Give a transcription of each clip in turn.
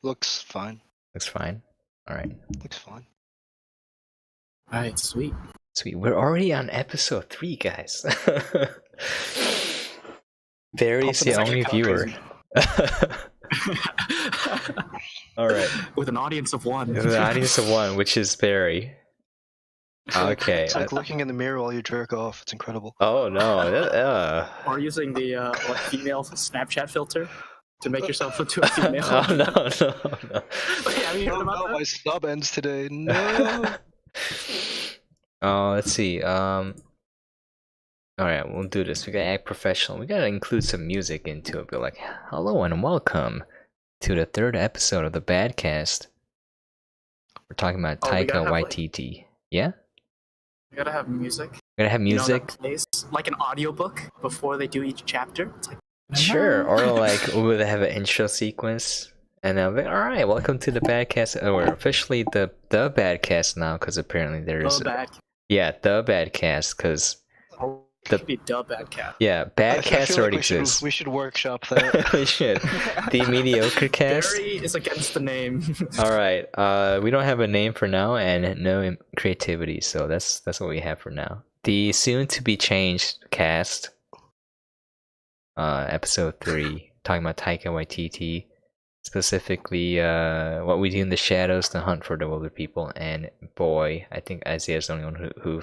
Looks fine. Looks fine. All right. Looks fine. All right, sweet. Sweet. We're already on episode 3, guys. Barry's the only viewer. All right. With an audience of 1. With an audience of 1, which is Barry. Okay. It's like looking in the mirror while you jerk off. It's incredible. Oh no. Or using the female Snapchat filter to make yourself into a female. Oh no. Have you heard about that? My stub ends today. No. Let's see. All right, we'll do this. We gotta act professional. We gotta include some music into it. Be like, hello and welcome to the 3rd episode of the Badcast. We're talking about Taika Waititi. Yeah? We gotta have music. We gotta have music. That plays like an audiobook before they do each chapter. It's like, sure, or like we'll have an intro sequence. And I'll be, all right, welcome to the Badcast. Or officially the Badcast now, because apparently there is... the Badcast, because... Could be the Badcast. Yeah, Badcast already exists. We should workshop that. We should. The mediocre cast. Barry is against the name. All right. We don't have a name for now, and no creativity, so that's what we have for now. The soon-to-be changed cast. Episode 3, talking about Taika Waititi, specifically what we do in the shadows to hunt for the Wilderpeople. And boy, I think Isaiah's the only one who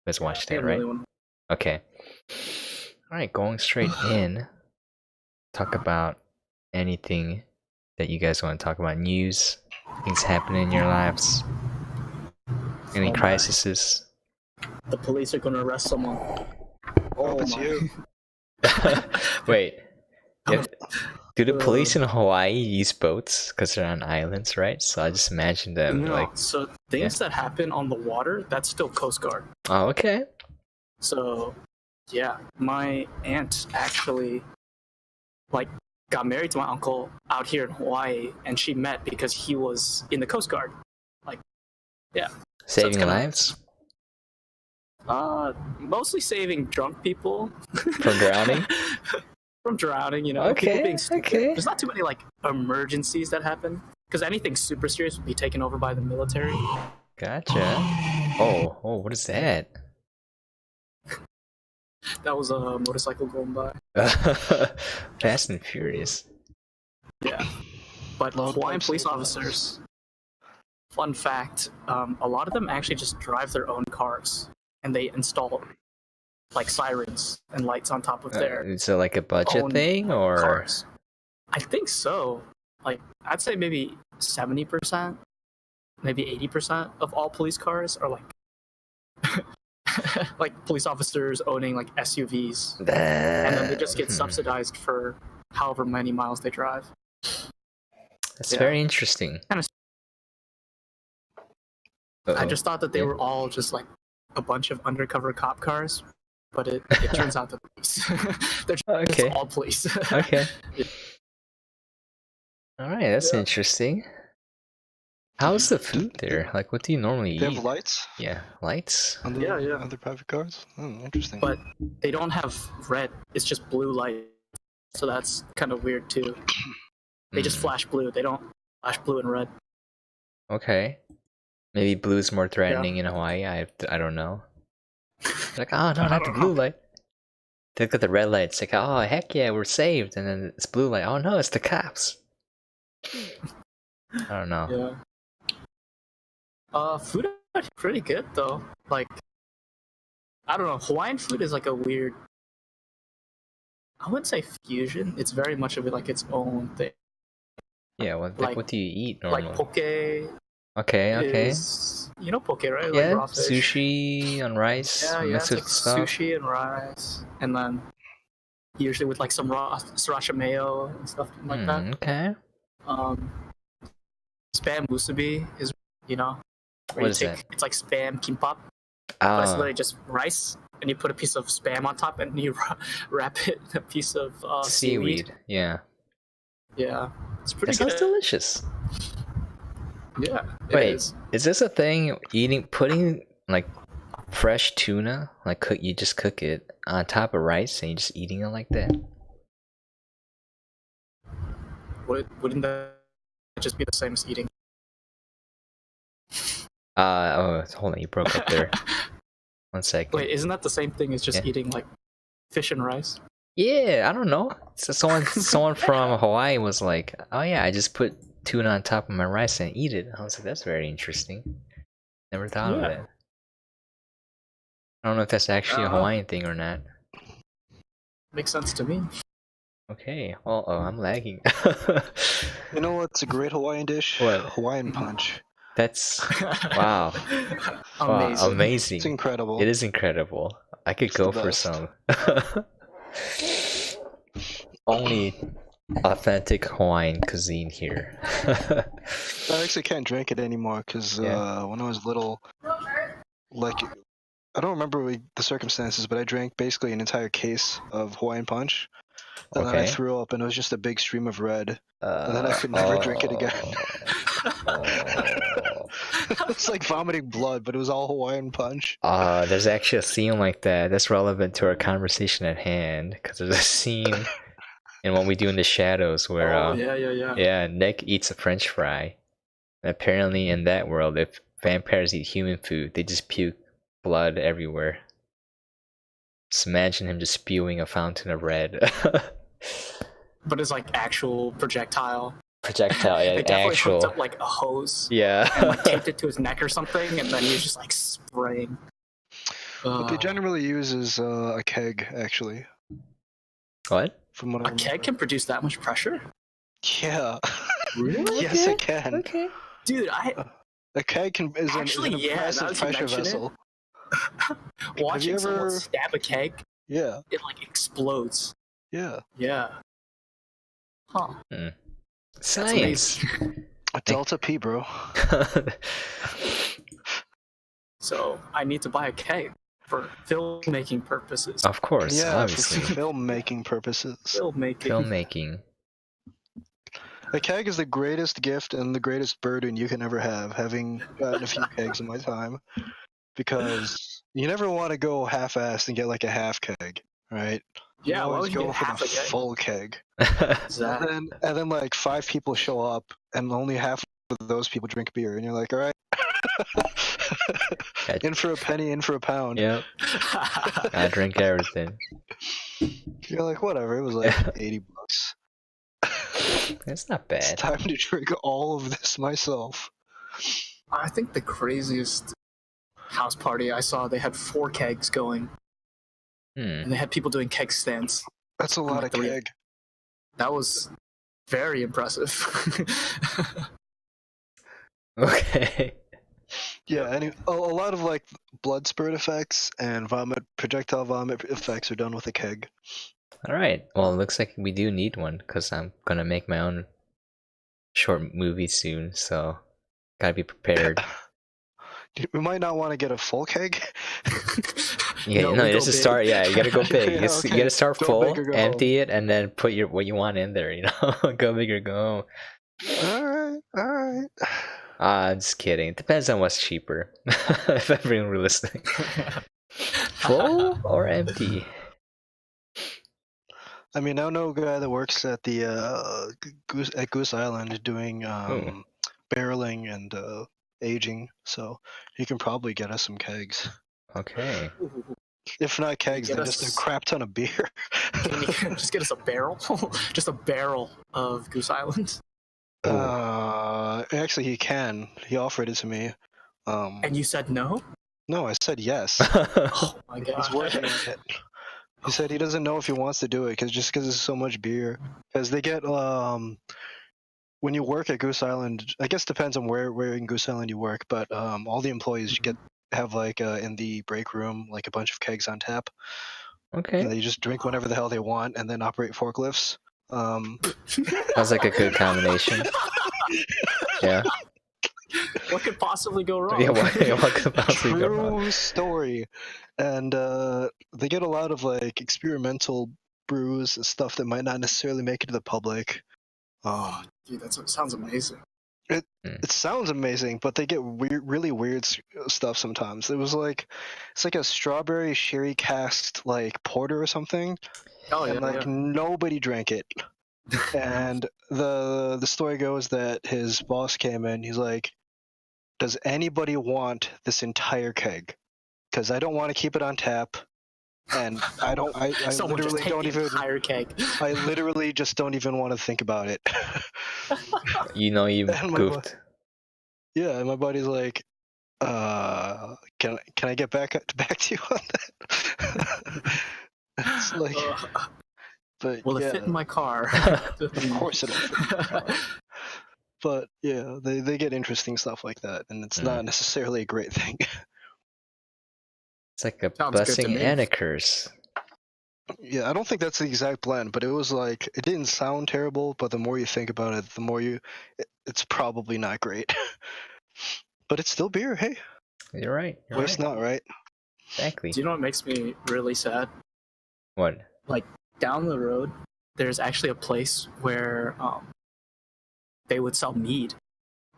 has watched that, right? Okay. Alright, going straight in. Talk about anything that you guys want to talk about. News, things happening in your lives, any crises. The police are gonna arrest someone. Oh, it's you. Wait. Do the police in Hawaii use boats? Because they're on islands, right? So I just imagine them so things that happen on the water, that's still Coast Guard. Oh, okay. So, yeah, my aunt actually, got married to my uncle out here in Hawaii, and she met because he was in the Coast Guard. Saving lives? Mostly saving drunk people. From drowning? From drowning, people being stupid. There's not too many, emergencies that happen, because anything super serious would be taken over by the military. Gotcha. Oh, what is that? That was a motorcycle going by. Fast and Furious. Yeah. But Hawaiian police officers, fun fact, a lot of them actually just drive their own cars, and they install sirens and lights on top of their is it like a budget thing, or cars. I think so. I'd say maybe 70%, maybe 80% of all police cars are police officers owning SUVs, and then they just get subsidized for however many miles they drive. That's very interesting. I just thought that they were all just a bunch of undercover cop cars, but it turns out they're police. They're just all police. Okay. All right, that's interesting. How's the food there? What do you normally eat? They have lights? Yeah, lights? On their private cars? Oh, interesting. But they don't have red, it's just blue light. So that's kind of weird too. They just flash blue, they don't flash blue and red. Okay. Maybe blue's more threatening in Hawaii, I don't know. Oh no, not the blue light. They got the red light, it's oh heck yeah, we're saved. And then it's blue light, oh no, it's the cops. I don't know. Yeah. Food is pretty good though. I don't know. Hawaiian food is a weird. I wouldn't say fusion. It's very much of it its own thing. Yeah. What do you eat normally? Poke. Okay. You know poke, right? Yeah. Raw fish. Sushi on rice. Yeah. It's sushi and rice, and then usually with some raw sriracha mayo and stuff like that. Okay. Spam musubi is what is that? It's like spam kimbap. But it's literally just rice, and you put a piece of spam on top, and you wrap it in a piece of seaweed. Yeah. Yeah, it's pretty good. Sounds delicious. Yeah. Wait, is this a thing? Putting fresh tuna, you just cook it on top of rice, and you're just eating it like that? Wouldn't that just be the same as eating. Hold on, you broke up there. 1 second. Wait, isn't that the same thing as just Yeah. eating like fish and rice? Yeah, I don't know. So someone from Hawaii was like, "Oh yeah, I just put tuna on top of my rice and eat it." I was like, "That's very interesting. Never thought of Yeah. it." I don't know if that's actually a Hawaiian thing or not. Makes sense to me. Okay. Well, I'm lagging. You know what's a great Hawaiian dish? What? Hawaiian punch. That's wow. Wow, Amazing. amazing. It's incredible. It is incredible. I could It's go the for best. some. Only authentic Hawaiian cuisine here. I actually can't drink it anymore because Yeah. when I was little, like, I don't remember the circumstances, but I drank basically an entire case of Hawaiian punch, and then I Okay. threw up, and it was just a big stream of red, and then I could never drink it again. It's like vomiting blood, but it was all Hawaiian punch. There's actually a scene like that that's relevant to our conversation at hand, because there's a scene in What We Do in the Shadows where yeah. Nick eats a French fry. And apparently in that world, if vampires eat human food, they just puke blood everywhere. Just imagine him just spewing a fountain of red. But it's like actual projectile. Projectile, yeah, They definitely actual. hooked up like a hose Yeah. and like taped it to his neck or something, and then he was just like spraying. What they generally use is a keg, actually. What? From what I A remember. keg can produce that much pressure? Yeah. Really? Yes, it can. Okay. Dude, A keg is Actually, an yeah, now impressive that you pressure mention it. vessel. watching you someone ever- stab a keg, Yeah, it like explodes. yeah. Yeah. Huh. Science. A Delta P, bro. So I need to buy a keg for filmmaking purposes. Of course, Yeah, obviously. for filmmaking purposes. Filmmaking. Filmmaking. A keg is the greatest gift and the greatest burden you can ever have, having gotten a few kegs in my time. Because you never want to go half-assed and get like a half keg, right? Yeah, you why always would you go get for half the a keg? full keg. Exactly. And then like 5 people show up, and only half of those people drink beer, and you're like, all right. In for a penny, in for a pound. Yep. I drink everything. You're like, whatever. It was like $80. It's not It's bad. time to drink all of this myself. I think the craziest house party I saw, they had 4 kegs going, and they had people doing keg stands. That's a lot of three. keg. That was very impressive. Okay. Yeah, and a lot of like blood spurt effects and projectile vomit effects are done with a keg. Alright. Well, it looks like we do need one, because I'm gonna make my own short movie soon, so gotta be prepared. We might not want to get a full keg. Yeah, No, no, we you go just big. start. Yeah, you gotta go big. Yeah, You okay. gotta start Go full, big or go empty it, and then put what you want in there. You know, go big or go home. Alright. I'm just kidding. It depends on what's cheaper. If I'm being realistic, full or empty. I mean, I know a guy that works at the Goose Island doing barreling and aging, so he can probably get us some kegs. Okay. If not kegs, Get then us- just a crap ton of beer. Can you just get us a barrel? Just a barrel of Goose Island. Actually, he can. He offered it to me. And you said no? No, I said yes. Oh my god. He's working on it. He said he doesn't know if he wants to do it because there's so much beer. Because they get when you work at Goose Island, I guess depends on where in Goose Island you work, but all the employees have like in the break room like a bunch of kegs on tap, and Okay. they just drink whenever the hell they want and then operate forklifts. Sounds like a good combination. Yeah. What could possibly go wrong? Yeah. What could possibly go wrong? True story. And they get a lot of like experimental brews and stuff that might not necessarily make it to the public. Dude, that sounds amazing. It sounds amazing, but they get really weird stuff sometimes. It's like a strawberry sherry cast like porter or something, Oh yeah, and like yeah. nobody drank it. And the story goes that his boss came in. He's like, "Does anybody want this entire keg? Because I don't want to keep it on tap, and I don't. I Someone just literally take don't the even. entire keg. I literally just don't even want to think about it." You know you've And my goofed. Yeah, and my buddy's like, can I get back to you on that? It's like, but Will yeah, it fit in my car? of course it'll fit in your car. But yeah, they get interesting stuff like that, and it's not necessarily a great thing. It's like a Sounds good to blessing me. and a curse. Yeah, I don't think that's the exact blend, but it was like, it didn't sound terrible, but the more you think about it, the more it's probably not great. But it's still beer, hey. You're right. You're Waste right. not, right? Exactly. Do you know what makes me really sad? What? Like down the road, there's actually a place where they would sell mead,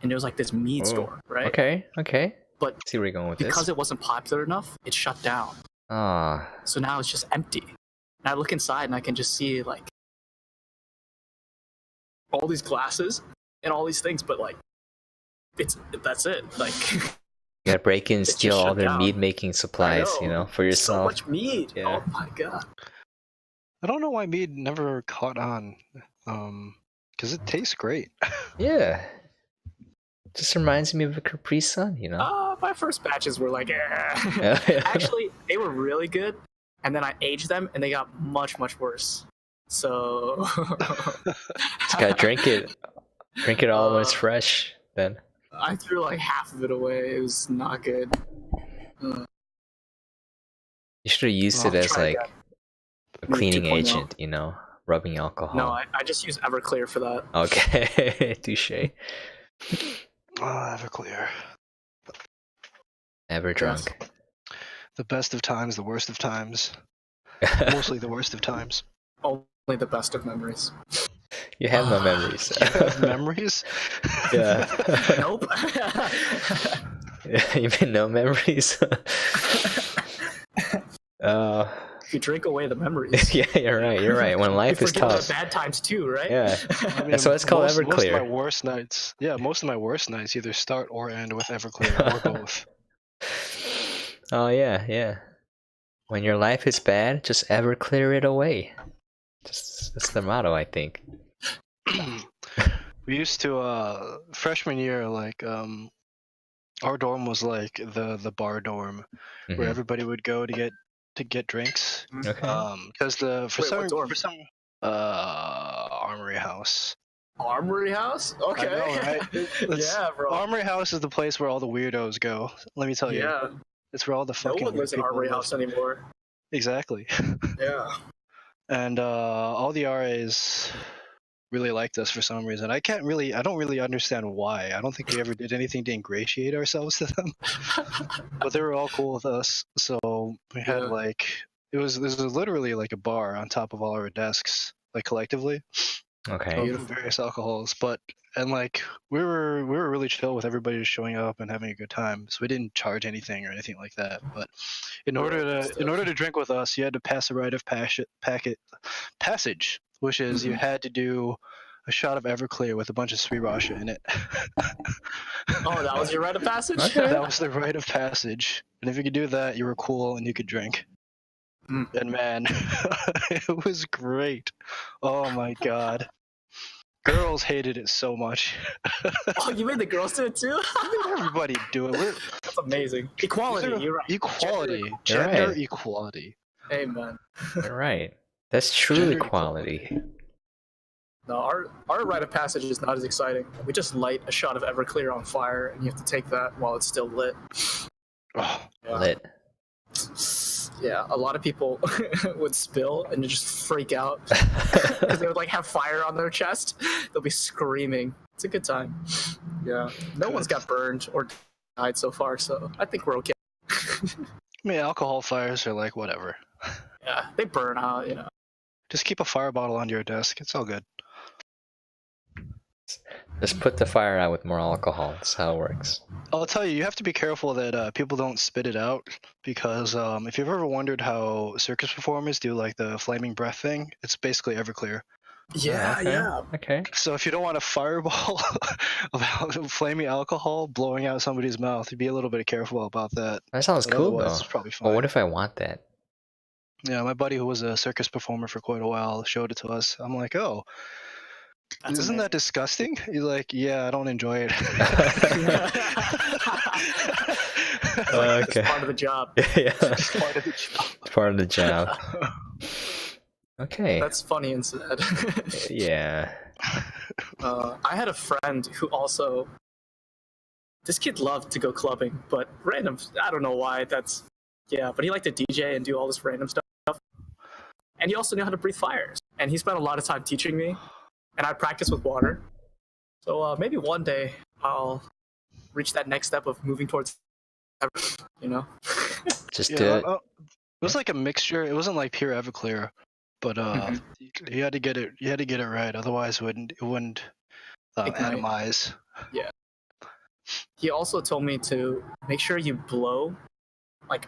and there was like this mead store, right? Okay. But see where you're going with this. because it wasn't popular enough, it shut down. Ah. So now it's just empty. And I look inside and I can just see like all these glasses and all these things, but like that's it. Like you gotta break in and steal all their down. mead making supplies, I know. for yourself. So much mead. Yeah. Oh my god. I don't know why mead never caught on, because it tastes great. Yeah. Just reminds me of a Capri Sun, My first batches were like, Yeah. Actually, they were really good, and then I aged them, and they got much, much worse. So Just gotta drink it. Drink it all when it's fresh, then. I threw like half of it away. It was not good. You should have used I'll it as try like again. a cleaning 2.0. agent, rubbing alcohol. No, I just use Everclear for that. Okay, touche. Everclear. Ever drunk. The best of times, the worst of times. Mostly the worst of times. Only the best of memories. You have no memories. You have memories? Yeah. Nope. You mean no memories? If you drink away the memories. Yeah, you're right. When life is tough. Bad times too, right? Yeah. I mean, That's why it's called most Everclear. of my worst nights. Yeah, most of my worst nights either start or end with Everclear or both. Oh yeah. When your life is bad, just Everclear it away. That's the motto, I think. We used to freshman year, like our dorm was like the bar dorm where everybody would go to get drinks. Okay. Because what dorm? Armory House. Armory House? Okay. I know, right? Yeah, bro. Armory House is the place where all the weirdos go. Let me tell you. Yeah. It's where all the No fucking one lives in people Armory live. House anymore. Exactly. Yeah. And all the RAs really liked us for some reason. I don't really understand why. I don't think we ever did anything to ingratiate ourselves to them. But they were all cool with us. So we had this was literally like a bar on top of all our desks, like collectively. Okay. Of various alcohols, and we were really chill with everybody just showing up and having a good time. So we didn't charge anything or anything like that. But in order to drink with us, you had to pass a rite of passage, which is you had to do a shot of Everclear with a bunch of Sriracha in it. Oh, that was your rite of passage? Okay. That was the rite of passage, and if you could do that, you were cool and you could drink. And man, it was great. Oh my god. Girls hated it so much. Oh, you made the girls do it too? Everybody do it. That's amazing. Equality, you're right. Equality. You're Gender right. equality. Amen. You're right. That's true Gender equality. No, our rite of passage is not as exciting. We just light a shot of Everclear on fire, and you have to take that while it's still lit. Oh, Yeah. Lit. Yeah, a lot of people would spill and just freak out because they would have fire on their chest. They'll be screaming. It's a good time. Yeah, no one's got burned or died so far, so I think we're okay. I mean, alcohol fires are whatever. Yeah, they burn out, Just keep a fire bottle on your desk. It's all good. Just put the fire out with more alcohol. That's how it works. I'll tell you, you have to be careful that people don't spit it out, because if you've ever wondered how circus performers do the flaming breath thing, it's basically Everclear. Yeah, okay. yeah. Okay. So if you don't want a fireball of flaming alcohol blowing out somebody's mouth, be a little bit careful about that. That sounds But cool otherwise, though. it's probably Well, fine. what if I want that? Yeah, my buddy who was a circus performer for quite a while showed it to us. I'm like, oh, That's isn't that disgusting? He's like, yeah, I don't enjoy it. It's part of the job. Yeah. It's part of the job. Part of the job. Okay. That's funny and sad. Yeah. I had a friend who also. This kid loved to go clubbing, but random. I don't know why. But he liked to DJ and do all this random stuff. And he also knew how to breathe fires. And he spent a lot of time teaching me. And I practiced with water. So maybe one day I'll reach that next step of moving towards, Just do it. It was like a mixture. It wasn't like pure Everclear, but you had to get it. You had to get it right. Otherwise, it wouldn't atomize. Yeah. He also told me to make sure you blow like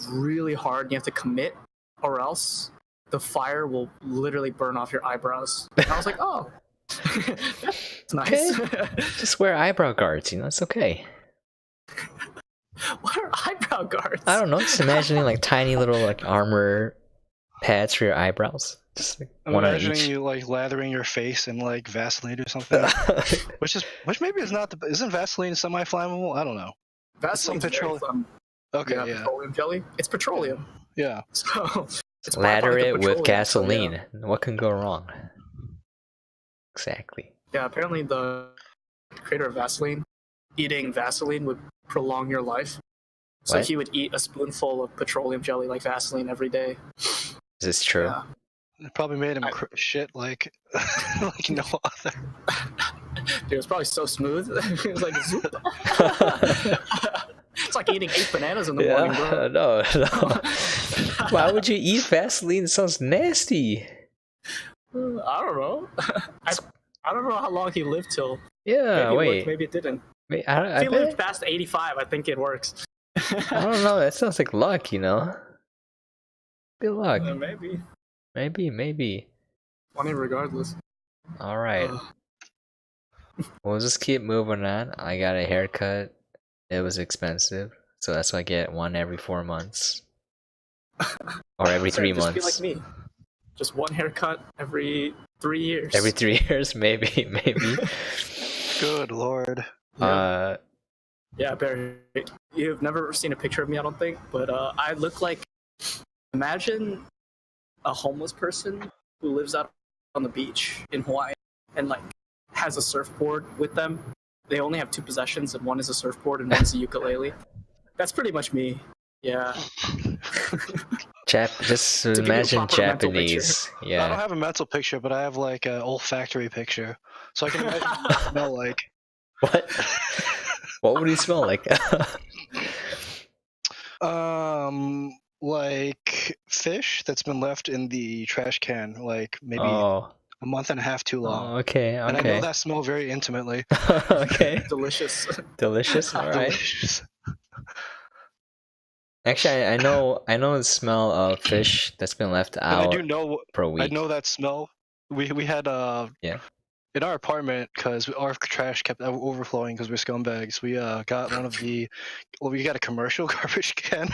really hard. You have to commit, or else the fire will literally burn off your eyebrows. And I was like, oh, that's nice. Okay. Just wear eyebrow guards. It's okay. What are eyebrow guards? I don't know. Just imagining like tiny little like armor pads for your eyebrows. Just like I'm one on imagining each. you like lathering your face in like Vaseline or something. which maybe is not isn't Vaseline semi-flammable? I don't know. Vaseline's some very fun. Okay, yeah. Petroleum jelly. It's petroleum. Yeah. So it's Lather byproduct of it with petroleum, gasoline. so, What can go wrong? Exactly. yeah, apparently the creator of Vaseline, eating Vaseline would prolong your life. So What? he would eat a spoonful of petroleum jelly like Vaseline every day. Is this true? Yeah. It probably made him shit like like no other. Dude, it was probably so smooth. It was like zoop. It's like eating 8 bananas in the morning, bro. No. Why would you eat Vaseline? It sounds nasty. I don't know. I don't know how long he lived till. Yeah, Maybe it wait. worked, maybe it didn't. Wait, If he lived past 85, I think it works. I don't know. That sounds like luck, Good luck. Maybe. Maybe. Funny regardless. All right. We'll just keep moving on. I got a haircut. It was expensive, so that's why I get one every 4 months. Or every 3 Just months. be like me. Just one haircut every 3 years. Every 3 years, maybe. Good lord. Yeah, Barry. You've never seen a picture of me, I don't think, but I look like. Imagine a homeless person who lives out on the beach in Hawaii and like has a surfboard with them. They only have 2 possessions, and one is a surfboard and one's a ukulele. That's pretty much me. Yeah. Just give you a imagine proper mental Japanese. I don't Yeah. have a mental picture, but I have like an olfactory picture, so I can imagine what it smell like. What? What would he smell like? Like fish that's been left in the trash can, like maybe Oh. a month and a half too long. Okay. And I know that smell very intimately. Okay. Delicious. Delicious. All right. Delicious. Actually, I know the smell of fish that's been left And I out do know. for a week. I know that smell. We had Yeah. in our apartment, because our trash kept overflowing because we're scumbags. We got we got a commercial garbage can.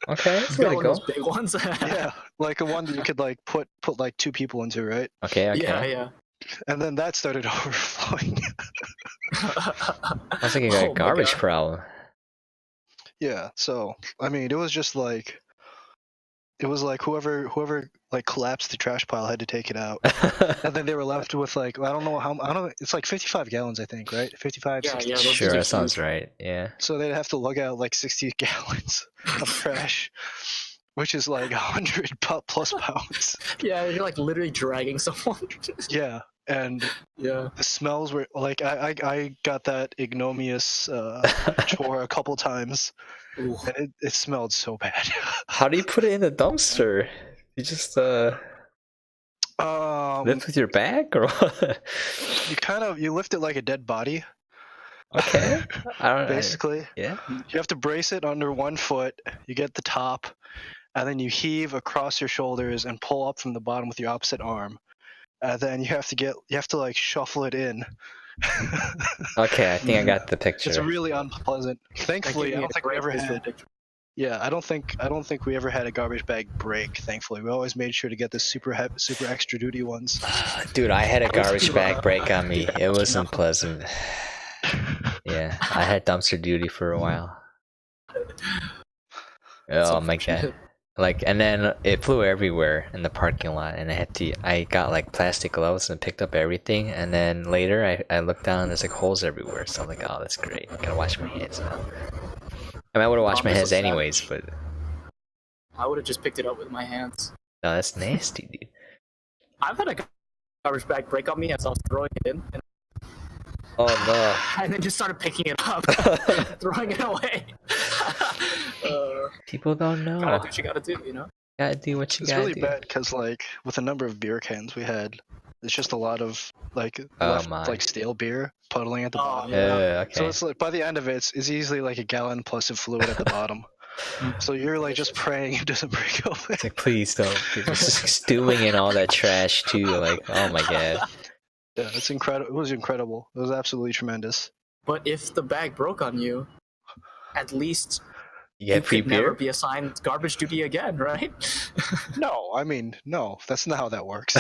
Okay, that's You got pretty one of cool. those big ones. Yeah, like a one that you could like put like 2 people into, right? Okay. Yeah. And then that started overflowing. Sounds like you got Oh a my garbage God. problem. Yeah, so I mean, it was just like, it was like whoever like collapsed the trash pile had to take it out, and then they were left with like I don't know, it's like 55 gallons, I think, right? 55, Yeah, 60. yeah. Those Sure, things are that sounds huge. right. Yeah. So they'd have to lug out like 60 gallons of trash, which is like 100 plus pounds. Yeah, you're like literally dragging someone. Yeah, and Yeah. the smells were like I got that ignominious chore a couple times, Ooh. and it smelled so bad. How do you put it in the dumpster? You just lift with your back, or what? You lift it like a dead body. Okay. I don't know. Basically, Yeah. you have to brace it under 1 foot. You get the top, and then you heave across your shoulders and pull up from the bottom with your opposite arm. then you have to like shuffle it in. Okay, I think I got the picture. It's really unpleasant. Thankfully, I don't think we ever had. Yeah, I don't think we ever had a garbage bag break. Thankfully, we always made sure to get the super extra duty ones. Dude, I had a garbage bag break on me. It wasn't pleasant. Yeah, I had dumpster duty for a while. Oh my god! Like, and then it flew everywhere in the parking lot, and I got like plastic gloves and picked up everything. And then later, I looked down, and there's like holes everywhere. So I'm like, oh, that's great. I gotta wash my hands now. I mean, I would have washed my hands anyways, but I would have just picked it up with my hands. no, that's nasty, dude. I've had a garbage bag break on me as I was throwing it in, Oh no! and then just started picking it up, throwing it away. People don't know. Gotta do what you gotta do, you know. Gotta do what you It's gotta really do. bad because like with the number of beer cans we had, it's just a lot of like like stale beer puddling at the bottom. Yeah, okay. So it's like by the end of it, it's easily like a gallon plus of fluid at the bottom. So you're like just praying it doesn't break open. It's like, please don't. You're just stewing in all that trash too. Like, oh my god. Yeah, it's incredible. It was incredible. It was absolutely tremendous. But if the bag broke on you, at least You get free could never beer? be assigned garbage duty again, right? No, I mean, no, that's not how that works.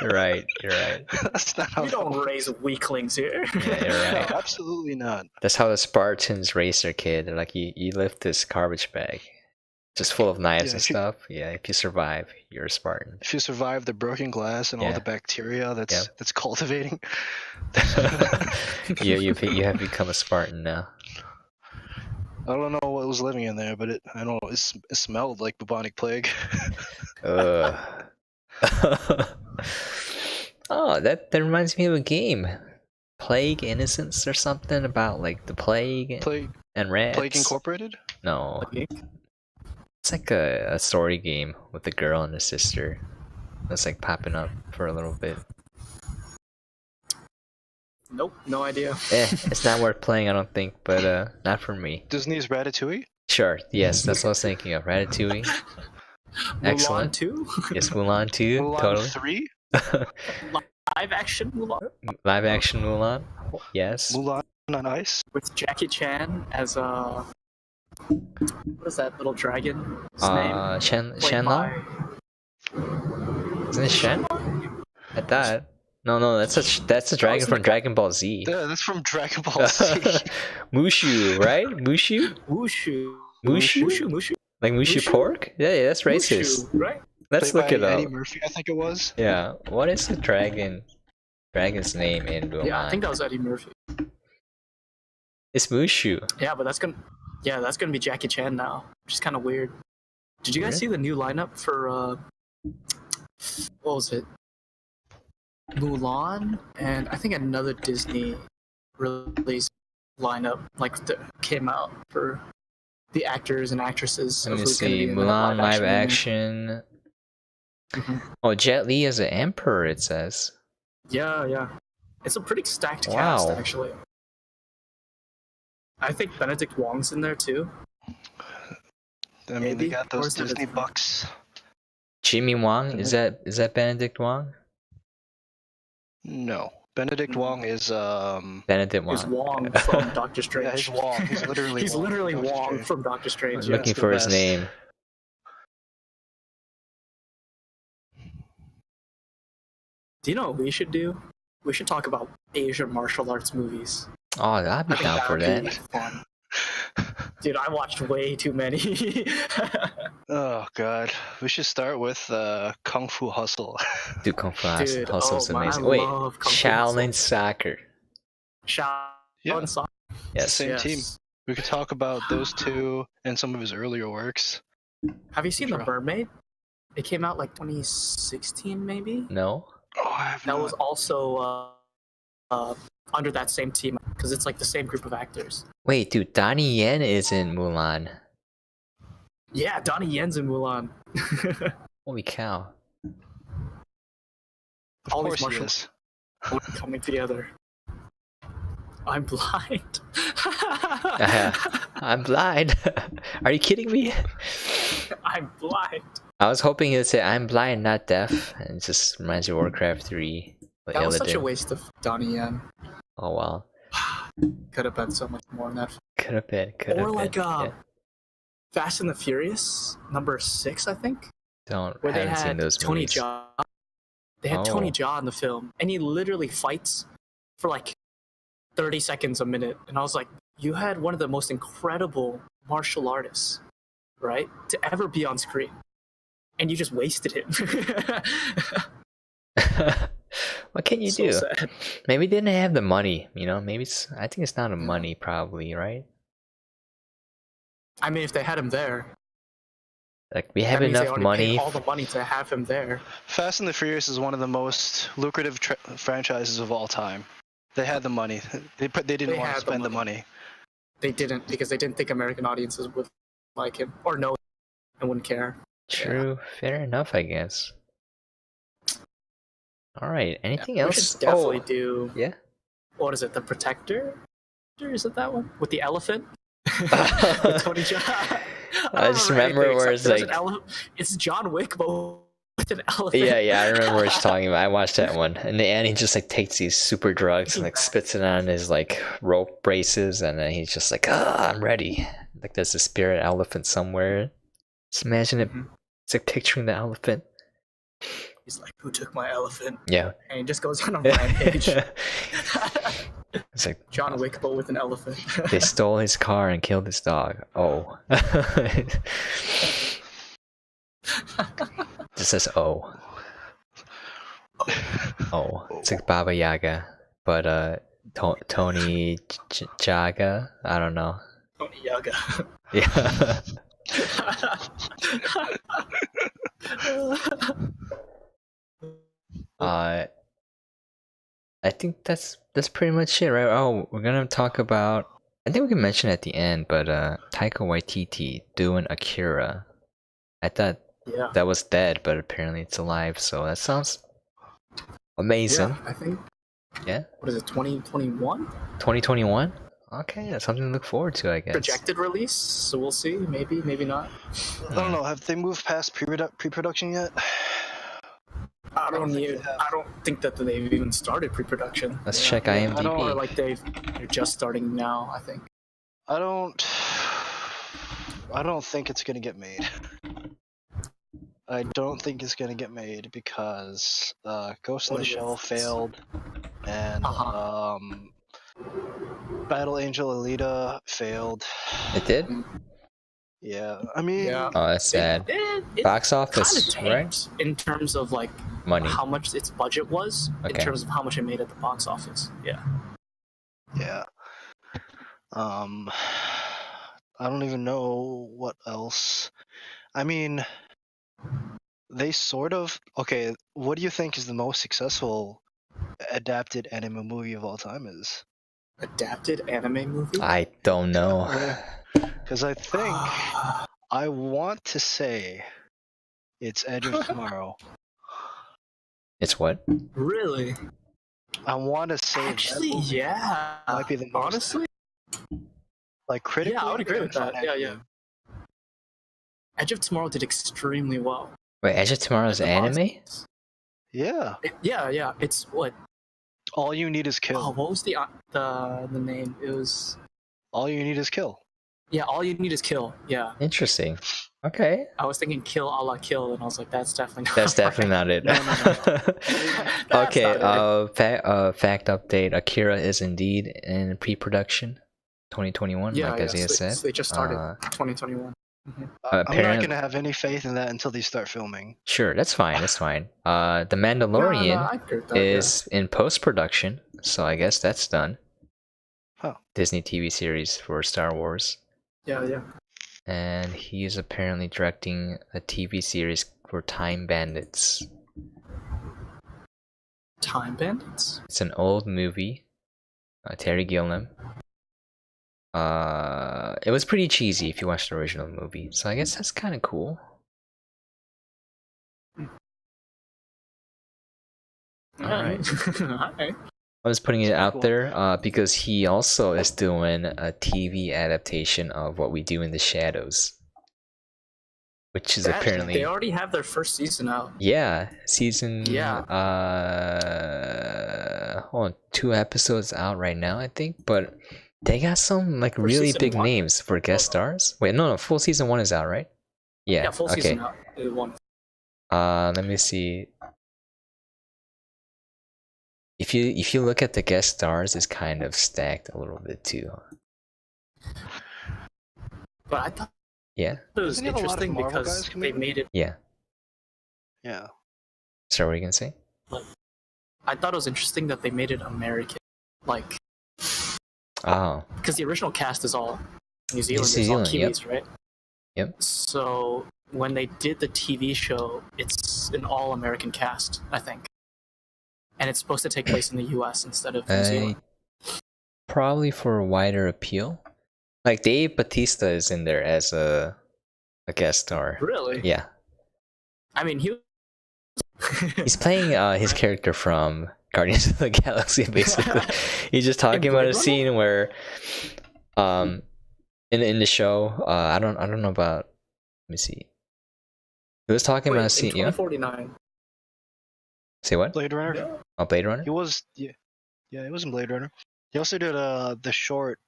You're right. You're right. That's not how We that don't works. raise weaklings here. Yeah, you're right. No, absolutely not. That's how the Spartans raised their kid. They're like, you lift this garbage bag, just full of knives Yeah, and if you- stuhave. Yeah, if you survive, you're a Spartan. If you survive the broken glass and all Yeah. the bacteria that's cultivating, you have become a Spartan now. I don't know what was living in there, but it smelled like bubonic plague. Ugh. Oh, that reminds me of a game, Plague Innocence or something about like the plague and rats. Plague Incorporated? No, it's like a story game with a girl and a sister. That's like popping up for a little bit. Nope, no idea. It's not worth playing, I don't think, but not for me. Disney's Ratatouille? Sure, yes, that's what I was thinking of. Ratatouille. Excellent. Mulan 2? Yes, Mulan 2, Mulan totally. 3? Live action Mulan? Live action Mulan. Yes. Mulan on Ice? With Jackie Chan as what is that little dragon? His name? Shen Long? Isn't it Shen? I thought. No, that's a dragon from Dragon Ball Z. Yeah, that's from Dragon Ball Z. Mushu, right? Mushu? Wushu. Mushu? Like Mushu pork? Yeah, that's racist. Wushu, right? Let's Played look by it up. Eddie Murphy, I think it was. Yeah, what is the dragon's name in Mulan? Yeah, I think that was Eddie Murphy. It's Mushu. Yeah, but that's gonna be Jackie Chan now, which is kind of weird. Did you guys Really? see the new lineup for what was it? Mulan and I think another Disney release lineup came out for the actors and actresses. Let me of who's gonna see. be in the Mulan live movie. action. Mhm. Oh, Jet Li as an emperor, it says. Yeah. It's a pretty stacked Wow. cast, actually. I think Benedict Wong's in there too. I mean, Maybe. they got those Where's that Disney from? bucks. Jimmy Wong? Is that Benedict Wong? No. Benedict Wong is Benedict Is Wong. Wong from Doctor Strange. yeah, he's Wong. He's literally He's Wong. literally Doctor Wong Strange. from Doctor Strange. I'm Yeah. Looking the for his best. name. Do you know what we should do? We should talk about Asian martial arts movies. Oh, I'd be I think down for would that. be fun. Dude, I watched way too many. Oh god, we should start with Kung Fu Hustle. Dude, Kung Fu Dude, Hustle's oh man, amazing. I Wait, love Kung Fu Shaolin Hustle. Soccer. Shaolin Yeah. Soccer. Yes. Same Yes. team. We could talk about those two and some of his earlier works. Have you seen The Sure. Mermaid? It came out like 2016, maybe. No? Oh, I have That not. was also under that same team because it's like the same group of actors. Wait, dude, Donnie Yen is in Mulan. Yeah, Donnie Yen's in Mulan. Holy cow. Of all course these he martial- is. coming together. I'm blind. I'm blind. Are you kidding me? I'm blind. I was hoping he'd say, "I'm blind, not deaf," and it just reminds you of Warcraft 3. That was such a waste of Donnie Yen. Oh well. Could have been so much more in that. Could have been. Could have Or been. like Yeah. Fast and the Furious #6, I think. Don't. Where they Haven't seen had those Tony movies. Jaa. They had Tony Oh. Jaa in the film, and he literally fights for like 30 seconds a minute. And I was like, you had one of the most incredible martial artists, right, to ever be on screen, and you just wasted him. What can you So do? sad. Maybe they didn't have the money. You know, maybe it's. I think it's not the money, probably, right? I mean, if they had him there, Like we have that means they enough already money. paid all the money to have him there. Fast and the Furious is one of the most lucrative franchises of all time. They had the money. They didn't want to spend the money. They didn't, because they didn't think American audiences would like him or know and wouldn't care. True. Fair enough, I guess. All right. Anything We else? should definitely do. Yeah. What is it? The Protector? Is it that one with the elephant? With Tony Jaa. I just remember where it's like. It's John Wick, but with an elephant. Yeah, I remember what you're talking about. I watched that one, and the Annie just like takes these super drugs and like spits it on his like rope braces, and then he's just like, I'm ready. Like there's a spirit elephant somewhere. Just imagine it. It's like picturing the elephant. He's like, who took my elephant? Yeah. And he just goes on a rampage. It's like John Wick, but with an elephant. they stole his car and killed his dog. Oh. This says oh. Oh. It's like Baba Yaga. But Tony Jaga? I don't know. Tony Yaga. Yeah. I think that's pretty much it, right? Oh, we're gonna talk about. I think we can mention at the end, but Taika Waititi doing Akira. I thought that was dead, but apparently it's alive. So that sounds amazing. Yeah, I think. Yeah. What is it? 2021. 2021. Okay, that's something to look forward to, I guess. Projected release, so we'll see. Maybe, maybe not. I don't know. Have they moved past pre-production yet? I don't think that they've even started pre-production. Let's check IMDb. Or like they're just starting now, I think. I don't think it's gonna get made. I don't think it's gonna get made because Ghost in the Shell failed, and Battle Angel Alita failed. It did? Yeah, I mean... Oh, that's sad. It Box office, right? In terms of like money, how much its budget was, okay. In terms of how much it made at the box office. Yeah. Yeah. I don't even know what else. I mean, they sort of... Okay, what do you think is the most successful adapted anime movie of all time is? Adapted anime movie? I don't know. Because I think... I want to say it's Edge of Tomorrow. It's what? Really? I want to say actually, yeah. Might be the most, honestly. Like critically, yeah, I would agree with that. Yeah. Edge of Tomorrow did extremely well. Wait, Edge of Tomorrow's anime? Yeah. Yeah. It's what? All You Need Is Kill. Oh, what was the name? It was. All You Need Is Kill. Yeah, All You Need Is Kill. Yeah. Interesting. Okay. I was thinking Kill a la Kill, and I was like, that's definitely not. That's definitely not it. No. Okay. Fact update: Akira is indeed in pre-production, 2021. Yeah, like Isaiah said. They just started 2021. Mm-hmm. I'm not gonna have any faith in that until they start filming. Sure, that's fine. The Mandalorian is in post-production, so I guess that's done. Huh. Disney TV series for Star Wars. Yeah. And he's apparently directing a TV series for Time Bandits. Time Bandits? It's an old movie. Terry Gilliam. It was pretty cheesy if you watched the original movie, so I guess that's kind of cool. Alright. I was putting it out there because he also is doing a TV adaptation of What We Do in the Shadows, which is They apparently already have their first season out. season 2 episodes out right now, I think, but they got some like really big names for guest stars. Wait, no, full season 1 is out, right? Yeah, full season out. One. Let me see. If you look at the guest stars, it's kind of stacked a little bit too. But I thought it was interesting because they made it. Yeah. So what are you gonna say? I thought it was interesting that they made it American, like. Oh. Because the original cast is all New Zealand, it's all Kiwis, right? Yep. So when they did the TV show, it's an all-American cast, I think, and it's supposed to take place in the U.S. instead of New Zealand. Probably for a wider appeal. Like Dave Bautista is in there as a guest star. Really? Yeah. I mean, he's playing his character from Guardians of the Galaxy, basically. He's just talking about a scene where, in the show, I don't know about. Let me see. He was talking about a scene. 2049. Say what? Blade Runner. Oh, Blade Runner. He was he was in Blade Runner. He also did the short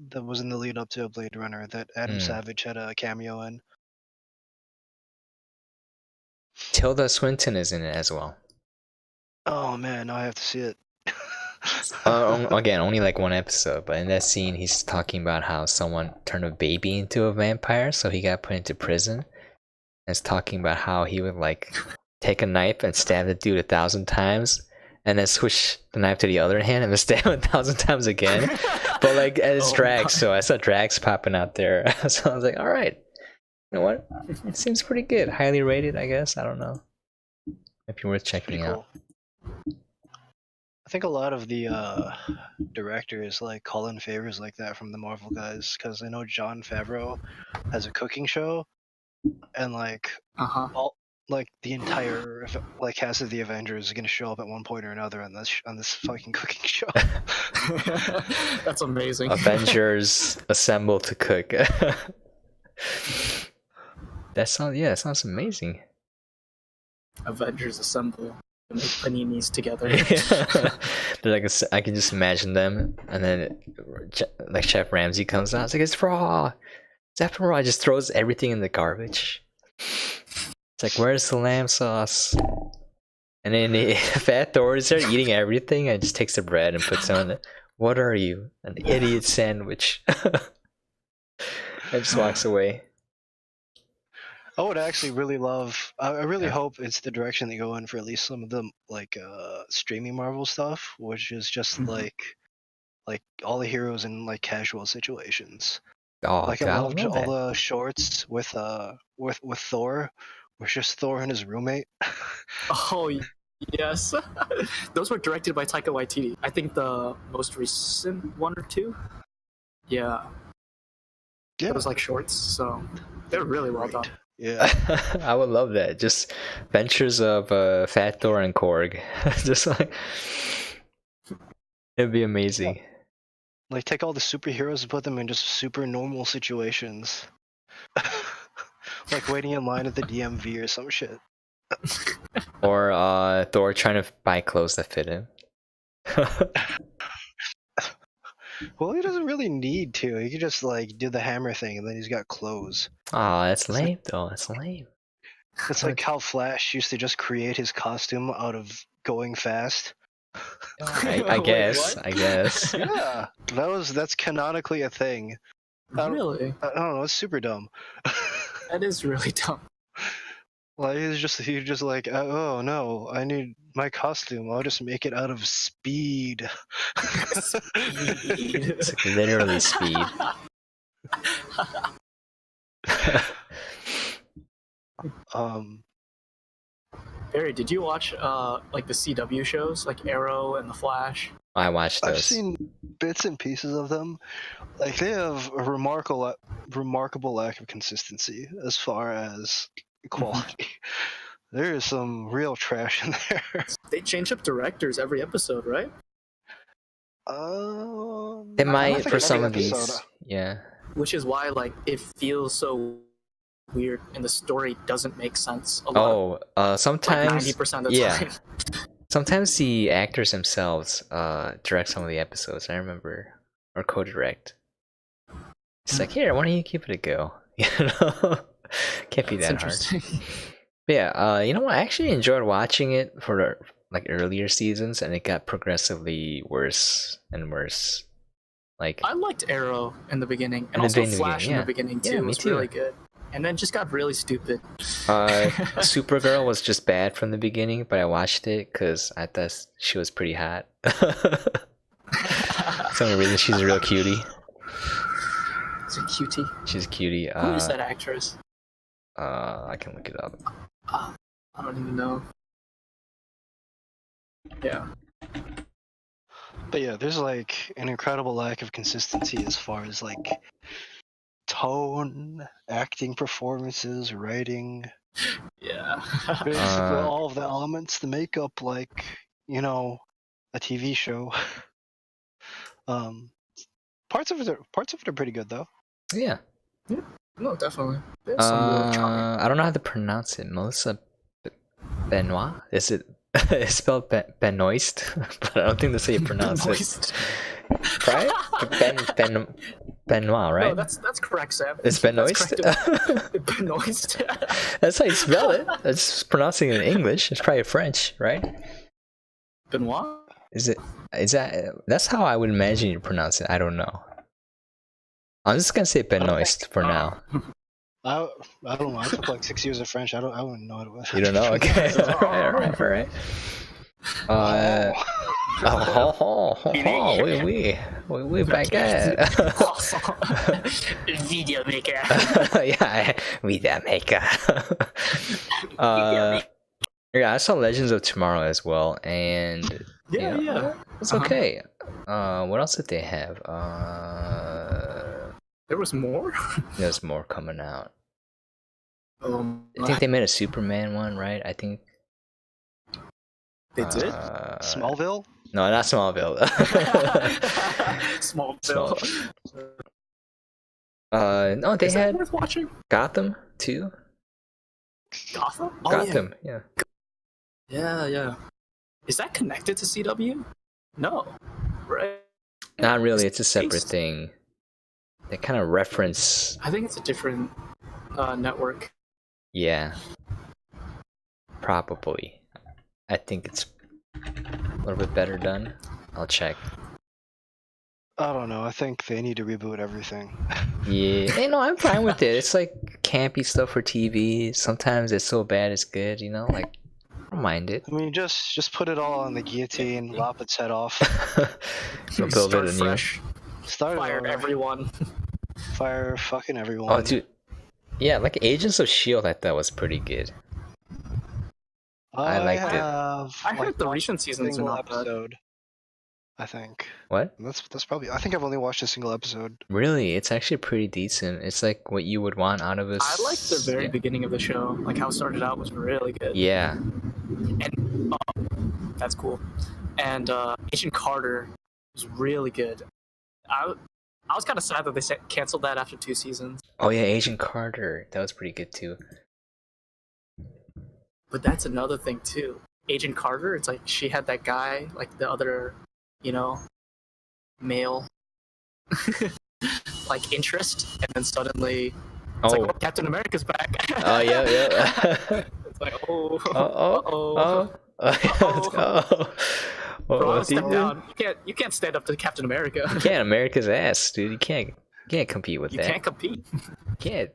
that was in the lead up to Blade Runner that Adam Savage had a cameo in. Tilda Swinton is in it as well. Oh man, now I have to see it. Again, only like one episode, but in that scene, he's talking about how someone turned a baby into a vampire, so he got put into prison. And it's talking about how he would like take a knife and stab the dude 1,000 times, and then switch the knife to the other hand and then stab him 1,000 times again. But like it's drags, so I saw drags popping out there, so I was like, all right, you know what? It seems pretty good, highly rated, I guess. I don't know. Might be worth checking out. I think a lot of the directors like call in favors like that from the Marvel guys, because I know Jon Favreau has a cooking show, and like all like the entire like cast of the Avengers is gonna show up at one point or another on this fucking cooking show. That's amazing. Avengers assemble to cook. That sounds amazing. Avengers assemble. Make paninis together. They're like I can just imagine them, and then like Chef Ramsay comes out. It's like it's raw. It's raw. Just throws everything in the garbage. It's like, where's the lamb sauce? And then Fat Thor is there eating everything and just takes the bread and puts it on it. What are you? An idiot sandwich. And just walks away. I would actually really love. I really hope it's the direction they go in for at least some of the like streaming Marvel stuff, which is just like all the heroes in like casual situations. Oh, like I loved all the shorts with Thor, where it's just Thor and his roommate. Oh yes, those were directed by Taika Waititi. I think the most recent one or two. Yeah. It was like shorts, so they're really well done. Yeah. I would love that. Just Ventures of Fat Thor and Korg. Just like it'd be amazing. Like take all the superheroes and put them in just super normal situations. Like waiting in line at the DMV or some shit. Or Thor trying to buy clothes that fit him. Well, he doesn't really need to. He could just like do the hammer thing, and then he's got clothes. Oh, that's lame though. That's lame. It's like how Flash used to just create his costume out of going fast. I guess. I guess. Yeah, that's canonically a thing. Really? I don't know. It's super dumb. That is really dumb. Like he's just like, oh no, I need my costume. I'll just make it out of speed. It's like literally speed. Barry, did you watch like the CW shows, like Arrow and The Flash? I watched those. I've seen bits and pieces of them. Like they have a remarkable lack of consistency as far as quality. There is some real trash in there. They change up directors every episode, right? They might for some of these. Yeah. Which is why like it feels so weird, and the story doesn't make sense. A lot Sometimes like 90% of the time. Sometimes the actors themselves direct some of the episodes. I remember, or co-direct. It's like, here, why don't you give it a go? You know, can't be that hard. But yeah, you know what? I actually enjoyed watching it for like earlier seasons, and it got progressively worse and worse. Like I liked Arrow in the beginning, and also Flash in the beginning too. Yeah, was really good, and then just got really stupid. Supergirl was just bad from the beginning, but I watched it because I thought she was pretty hot. Some reason she's a real cutie. She's a cutie. She's a cutie. Who is that actress? I can look it up. I don't even know. Yeah. But yeah, there's like an incredible lack of consistency as far as like tone, acting performances, writing. Yeah. Basically all of the elements that make up like, you know, a TV show. Parts of it are pretty good though. Yeah. Yeah. No, definitely. There's some real charm. I don't know how to pronounce it. Melissa Benoit? Is it? It's spelled Benoist, but I don't think that's how you pronounce it. Right? Benoit, right? No, that's correct, Sam. It's Benoist? Benoist. That's how you spell it. It's pronouncing it in English. It's probably French, right? Benoit? Is that that's how I would imagine you pronounce it. I don't know. I'm just gonna say Benoist for now. I don't know. I took like 6 years of French. I wouldn't know what it was. You don't know? Okay. All right. We baguette. Video maker. Yeah, video maker. Yeah, I saw Legends of Tomorrow as well, and yeah. It's okay. What else did they have? There was more? There's more coming out. I think they made a Superman one, right? I think they did? Smallville? No, not Smallville. Smallville. No, they had worth watching? Gotham too. Gotham? Gotham, yeah. Yeah. Is that connected to CW? No. Right? Not really, it's a separate thing. They kind of reference... I think it's a different network. Yeah. Probably. I think it's a little bit better done. I'll check. I don't know. I think they need to reboot everything. Yeah. Hey, no, I'm fine with it. It's like campy stuff for TV. Sometimes it's so bad it's good, you know? Like, I don't mind it. I mean, just put it all on the guillotine, lop its head off. Build it anew. Fire everyone. Fire fucking everyone. Oh, dude. Yeah, like Agents of S.H.I.E.L.D. I thought was pretty good. I liked it. I heard the recent seasons are not bad. I think. What? That's probably. I think I've only watched a single episode. Really, it's actually pretty decent. It's like what you would want out of us. I liked the very beginning of the show. Like how it started out was really good. Yeah. And that's cool. And Agent Carter was really good. I was kind of sad that they canceled that after 2 seasons. Oh yeah, Agent Carter. That was pretty good too. But that's another thing too. Agent Carter, it's like she had that guy, like the other, you know, male, like interest, and then suddenly it's like, oh, Captain America's back. Oh yeah. It's like, Bro, step down. You can't stand up to Captain America. You can't. America's ass, dude. You can't compete with that. You can't compete. You can't.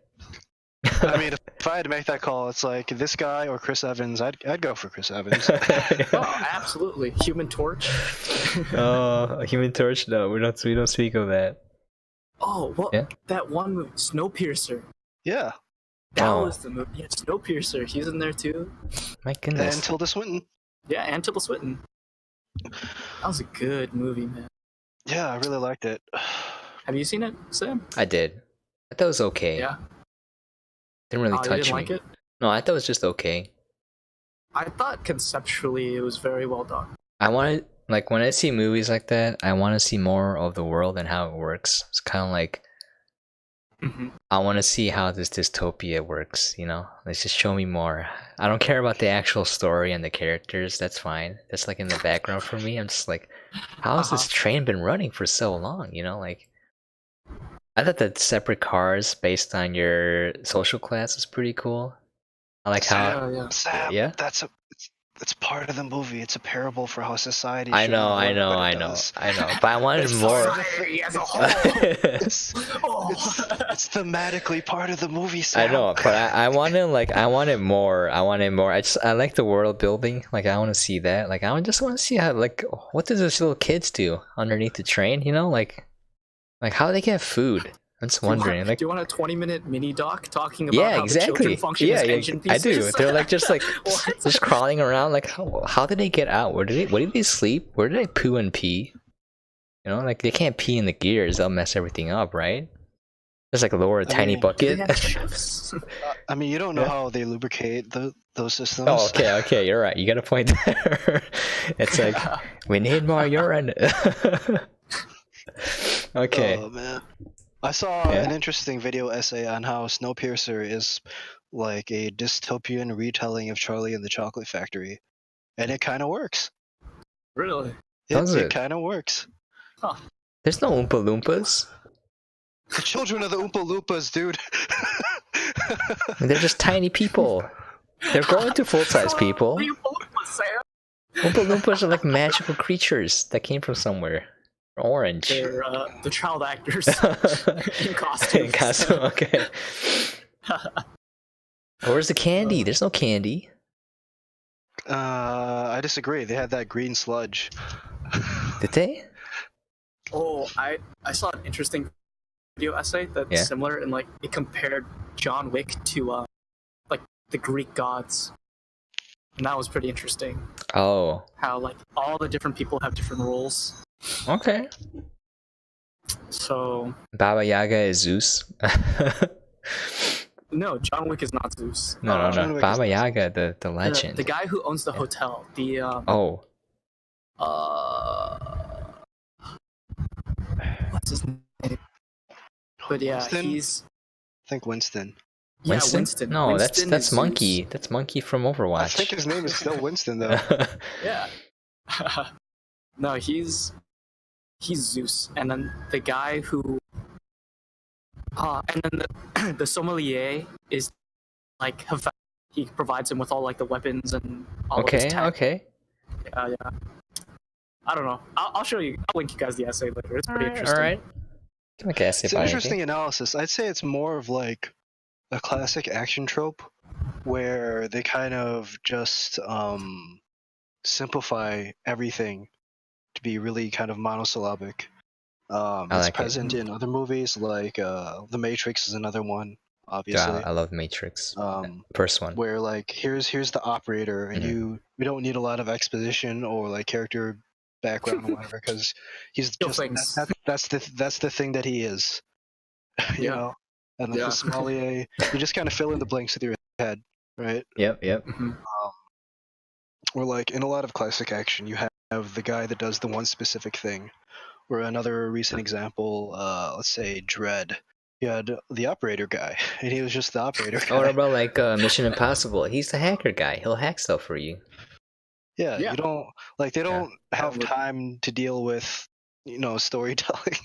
I mean, if I had to make that call, it's like this guy or Chris Evans. I'd go for Chris Evans. Oh, absolutely. Human Torch. Human Torch. No, we don't speak of that. Oh, well, yeah? That one movie, Snowpiercer. Yeah. That was the movie. Yeah, Snowpiercer. He's in there too. My goodness. And Tilda Swinton. Yeah, and Tilda Swinton. That was a good movie, man. Yeah, I really liked it. Have you seen it, Sam? I did. I thought it was okay. Yeah. Didn't really touch me. You didn't like it? No, I thought it was just okay. I thought conceptually it was very well done. I wanted, like, when I see movies like that, I want to see more of the world and how it works. It's kind of like I want to see how this dystopia works, you know? Let's just show me more. I don't care about the actual story and the characters, that's fine. That's like in the background for me. I'm just like, how has this train been running for so long, you know? Like, I thought that separate cars based on your social class is pretty cool. I like how... Sam, Yeah? It's part of the movie. It's a parable for how society I should know. work, But I wanted more. As a whole. It's thematically part of the movie, Sam. I know, but I wanted more. I like the world building. Like, I want to see that. Like, just want to see how, like, what do those little kids do underneath the train? You know, like how do they get food? I'm just wondering. Do you want a 20-minute mini doc talking about how the children function as engine pieces? I do. They're like just crawling around. Like, how did they get out? What did they sleep? Where did they poo and pee? You know, like, they can't pee in the gears. They'll mess everything up, right? Just like lower a tiny bucket. I mean, you don't know how they lubricate those systems. Oh, okay, you're right. You got a point there. It's like, we need more urine. Okay. Oh man, I saw an interesting video essay on how Snowpiercer is like a dystopian retelling of Charlie and the Chocolate Factory, and it kind of works. Really? It kind of works. Huh. There's no Oompa Loompas. The children of the Oompa Loompas, dude. They're just tiny people. They're growing to full-size people. Oompa Loompas are like magical creatures that came from somewhere. Orange. They're the child actors in costume. Okay. Where's the candy? There's no candy. I disagree. They had that green sludge. Did they? Oh, I saw an interesting video essay that's similar, and like it compared John Wick to like the Greek gods, and that was pretty interesting. Oh. How like all the different people have different roles. Okay. So Baba Yaga is Zeus. No, John Wick is not Zeus. No. Baba Yaga, the legend. The guy who owns the hotel. The what's his name? But yeah, Winston? I think Winston. Yeah, Winston. No, Winston that's is Monkey. Zeus. That's Monkey from Overwatch. I think his name is still Winston though. Yeah. No, he's Zeus, and then the guy who, and then the sommelier is like he provides him with all like the weapons and all of his tech. Okay. Yeah. I don't know. I'll show you. I'll link you guys the essay later. It's pretty interesting. All right. It's an interesting analysis. I'd say it's more of like a classic action trope where they kind of just simplify everything to be really kind of monosyllabic. It's present in other movies, like The Matrix is another one, obviously. Yeah, I love Matrix. First one. Where like here's the operator, and we don't need a lot of exposition or like character background or whatever, because he's just that's the thing that he is. you know, and the sommelier, you just kind of fill in the blanks with your head, right? Yep. Mm-hmm. Or like in a lot of classic action, you have the guy that does the one specific thing. Or another recent example, let's say Dread. You had the operator guy, and he was just the operator guy. Or about like Mission Impossible, he's the hacker guy. He'll hack stuff for you. Yeah. You don't like they don't have time to deal with storytelling.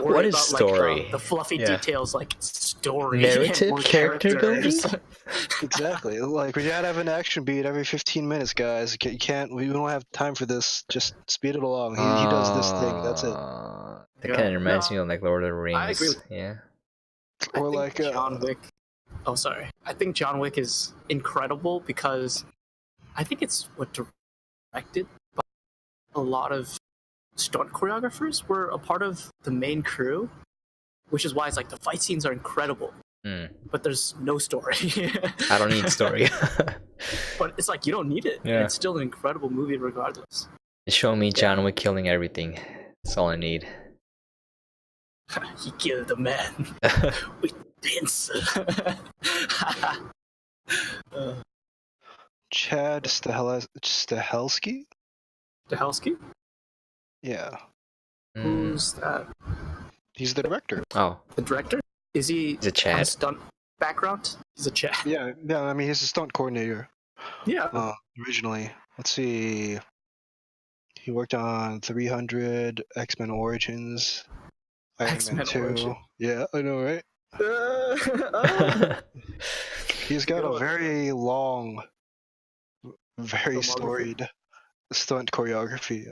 What is story? Like, the fluffy details, like story, narrative, character building. Exactly. Like we gotta have an action beat every 15 minutes, guys. You can't. We don't have time for this. Just speed it along. He does this thing. That's it. That kind of reminds me of like Lord of the Rings. I agree. Or like John Wick. Oh, sorry. I think John Wick is incredible because I think it's what directed. A lot of stunt choreographers were a part of the main crew, which is why it's like the fight scenes are incredible, but there's no story. I don't need story. But it's like you don't need it. Yeah. It's still an incredible movie regardless. Show me John Wick killing everything. That's all I need. He killed a man with pencil. Chad Stahelski? Stahelski? Yeah. Who's that? He's the director. Oh, The director? Is he He's a Chad. on stunt background? He's a Chad. Yeah. I mean, he's a stunt coordinator. Yeah. Originally, let's see. He worked on 300, X-Men Origins, Iron Man X-Men 2. Origins. Yeah, I know, right? He's got a very long, very Filmography. storied stunt choreography.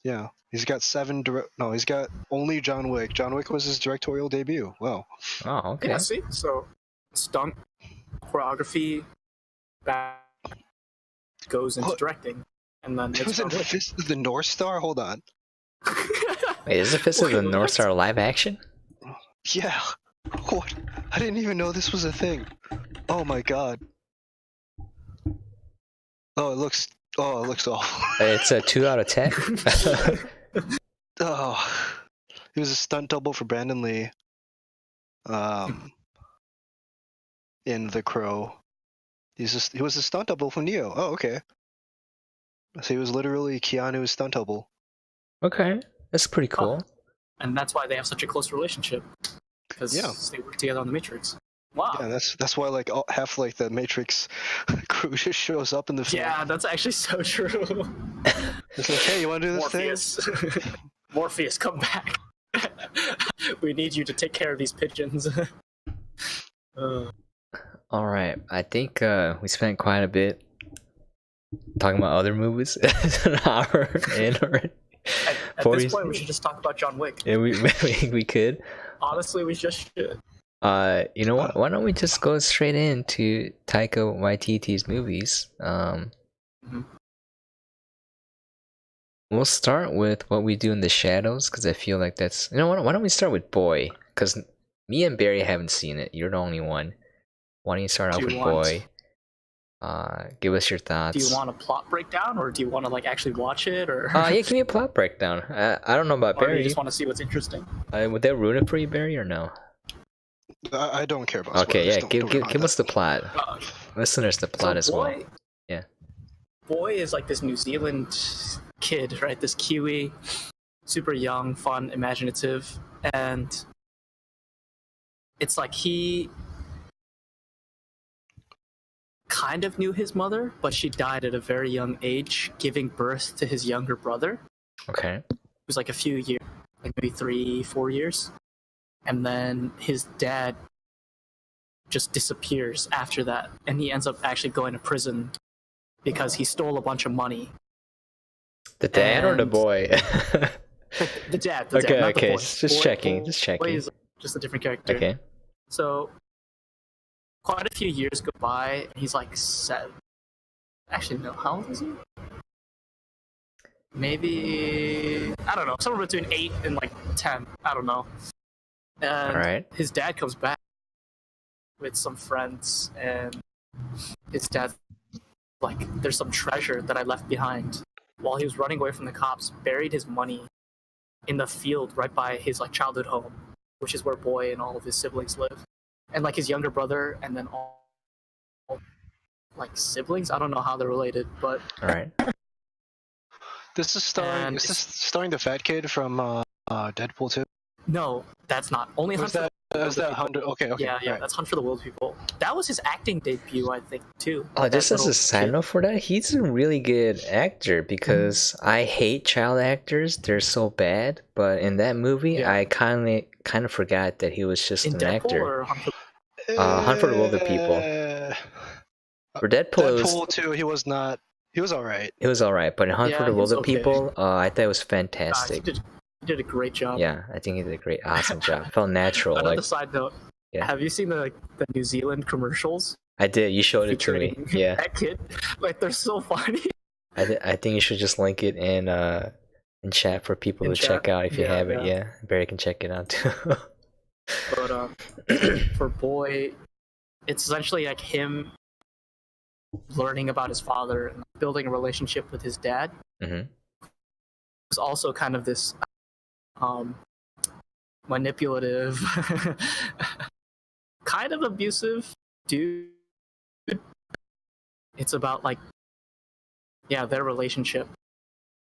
Yeah, he's got he's got only John Wick. John Wick was his directorial debut. Wow. Oh, okay. Yeah, see? So, stunt choreography back goes into What? directing. And then He it's was in John Wick. Fist of the North Star? Hold on. Wait, is the Fist of the Wait, North what? Star live action? Yeah. What? I didn't even know this was a thing. Oh my god. Oh, it looks awful. It's a 2 out of 10. Oh. He was a stunt double for Brandon Lee. In The Crow. He was a stunt double for Neo. Oh, okay. So he was literally Keanu's stunt double. Okay, that's pretty cool. And that's why they have such a close relationship. Because they work together on The Matrix. Wow. Yeah, that's why like half like the Matrix crew just shows up in the film. Yeah, that's actually so true. It's like, hey, you want to do this Morpheus. Morpheus, come back. We need you to take care of these pigeons. All right, I think we spent quite a bit talking about other movies. It's an hour in already. At this point, we should just talk about John Wick. Yeah, we could. Honestly, we just should. You know what? Why don't we just go straight into Taika Waititi's movies? We'll start with What We Do in the Shadows, because I feel like that's... You know what? Why don't we start with Boy? Because me and Barry haven't seen it. You're the only one. Why don't you start off with Boy? Give us your thoughts. Do you want a plot breakdown, or do you want to like actually watch it, or? Yeah, give me a plot breakdown. I don't know about Or Barry. you just want to see what's interesting? Would that ruin it for you, Barry, or no? I don't care about Okay, spoilers. yeah, give us the plot. Listeners, the plot as well. Yeah. Boy is like this New Zealand kid, right? This Kiwi, super young, fun, imaginative, and it's like he kind of knew his mother, but she died at a very young age, giving birth to his younger brother. Okay. It was like a few years, like maybe 3-4 years. And then his dad just disappears after that, and he ends up actually going to prison because he stole a bunch of money. The dad or the boy? The dad. Okay, not the boy. just checking. Boy is just a different character. Okay. So, quite a few years go by, and he's like 7. Actually, no, how old is he? Maybe, I don't know, somewhere between 8 and like 10. I don't know. And Alright. his dad comes back with some friends, and his dad's like, there's some treasure that I left behind. While he was running away from the cops, buried his money in the field right by his like childhood home, which is where Boy and all of his siblings live. And like his younger brother, and then all like siblings. I don't know how they're related, but Alright. This is starring the fat kid from Deadpool 2? no, that's not. Only Hunt for that 100? Okay. Yeah, right. that's Hunt for the Wilderpeople. That was his acting debut, I think, too. Oh, just as a side note for that, he's a really good actor because I hate child actors. They're so bad. But in that movie, I kind of forgot that he was just in an Deadpool actor. Or Hunt for the Wilderpeople. For Deadpool 2, he was not. He was alright. It was alright, but in Hunt for the he was Wilderpeople, I thought it was he fantastic. did a great job. Yeah, I think he did a great, awesome job. Felt natural. Another Like side note, Yeah. have you seen the New Zealand commercials? I did. You showed it to me. featuring Yeah. that kid? Like, they're so funny. I think you should just link it in chat for people In to chat? check out if you Yeah, have it. yeah. Yeah, Barry can check it out too. But for Boy, it's essentially like him learning about his father and building a relationship with his dad. Mhm. It's also kind of this manipulative, kind of abusive dude. It's about like, yeah, their relationship,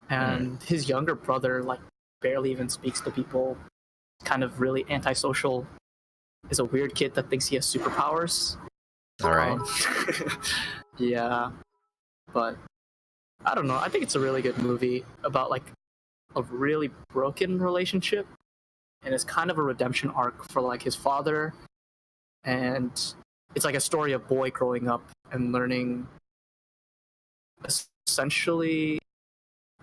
and his younger brother like barely even speaks to people. kind of really antisocial, is a weird kid that thinks he has superpowers. All right. Yeah, but I don't know. I think it's a really good movie about like a really broken relationship, and it's kind of a redemption arc for like his father, and it's like a story of boy growing up and learning essentially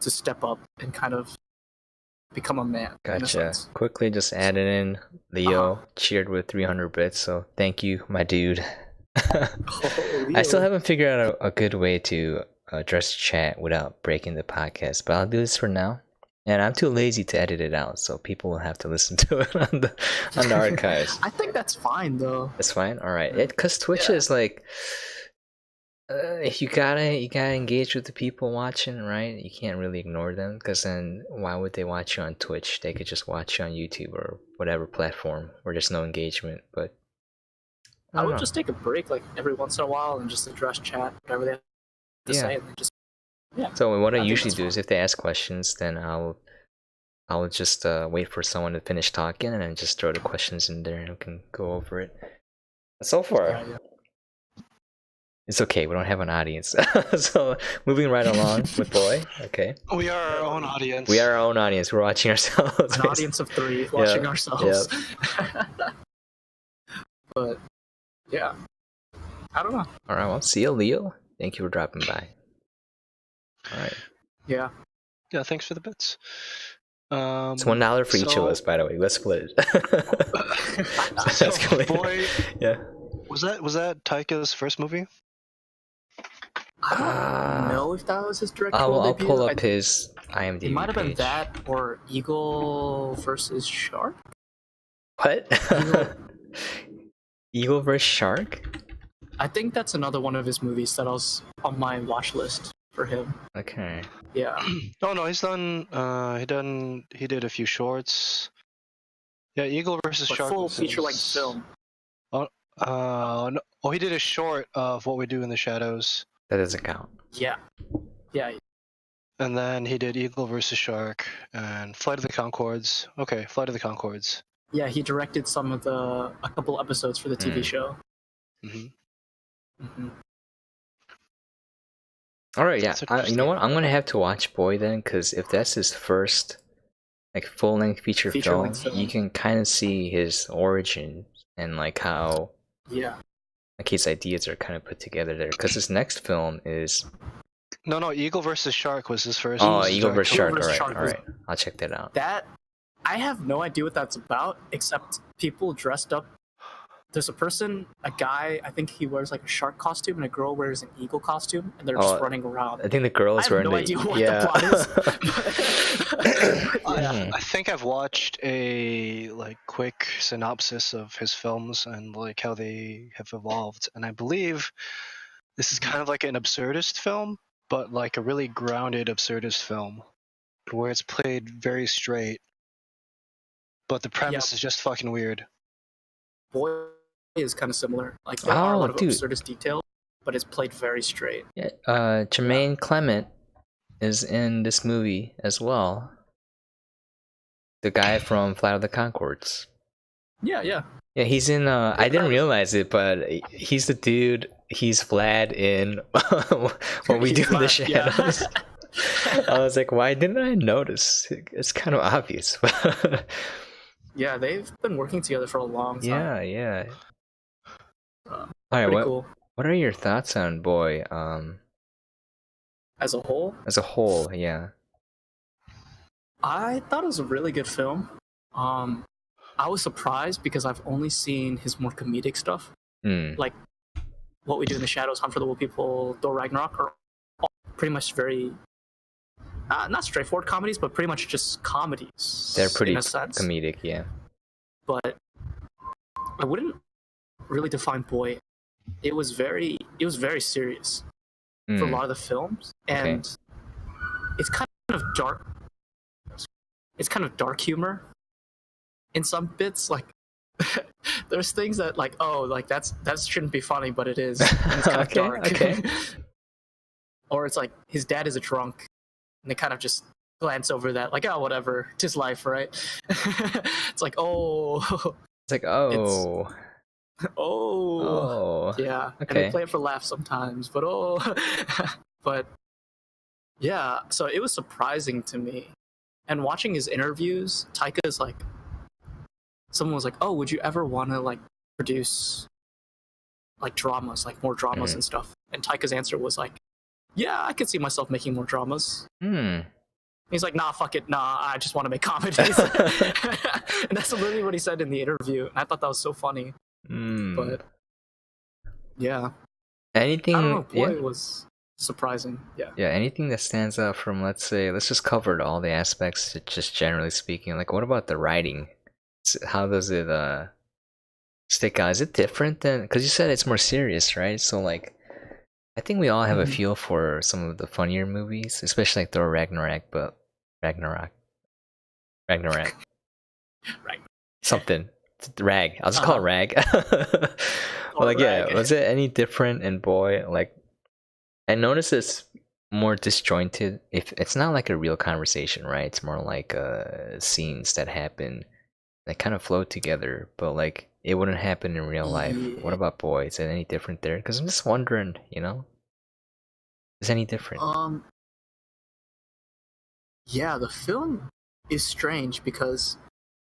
to step up and kind of become a man. Gotcha. Quickly just added in Leo cheered with 300 bits, so thank you, my dude. I still haven't figured out a good way to address chat without breaking the podcast, but I'll do this for now. And I'm too lazy to edit it out, so people will have to listen to it on the archives. I think that's fine though. That's fine. All right, because Twitch is like, you gotta engage with the people watching, right? You can't really ignore them, because then why would they watch you on Twitch? They could just watch you on YouTube or whatever platform where there's no engagement. But I would just take a break like every once in a while and just address chat, whatever they have to say, and then just So what I usually do is if they ask questions, then I'll just wait for someone to finish talking and then just throw the questions in there and we can go over it. So far, it's okay. We don't have an audience. So moving right along with Boy. Okay. We are our own audience. We are our own audience. We're watching ourselves. An audience of 3 watching ourselves. But yeah, I don't know. All right. Well, see you, Leo. Thank you for dropping by. All right. Yeah. Yeah. Thanks for the bits. It's $1 for each of us, by the way. Let's split it. Boy, yeah. Was that Taika's first movie? I don't know if that was his directorial I'll debut. pull up his IMDb. It might have been page. that or Eagle versus Shark. What? Eagle vs. Shark? I think that's another one of his movies that was on my watch list for him. Okay. Yeah. Oh no, he's done. He did a few shorts. Yeah, Eagle versus Shark. Full feature-length film. No, he did a short of What We Do in the Shadows. That doesn't count. Yeah. Yeah. And then he did Eagle versus Shark and Flight of the Conchords. Okay, Flight of the Conchords. Yeah, he directed a couple episodes for the TV show. All right, yeah. You know what? I'm gonna have to watch Boy then, because if that's his first like full-length feature film, you can kind of see his origin and like how like his ideas are kind of put together there. Because his next film is no, Eagle versus Shark was his first. Oh, Eagle versus Shark. Shark. All right. I'll check that out. That I have no idea what that's about, except people dressed up. There's a guy, I think he wears like a shark costume, and a girl wears an eagle costume, and they're just running around. I think the girl is wearing I have no idea what the plot is. I think I've watched a like quick synopsis of his films and like how they have evolved, and I believe this is kind of like an absurdist film, but like a really grounded absurdist film, where it's played very straight, but the premise is just fucking weird. Boy is kind of similar. Like there are a lot of absurdist detail, but it's played very straight. Yeah, Jermaine Clement is in this movie as well. The guy from Flight of the Conchords. Yeah, he's in. I didn't realize it, but he's the dude. He's Vlad in What We Do in the Shadows. Yeah. I was like, why didn't I notice? It's kind of obvious. Yeah, they've been working together for a long time. Yeah. All right, cool. What are your thoughts on Boy? As a whole? As a whole, yeah. I thought it was a really good film. I was surprised because I've only seen his more comedic stuff. Like What We Do in the Shadows, Hunt for the Wilderpeople, Thor Ragnarok are all pretty much very not straightforward comedies, but pretty much just comedies. They're pretty in a sense. Comedic, yeah. But I wouldn't really define Boy. It was very serious for a lot of the films, and it's kind of dark. It's kind of dark humor in some bits. Like there's things that like that shouldn't be funny, but it is. And it's kind of dark. Or it's like his dad is a drunk, and they kind of just glance over that, like, oh, whatever, it's his life, right? It's like, oh, It's like, oh, oh, yeah, and they okay. play it for laughs sometimes, but oh, but yeah, so it was surprising to me. And watching his interviews, Taika is like, someone was like, oh, would you ever want to like produce like dramas, like more dramas and stuff? And Taika's answer was like, yeah, I could see myself making more dramas. He's like, nah, fuck it, nah, I just want to make comedies. And that's literally what he said in the interview, and I thought that was so funny. But yeah, anything? I don't know, boy, it was surprising. Yeah, anything that stands out from, let's just cover all the aspects, just generally speaking. Like, what about the writing? How does it stick out? Is it different than, because you said it's more serious, right? So like, I think we all have a feel for some of the funnier movies, especially like Thor Ragnarok, but Ragnarok. right. Something. Rag. I'll just call it Rag. But like, yeah, was it any different in Boy? Like, I noticed it's more disjointed. If it's not like a real conversation, right? It's more like scenes that happen that kind of flow together, but like it wouldn't happen in real life. What about Boy? Is it any different there? Because I'm just wondering, you know, is it any different? Yeah, the film is strange because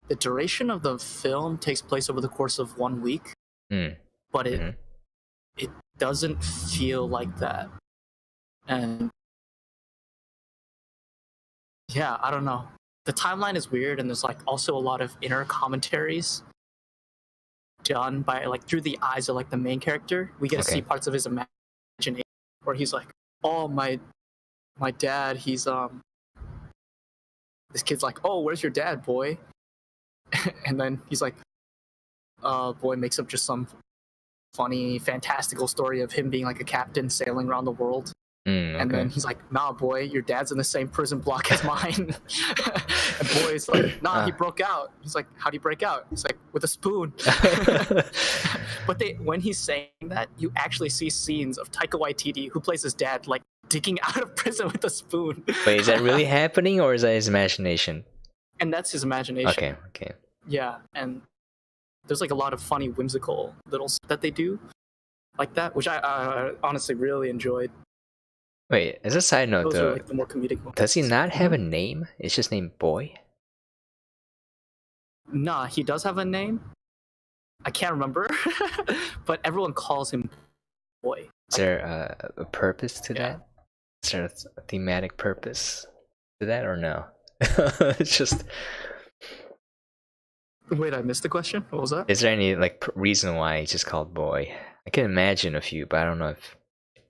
the duration of the film takes place over the course of 1 week, but it doesn't feel like that. And yeah, I don't know. The timeline is weird, and there's like also a lot of inner commentaries done by like through the eyes of like the main character. We get to see parts of his imagination where he's like, "Oh, my dad, he's this kid's like, "Oh, where's your dad, boy?" And then he's like, boy makes up just some funny, fantastical story of him being like a captain sailing around the world. And then he's like, nah, boy, your dad's in the same prison block as mine. And boy's like, nah, he broke out. He's like, how'd he break out? He's like, with a spoon. But when he's saying that, you actually see scenes of Taika Waititi, who plays his dad, like digging out of prison with a spoon. Wait, is that really happening, or is that his imagination? And that's his imagination. Okay. Yeah, and there's like a lot of funny, whimsical little stuff that they do like that, which I honestly really enjoyed. Wait, as a side note, though, like the more comedic ones. Does he not have a name? It's just named Boy? Nah, he does have a name. I can't remember, but everyone calls him Boy. Is there a purpose to that? Is there a thematic purpose to that, or no? It's just... Wait, I missed the question. What was that? Is there any like reason why he's just called Boy? I can imagine a few, but I don't know if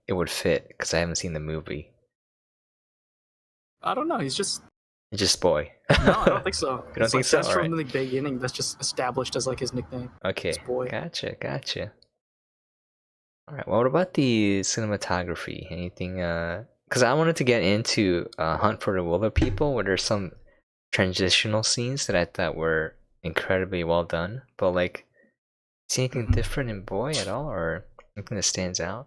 it would fit because I haven't seen the movie. I don't know. He's just Boy. No, I don't think so. You don't think so? That's from the beginning. That's just established as like his nickname. Okay. It's Boy. Gotcha. All right. Well, what about the cinematography? Anything? Because I wanted to get into Hunt for the Wilderpeople, where there's some transitional scenes that I thought were incredibly well done. But like, is anything different in Boy at all, or anything that stands out?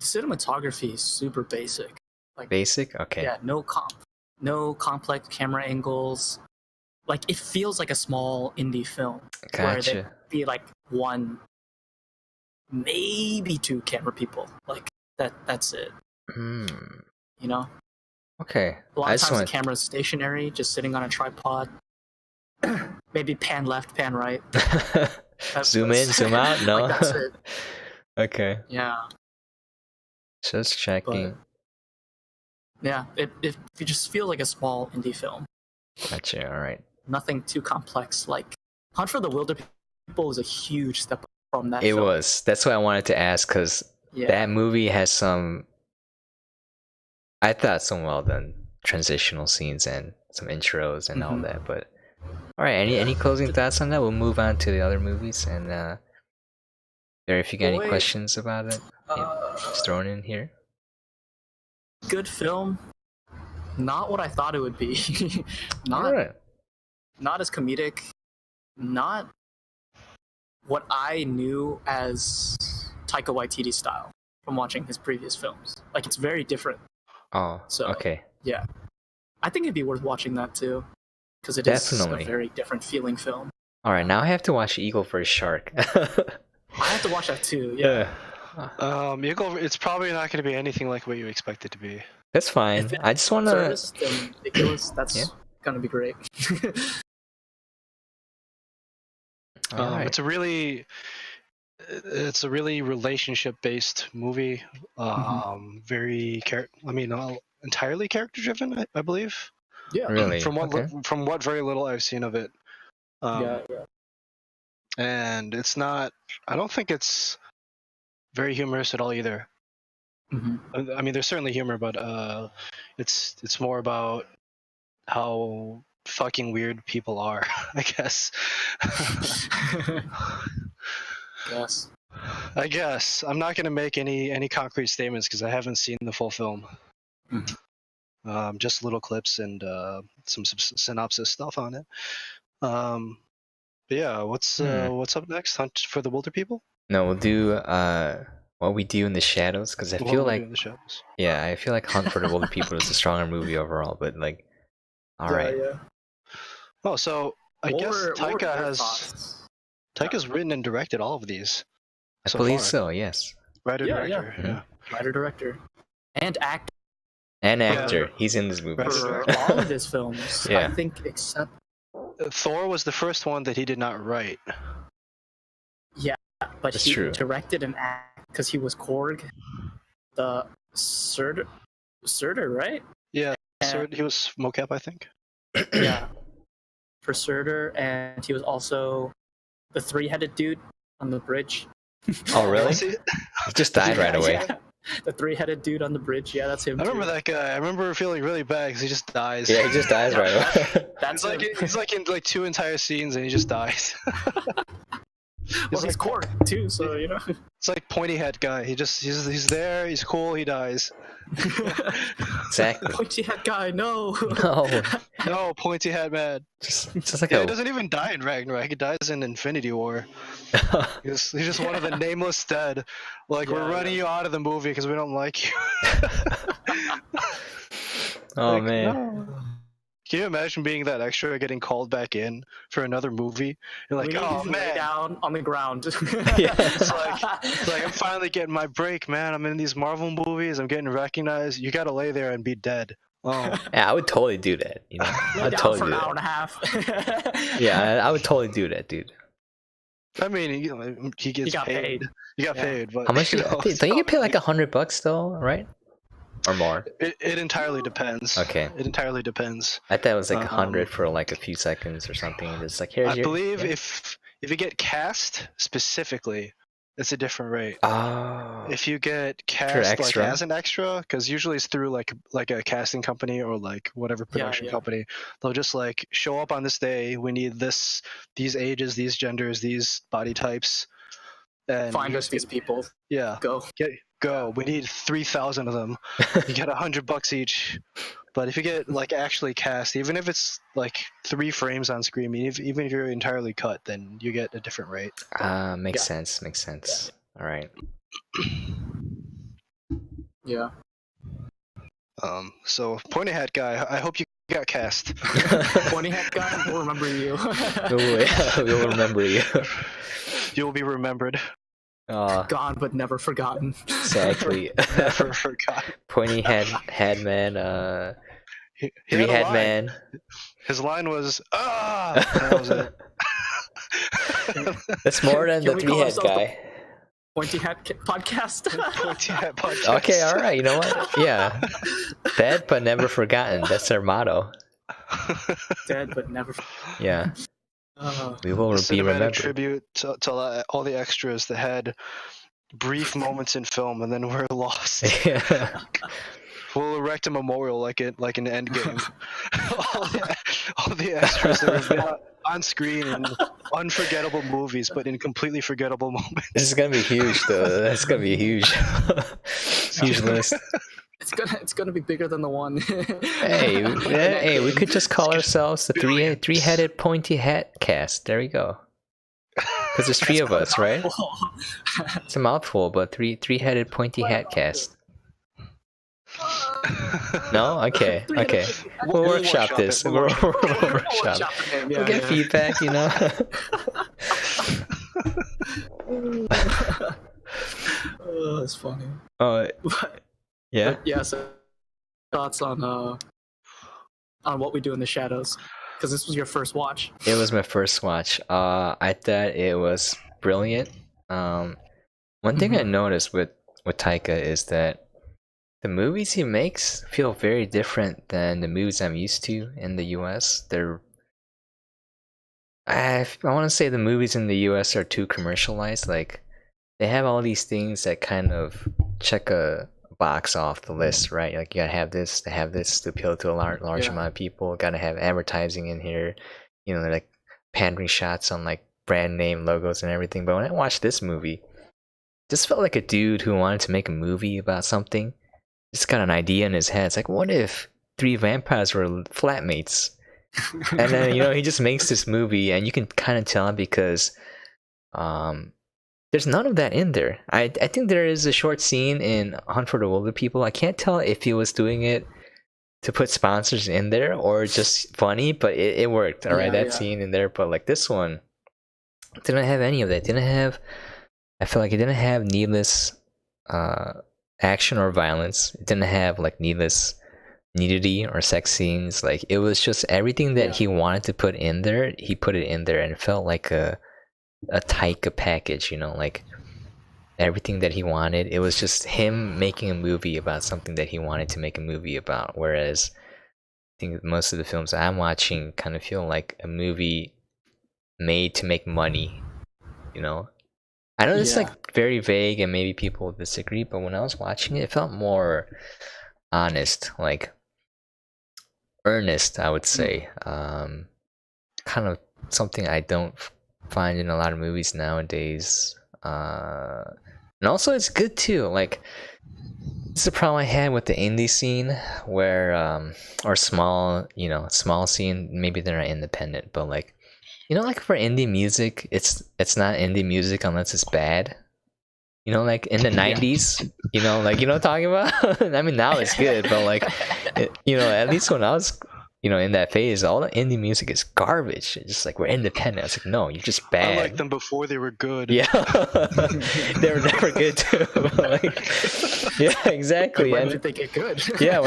Cinematography is super basic. Like basic? Okay. Yeah, no complex camera angles. Like it feels like a small indie film where there'd be like one, maybe two camera people. Like that's it. You know? Okay. A lot of times the camera's stationary, just sitting on a tripod. Maybe pan left, pan right. Zoom in, zoom out? No? Like, that's it. Okay. Yeah. Just checking. But, yeah, it just feels like a small indie film. Gotcha, alright. Nothing too complex. Like, Hunt for the Wilderpeople is a huge step up from that film. It was. That's what I wanted to ask, because that movie has some... I thought some well done transitional scenes and some intros and all that, but... Alright, any closing thoughts on that? We'll move on to the other movies, and if you got any questions about it, just throw it in here. Good film. Not what I thought it would be. Not as comedic. Not what I knew as Taika Waititi style. from watching his previous films. Like, it's very different. Oh, So, okay. Yeah. I think it'd be worth watching that too, because it is a very different feeling film. Alright, now I have to watch Eagle vs. Shark. I have to watch that too, yeah. Eagle, it's probably not going to be anything like what you expect it to be. That's fine. I just want to... Then ridiculous, that's going to be great. Right. It's a really relationship-based movie. Very entirely character-driven, I believe. Yeah, really. From what very little I've seen of it. And it's not. I don't think it's very humorous at all either. I mean, there's certainly humor, but it's more about how fucking weird people are, I guess. Yes. I guess I'm not gonna make any concrete statements because I haven't seen the full film. Just little clips and some synopsis stuff on it. But yeah, what's up next? Hunt for the Wilderpeople? No, we'll do What We Do in the Shadows, because I feel like I feel like Hunt for the Wilderpeople is a stronger movie overall. But like, all right. Yeah. Oh, so I guess Taika's written and directed all of these. I believe so. Yes. Writer director. Yeah. Writer director. And actor. He's in this movie. For all of his films, I think, except Thor was the first one that he did not write. Yeah, but he directed and acted because he was Korg, the Surtur, right? Yeah, he was mocap, I think. Yeah, for Surtur, and he was also the three-headed dude on the bridge. Oh, really? He just died right away. Yeah. The three-headed dude on the bridge, yeah, that's him. I remember that guy. I rember feeling really bad because he just dies. Yeah, he just dies right away. He's like in like 2 entire scenes and he just dies. He's Korg too, so you know. It's like pointy hat guy. He's there. He's cool. He dies. Exactly. Pointy hat guy, no. No, pointy hat man. Just like he doesn't even die in Ragnarok. He dies in Infinity War. He's just one of the nameless dead. Like, we're running you out of the movie because we don't like you. Oh man. No. Can you imagine being that extra getting called back in for another movie? You're like, oh man, lay down on the ground. It's like I'm finally getting my break, man. I'm in these Marvel movies. I'm getting recognized. You gotta lay there and be dead. Oh. Yeah, I would totally do that. You know, I'd totally for an hour and a half. Yeah, I would totally do that, dude. I mean, he got paid. He got paid, but how much? Don't you get paid like $100 though, right? Or more? It entirely depends. Okay. It entirely depends. I thought it was like 100 for like a few seconds or something. It's like, here's I believe if you get cast specifically, it's a different rate. Oh. If you get cast like as an extra, because usually it's through like a casting company or like whatever production company, they'll just like show up on this day. We need these ages, these genders, these body types, and find us these people. Yeah. Go. We need 3,000 of them. You get $100 each. But if you get like actually cast, even if it's like 3 frames on screen, even if you're entirely cut, then you get a different rate. Makes sense. All right. Yeah. So pointy hat guy, I hope you got cast. Pointy hat guy, we'll remember you. We'll remember you. You will be remembered. Gone but never forgotten. Exactly. Never forgotten. Pointy head man. Three head man. His line was That was it. That's more than the 3 head guy. Pointy hat podcast. Pointy hat podcast. Okay, all right. You know what? Yeah. Dead but never forgotten. That's our motto. Dead but never. Yeah. We will be remembered. Tribute to all the extras that had brief moments in film and then were lost. Yeah. We'll erect a memorial like an Endgame. all the extras that have been on screen in unforgettable movies, but in completely forgettable moments. This is gonna be huge, though. That's gonna be huge. Huge list. It's gonna be bigger than the one. Hey, we could just call ourselves the three-headed pointy hat cast. There we go. Because there's three of us, right? It's a mouthful, but three-headed pointy hat cast. No? Okay. We'll workshop this. We'll workshop it. We'll get feedback, you know? Oh, that's funny. Yeah? Yeah, so thoughts on what we do in the shadows? Because this was your first watch. It was my first watch. I thought it was brilliant. One thing I noticed with Taika is that the movies he makes feel very different than the movies I'm used to in the US. I want to say the movies in the US are too commercialized. Like, they have all these things that kind of check a box off the list, right? Like, you gotta have this to appeal to a large amount of people. Gotta have advertising in here. You know, they're like pandering shots on like brand name logos and everything. But when I watched this movie, it just felt like a dude who wanted to make a movie about something. Just got an idea in his head. It's like, what if 3 vampires were flatmates? And then, you know, he just makes this movie, and you can kind of tell because there's none of that in there. I think there is a short scene in Hunt for the Wilderpeople. I can't tell if he was doing it to put sponsors in there or just funny, but it worked. All right, that scene in there. But like this one didn't have any of that. I feel like it didn't have needless action or violence. It didn't have like needless nudity or sex scenes. Like, it was just everything that he wanted to put in there. He put it in there, and it felt like a Taika package, you know, like everything that he wanted. It was just him making a movie about something that he wanted to make a movie about. Whereas I think most of the films I'm watching kind of feel like a movie made to make money, you know. I know it's like very vague and maybe people disagree, but when I was watching it, it felt more honest, like earnest, I would say. Kind of something I don't find in a lot of movies nowadays. And also it's good too. Like, it's the problem I had with the indie scene where or small scene, maybe they're not independent, but like, you know, like for indie music, it's not indie music unless it's bad. You know, like in the 90s, you know, like, you know what I'm talking about? I mean, now it's good, but like, you know, at least when I was, you know, in that phase, all the indie music is garbage. It's just like, we're independent. It's like, no, you're just bad. I liked them before they were good. Yeah. They were never good too. Like, yeah, exactly. Why did they get good? Yeah.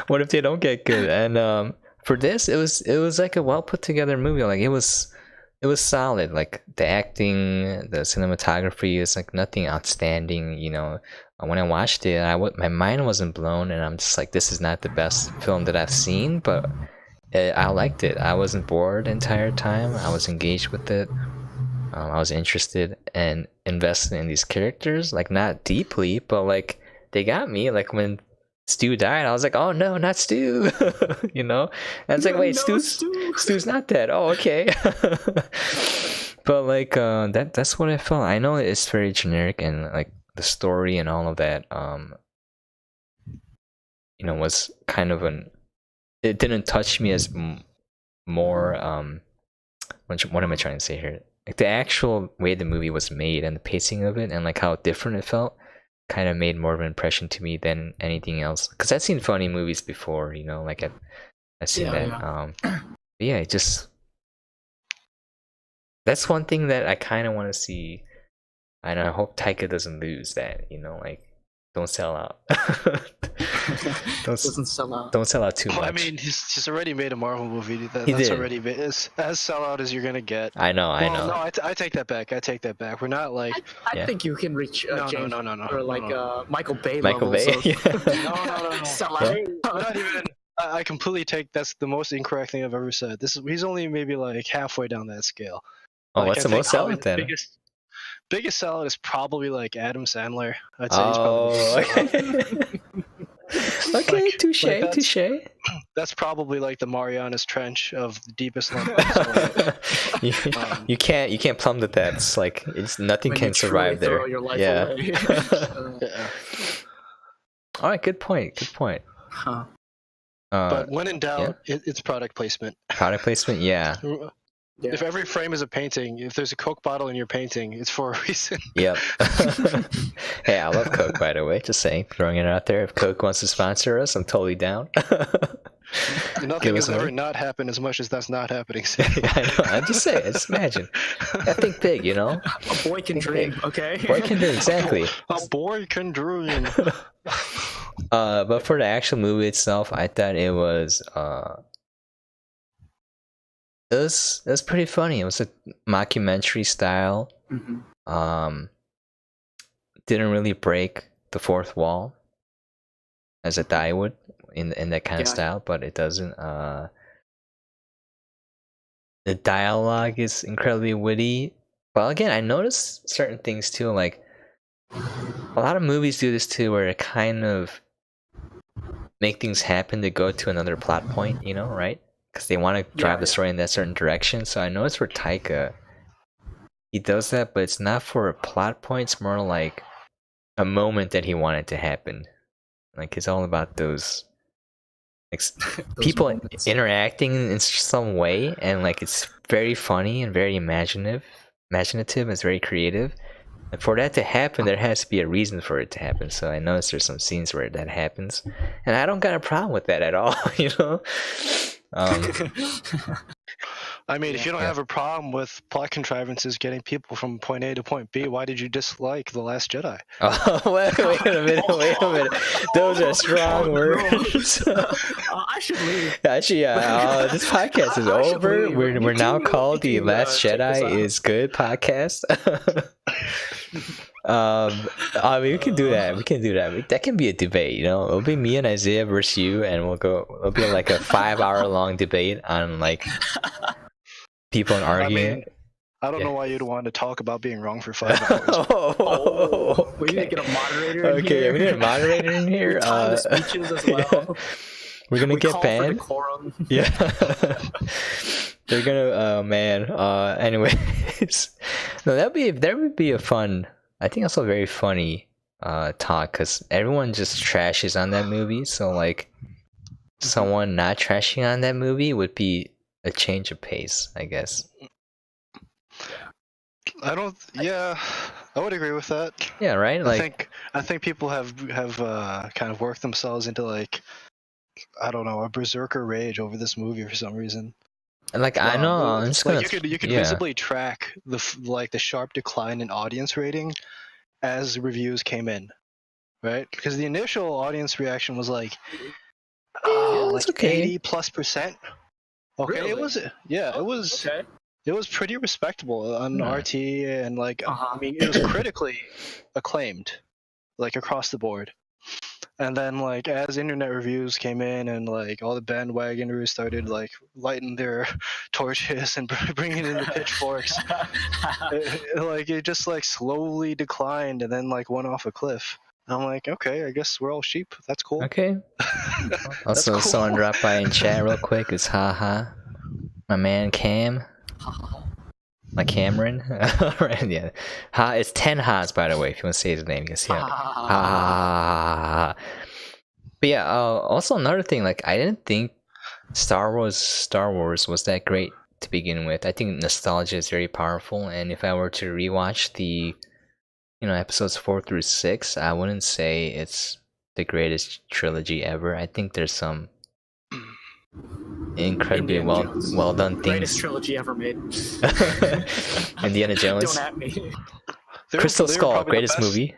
What if they don't get good? And for this, it was like a well put together movie. Like, it was solid. Like, the acting, the cinematography is like nothing outstanding. You know, when I watched it, my mind wasn't blown, and I'm just like, this is not the best film that I've seen, but I liked it. I wasn't bored the entire time. I was engaged with it. I was interested and invested in these characters, like not deeply, but like they got me. Like when Stu died, I was like, oh no, not Stu. You know, and it's like, wait, Stu's not dead. Oh, okay. But like that's what I felt. I know it's very generic, and like the story and all of that you know, was kind of it didn't touch me as more what am I trying to say here, like the actual way the movie was made and the pacing of it and like how different it felt kind of made more of an impression to me than anything else, because I've seen funny movies before, you know, like I've seen yeah, it just, that's one thing that I kind of want to see. And I hope Taika doesn't lose that, you know, like, don't sell out. Doesn't sell out. Don't sell out too much. I mean, he's already made a Marvel movie. He That's did. already been as sellout as you're gonna get. I know. No, I take that back. We're not like. I think you can reach James no, or like Michael Bay. Michael Bay. So. No. Sell out. Not even. I completely take. That's the most incorrect thing I've ever said. He's only maybe like halfway down that scale. Oh, like, what's the most selling then? Biggest sellout is probably like Adam Sandler. I'd say he's probably. Okay, touche. That's probably like the Marianas Trench of the deepest level. You can't plumb the depths. Like, it's nothing when can you survive truly there. throw your life Yeah. away. Yeah. All right, good point. Huh. But when in doubt, it's product placement. Product placement, yeah. Yeah. If every frame is a painting, if there's a Coke bottle in your painting, it's for a reason. Yep. Hey, I love Coke, by the way. Just saying, throwing it out there. If Coke wants to sponsor us, I'm totally down. Nothing has ever not happened as much as that's not happening. Yeah, I know. I'm just saying. Just imagine. I think big, you know. A boy can dream. Okay. Boy can dream, exactly. A boy can dream. But for the actual movie itself, I thought it was pretty funny. It was a mockumentary style. Mm-hmm. Didn't really break the fourth wall as a die would in that kind of style, but it doesn't. The dialogue is incredibly witty. Well, again, I noticed certain things too. Like a lot of movies do this too, where it kind of make things happen to go to another plot point, you know, right? Because they want to drive the story in that certain direction. So I know it's for Taika. He does that, but it's not for a plot point. It's more like a moment that he wanted to happen. Like it's all about those, like, those people moments. Interacting in some way, and like it's very funny and very imaginative. It's very creative. And for that to happen, there has to be a reason for it to happen. So I noticed there's some scenes where that happens, and I don't got a problem with that at all. You know. I mean, if you don't have a problem with plot contrivances getting people from point A to point B, why did you dislike The Last Jedi? Oh, wait a minute. Those are strong words. I should leave. Actually, yeah. This podcast is over. We're now called The Last Jedi is Good podcast. I mean, we can do that. That can be a debate, you know. It'll be me and Isaiah versus you, and it'll be like a 5-hour long debate on like people arguing. I mean, I don't know why you'd want to talk about being wrong for 5 hours. We need to get a moderator in here. Okay, we need a moderator in here. The speeches as well. Yeah. We're gonna get banned. Yeah. They're gonna. Oh man. Anyways, no, that would be a fun. I think also very funny talk, because everyone just trashes on that movie. So like, someone not trashing on that movie would be a change of pace, I guess. I would agree with that. Yeah, right. Like, I think people have kind of worked themselves into like, I don't know, a berserker rage over this movie for some reason. And like, I know, I'm just like you could visibly track the sharp decline in audience rating as reviews came in, right? Because the initial audience reaction was like, like okay. 80+%. Okay, really? It was pretty respectable on RT, and like I mean, it was critically acclaimed, like across the board. And then like as internet reviews came in, and like all the bandwagoners started like lighting their torches and bringing in the pitchforks, it just like slowly declined and then like went off a cliff. I'm like, okay, I guess we're all sheep. That's cool. Okay. Also, cool. Someone dropped by in chat real quick. It's haha. My man Cam. My Cameron. Right, yeah. It's 10 Ha's, by the way, if you want to say his name. You can see him. Ha. But yeah, also another thing, like, I didn't think Star Wars was that great to begin with. I think nostalgia is very powerful, and if I were to rewatch the episodes 4 through 6, I wouldn't say it's the greatest trilogy ever. I think there's some incredibly well done things. Greatest trilogy ever made. Indiana Jones. Don't at me. Crystal Skull, greatest movie.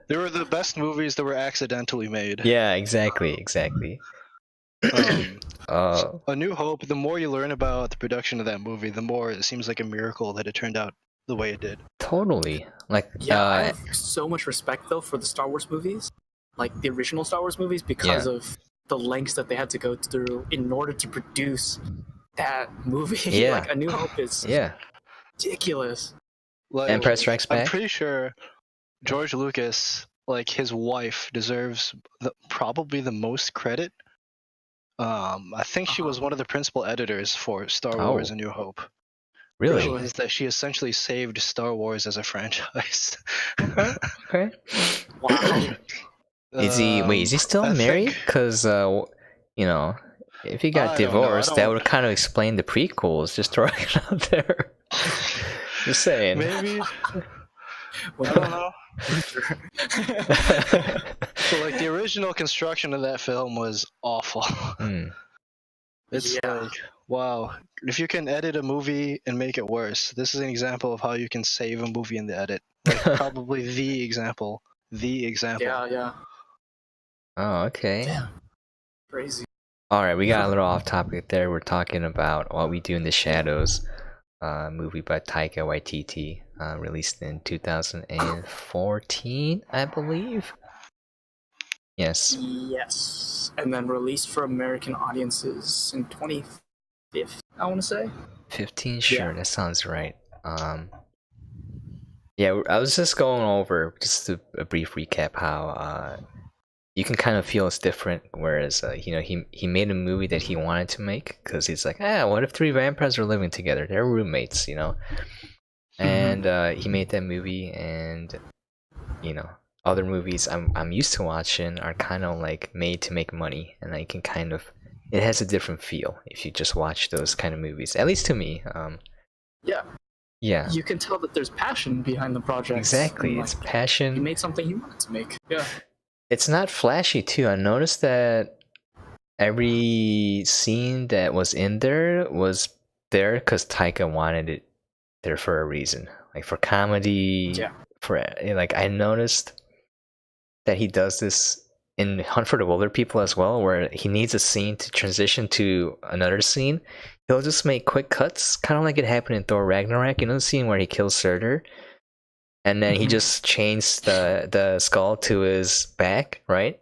They were the best movies that were accidentally made. Yeah, exactly. A New Hope, the more you learn about the production of that movie, the more it seems like a miracle that it turned out the way it did. Totally. Like, I have so much respect though for the Star Wars movies, like the original Star Wars movies, because of the lengths that they had to go through in order to produce that movie. Yeah. Like A New Hope is ridiculous. Like, Empire Strikes Back. I'm pretty sure George Lucas, like his wife, deserves probably the most credit. I think she was one of the principal editors for Star Wars: A New Hope. Really? Is that she essentially saved Star Wars as a franchise. Okay. Wow. Is he still married? Because If he got I don't know, I divorced, don't- that would kind of explain the prequels. Just throwing it out there. Just saying. Maybe. Well, I don't know. So, like, the original construction of that film was awful. Hmm. It's Yeah. like, wow. If you can edit a movie and make it worse, this is an example of how you can save a movie in the edit. Like, probably the example. The example. yeah. Oh, okay. Damn. Crazy. Alright, we got a little off topic there. We're talking about What We Do in the Shadows, movie by Taika Waititi, released in 2014, I believe. Yes. Yes. And then released for American audiences in 2015, I want to say. 15, sure, Yeah. that sounds right. Yeah, I was just going over just a brief recap how you can kind of feel it's different. Whereas he made a movie that he wanted to make because he's like, what if 3 vampires are living together? They're roommates, And he made that movie, and other movies I'm used to watching are kind of like made to make money, and I can kind of it has a different feel if you just watch those kind of movies. At least to me. Yeah. Yeah. You can tell that there's passion behind the project. Exactly, and, it's like, passion. he made something he wanted to make. Yeah. It's not flashy too. I noticed that every scene that was in there was there because Taika wanted it there for a reason. Like for comedy, Yeah. I noticed that he does this in Hunt for the Wilderpeople as well, where he needs a scene to transition to another scene. He'll just make quick cuts, kind of like it happened in Thor Ragnarok. You know the scene where he kills Surtur? And then he just chains the skull to his back, right?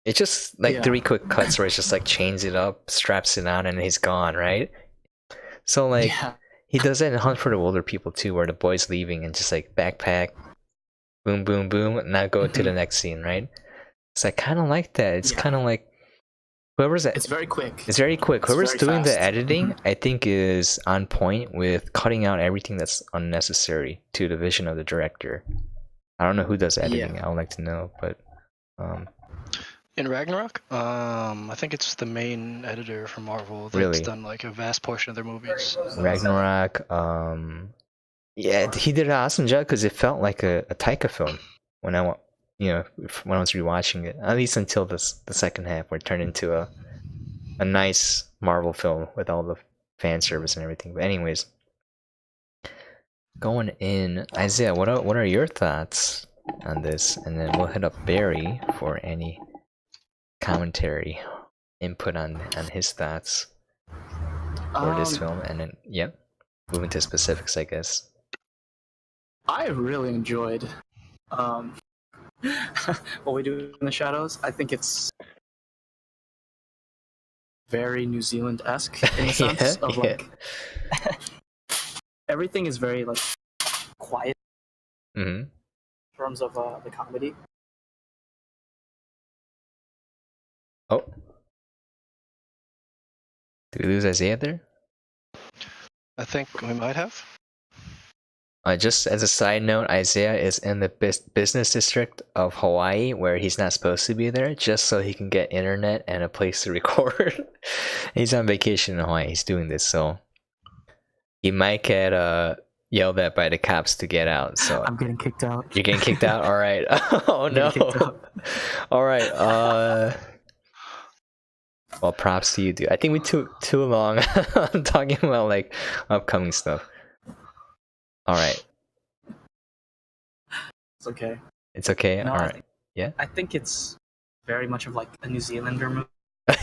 It's just like 3 quick cuts where it's just like chains it up, straps it on, and he's gone, right? So like he does that in Hunt for the Wilderpeople too, where the boy's leaving and just like backpack, boom, boom, boom, and now go to the next scene, right? So I kind of like that. It's kind of like whoever's that. It's very quick. It's very quick. It's Whoever's very doing fast. the editing, I think, is on point with cutting out everything that's unnecessary to the vision of the director. I don't know who does editing. I would like to know, but In Ragnarok, I think it's the main editor from Marvel that's Really? done like a vast portion of their movies. Ragnarok, yeah, he did an awesome job because it felt like a Taika film when I was rewatching it. At least until the second half, where it turned into a nice Marvel film with all the fan service and everything. But anyways, going in, Isaiah, what are your thoughts on this? And then we'll hit up Barry for any commentary, input on his thoughts for this film, and then moving to specifics, I guess. I really enjoyed What We Do in the Shadows. I think it's very New Zealand-esque in the sense of like everything is very like quiet in terms of the comedy. Oh, did we lose Isaiah there? I think we might have. Just as a side note, Isaiah is in the business district of Hawaii, where he's not supposed to be there, just so he can get internet and a place to record. He's on vacation in Hawaii. He's doing this, so he might get yelled at by the cops to get out. So I'm getting kicked out. You're getting kicked out? All right. Oh no. All right. Well, props to you, dude. I think we took too long talking about like upcoming stuff. All right. It's okay. It's okay. No, all right. I think it's very much of like a New Zealander movie.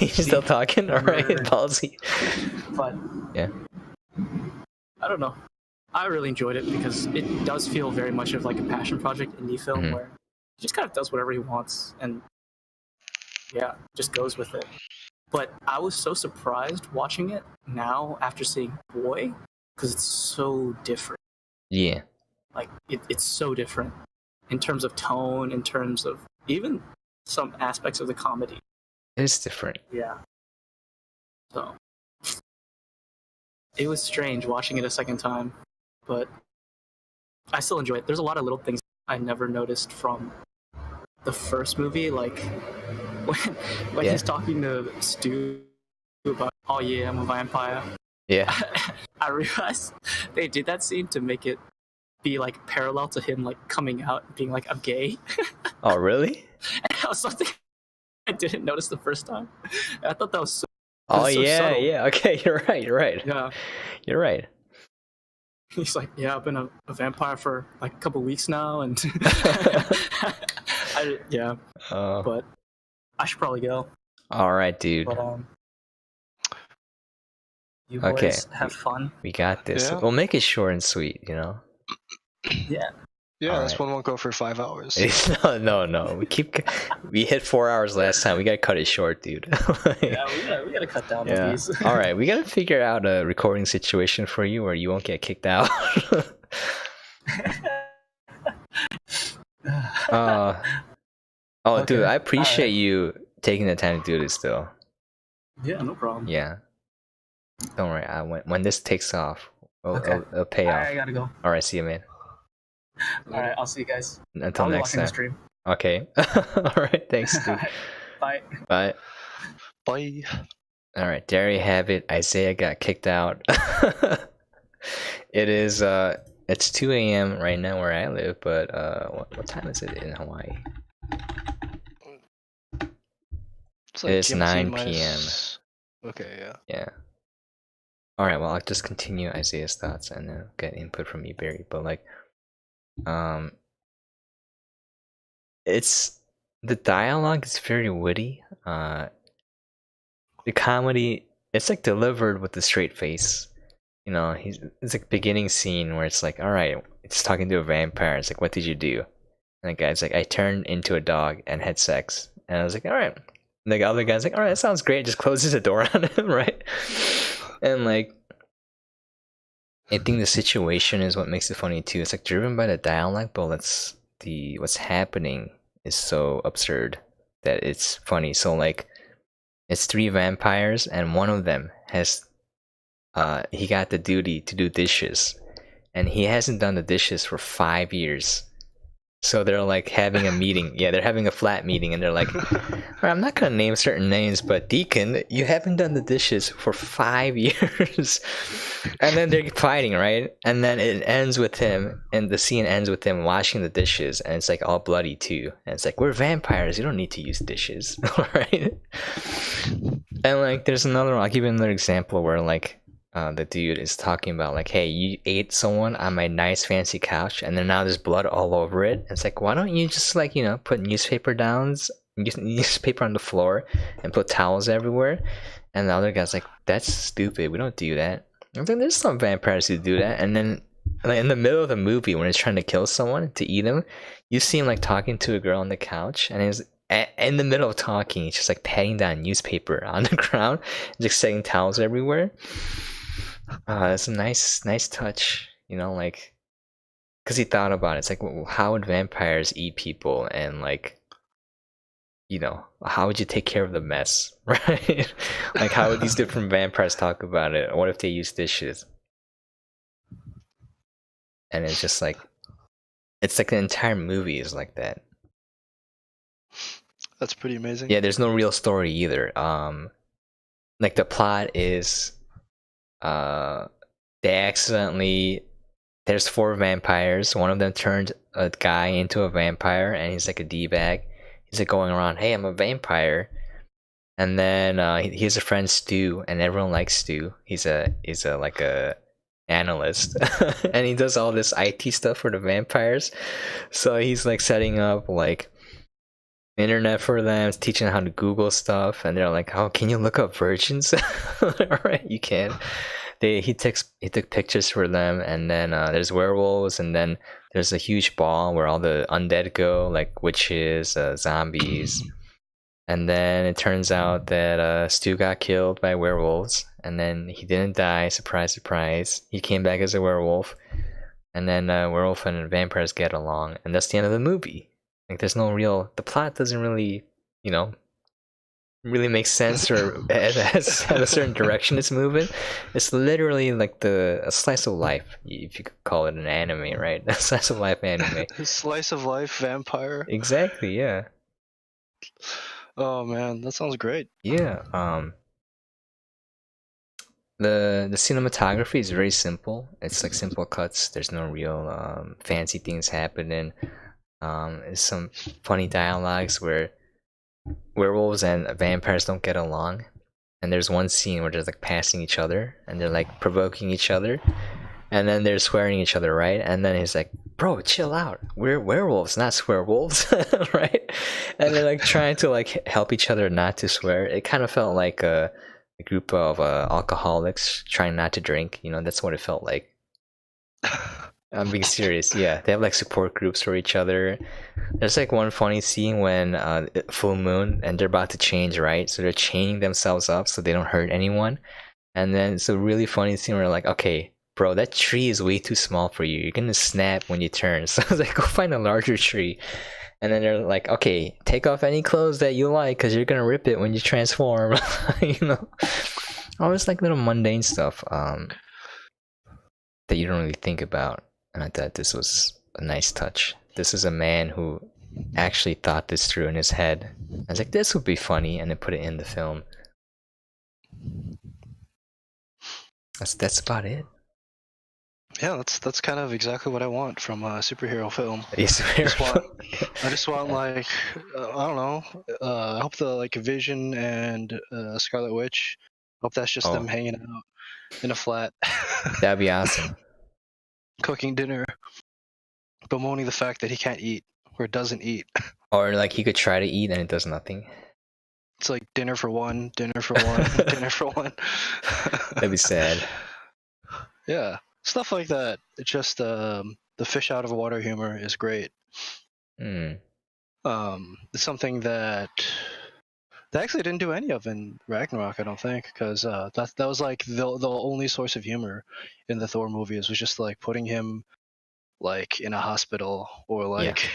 You're still talking? All right. Policy. But yeah. I don't know. I really enjoyed it because it does feel very much of like a passion project indie film where he just kind of does whatever he wants and just goes with it. But I was so surprised watching it now after seeing Boy because it's so different. Yeah. Like it's so different in terms of tone, in terms of even some aspects of the comedy. It's different. Yeah. So it was strange watching it a second time, but I still enjoy it. There's a lot of little things I never noticed from the first movie, like when he's talking to Stu about, oh yeah, I'm a vampire. Yeah. I realized they did that scene to make it be like parallel to him like coming out and being like, I'm gay. Oh, really? And that was something I didn't notice the first time. I thought that was so. Oh, so yeah, subtle. yeah. Okay, you're right. You're right. Yeah. You're right. He's like, yeah, I've been a vampire for like a couple weeks now, and yeah. But I should probably go. All right, dude. But you boys have fun. We got this. Yeah. We'll make it short and sweet, you know. Yeah. Yeah, All this right. one won't go for 5 hours. No. We hit 4 hours last time. We gotta cut it short, dude. Yeah, we gotta cut down on these. All right, we gotta figure out a recording situation for you where you won't get kicked out. Okay. Dude, I appreciate you taking the time to do this, though. Yeah, no problem. Yeah. Don't worry. When this takes off, it'll pay off. I gotta go. All right, see you, man. All right, I'll see you guys. Until I'll be next watching time. the stream. Okay. All right. Thanks, dude. Bye. Bye. Bye. All right. There you have it. Isaiah got kicked out. It is. It's 2 a.m. right now where I live, but what time is it in Hawaii? It's GMT 9 minus... Okay, yeah. Yeah. All right. Well, I'll just continue Isaiah's thoughts and then get input from you, Barry. But like, it's the dialogue is very witty. The comedy, it's like delivered with a straight face. You know, it's like beginning scene where it's like, all right, it's talking to a vampire. It's like, what did you do? And the guy's like, I turned into a dog and had sex. And I was like, all right. And the other guy's like, all right, that sounds great. Just closes the door on him, right? And like, I think the situation is what makes it funny too. It's like driven by the dialogue, but what's happening is so absurd that it's funny. So like, it's 3 vampires, and one of them has he got the duty to do dishes, and he hasn't done the dishes for 5 years. So they're like having a meeting. Yeah, they're having a flat meeting, and they're like, all right, I'm not gonna name certain names, but Deacon, you haven't done the dishes for 5 years. And then they're fighting, right? And then it ends with him, and the scene ends with him washing the dishes, and it's like all bloody too. And it's like, we're vampires, you don't need to use dishes, right? And like, there's another one. I'll give you another example where like, the dude is talking about like, hey, you ate someone on my nice fancy couch, and then now there's blood all over it. It's like, why don't you just like, you know, put newspaper on the floor and put towels everywhere? And the other guy's like, that's stupid, we don't do that. I think there's some vampires who do that. And then like, in the middle of the movie when he's trying to kill someone to eat him, you see him like talking to a girl on the couch, and he's in the middle of talking, he's just like patting down newspaper on the ground and just setting towels everywhere. It's a nice touch, you know, like, because he thought about it. It's like, well, how would vampires eat people, and like, you know, how would you take care of the mess, right? Like, how would these different vampires talk about it? What if they use dishes? And it's just like, it's like the entire movie is like that. That's pretty amazing. Yeah, there's no real story either. Like the plot is, there's 4 vampires. One of them turned a guy into a vampire, and he's like a D-bag. He's like going around, hey, I'm a vampire. And then he has a friend Stu, and everyone likes Stu. He's a like a analyst, and he does all this IT stuff for the vampires. So he's like setting up like internet for them, teaching them how to Google stuff, and they're like, oh, can you look up virgins? Alright, you can. He took pictures for them, and then there's werewolves, and then there's a huge ball where all the undead go, like witches, zombies. And then it turns out that Stu got killed by werewolves, and then he didn't die, surprise surprise. He came back as a werewolf, and then werewolf and vampires get along, and that's the end of the movie. Like, there's no real, the plot doesn't really, you know, really make sense, or has a certain direction it's moving. It's literally like a slice of life, if you could call it an anime, right? A slice of life anime. Slice of life vampire. Exactly, yeah. Oh man, that sounds great. Yeah. the cinematography is very simple. It's like simple cuts. There's no real fancy things happening. There's some funny dialogues where werewolves and vampires don't get along, and there's one scene where they're like passing each other and they're like provoking each other, and then they're swearing each other, right? And then he's like, bro, chill out, we're werewolves, not swearwolves. Right? And they're like trying to like help each other not to swear. It kind of felt like a group of alcoholics trying not to drink, you know. That's what it felt like. I'm being serious. Yeah, they have like support groups for each other. There's like one funny scene when full moon and they're about to change, right? So they're chaining themselves up so they don't hurt anyone. And then it's a really funny scene where like, okay, bro, that tree is way too small for you. You're gonna snap when you turn. So I was like, go find a larger tree. And then they're like, okay, take off any clothes that you like because you're gonna rip it when you transform. You know, always like little mundane stuff that you don't really think about. And I thought this was a nice touch. This is a man who actually thought this through in his head. I was like, this would be funny, and then put it in the film. That's about it. Yeah, that's kind of exactly what I want from a superhero film. I just want like I don't know. I hope the like Vision and Scarlet Witch. Hope that's just them hanging out in a flat. That'd be awesome. Cooking dinner, bemoaning the fact that he can't eat or doesn't eat. Or like he could try to eat and it does nothing. It's like dinner for one, dinner for one, dinner for one. That'd be sad. Yeah, stuff like that. It's just the fish out of water humor is great. Mm. It's something that they actually didn't do any of in Ragnarok, I don't think, because that was like the only source of humor in the Thor movies was just like putting him like in a hospital or like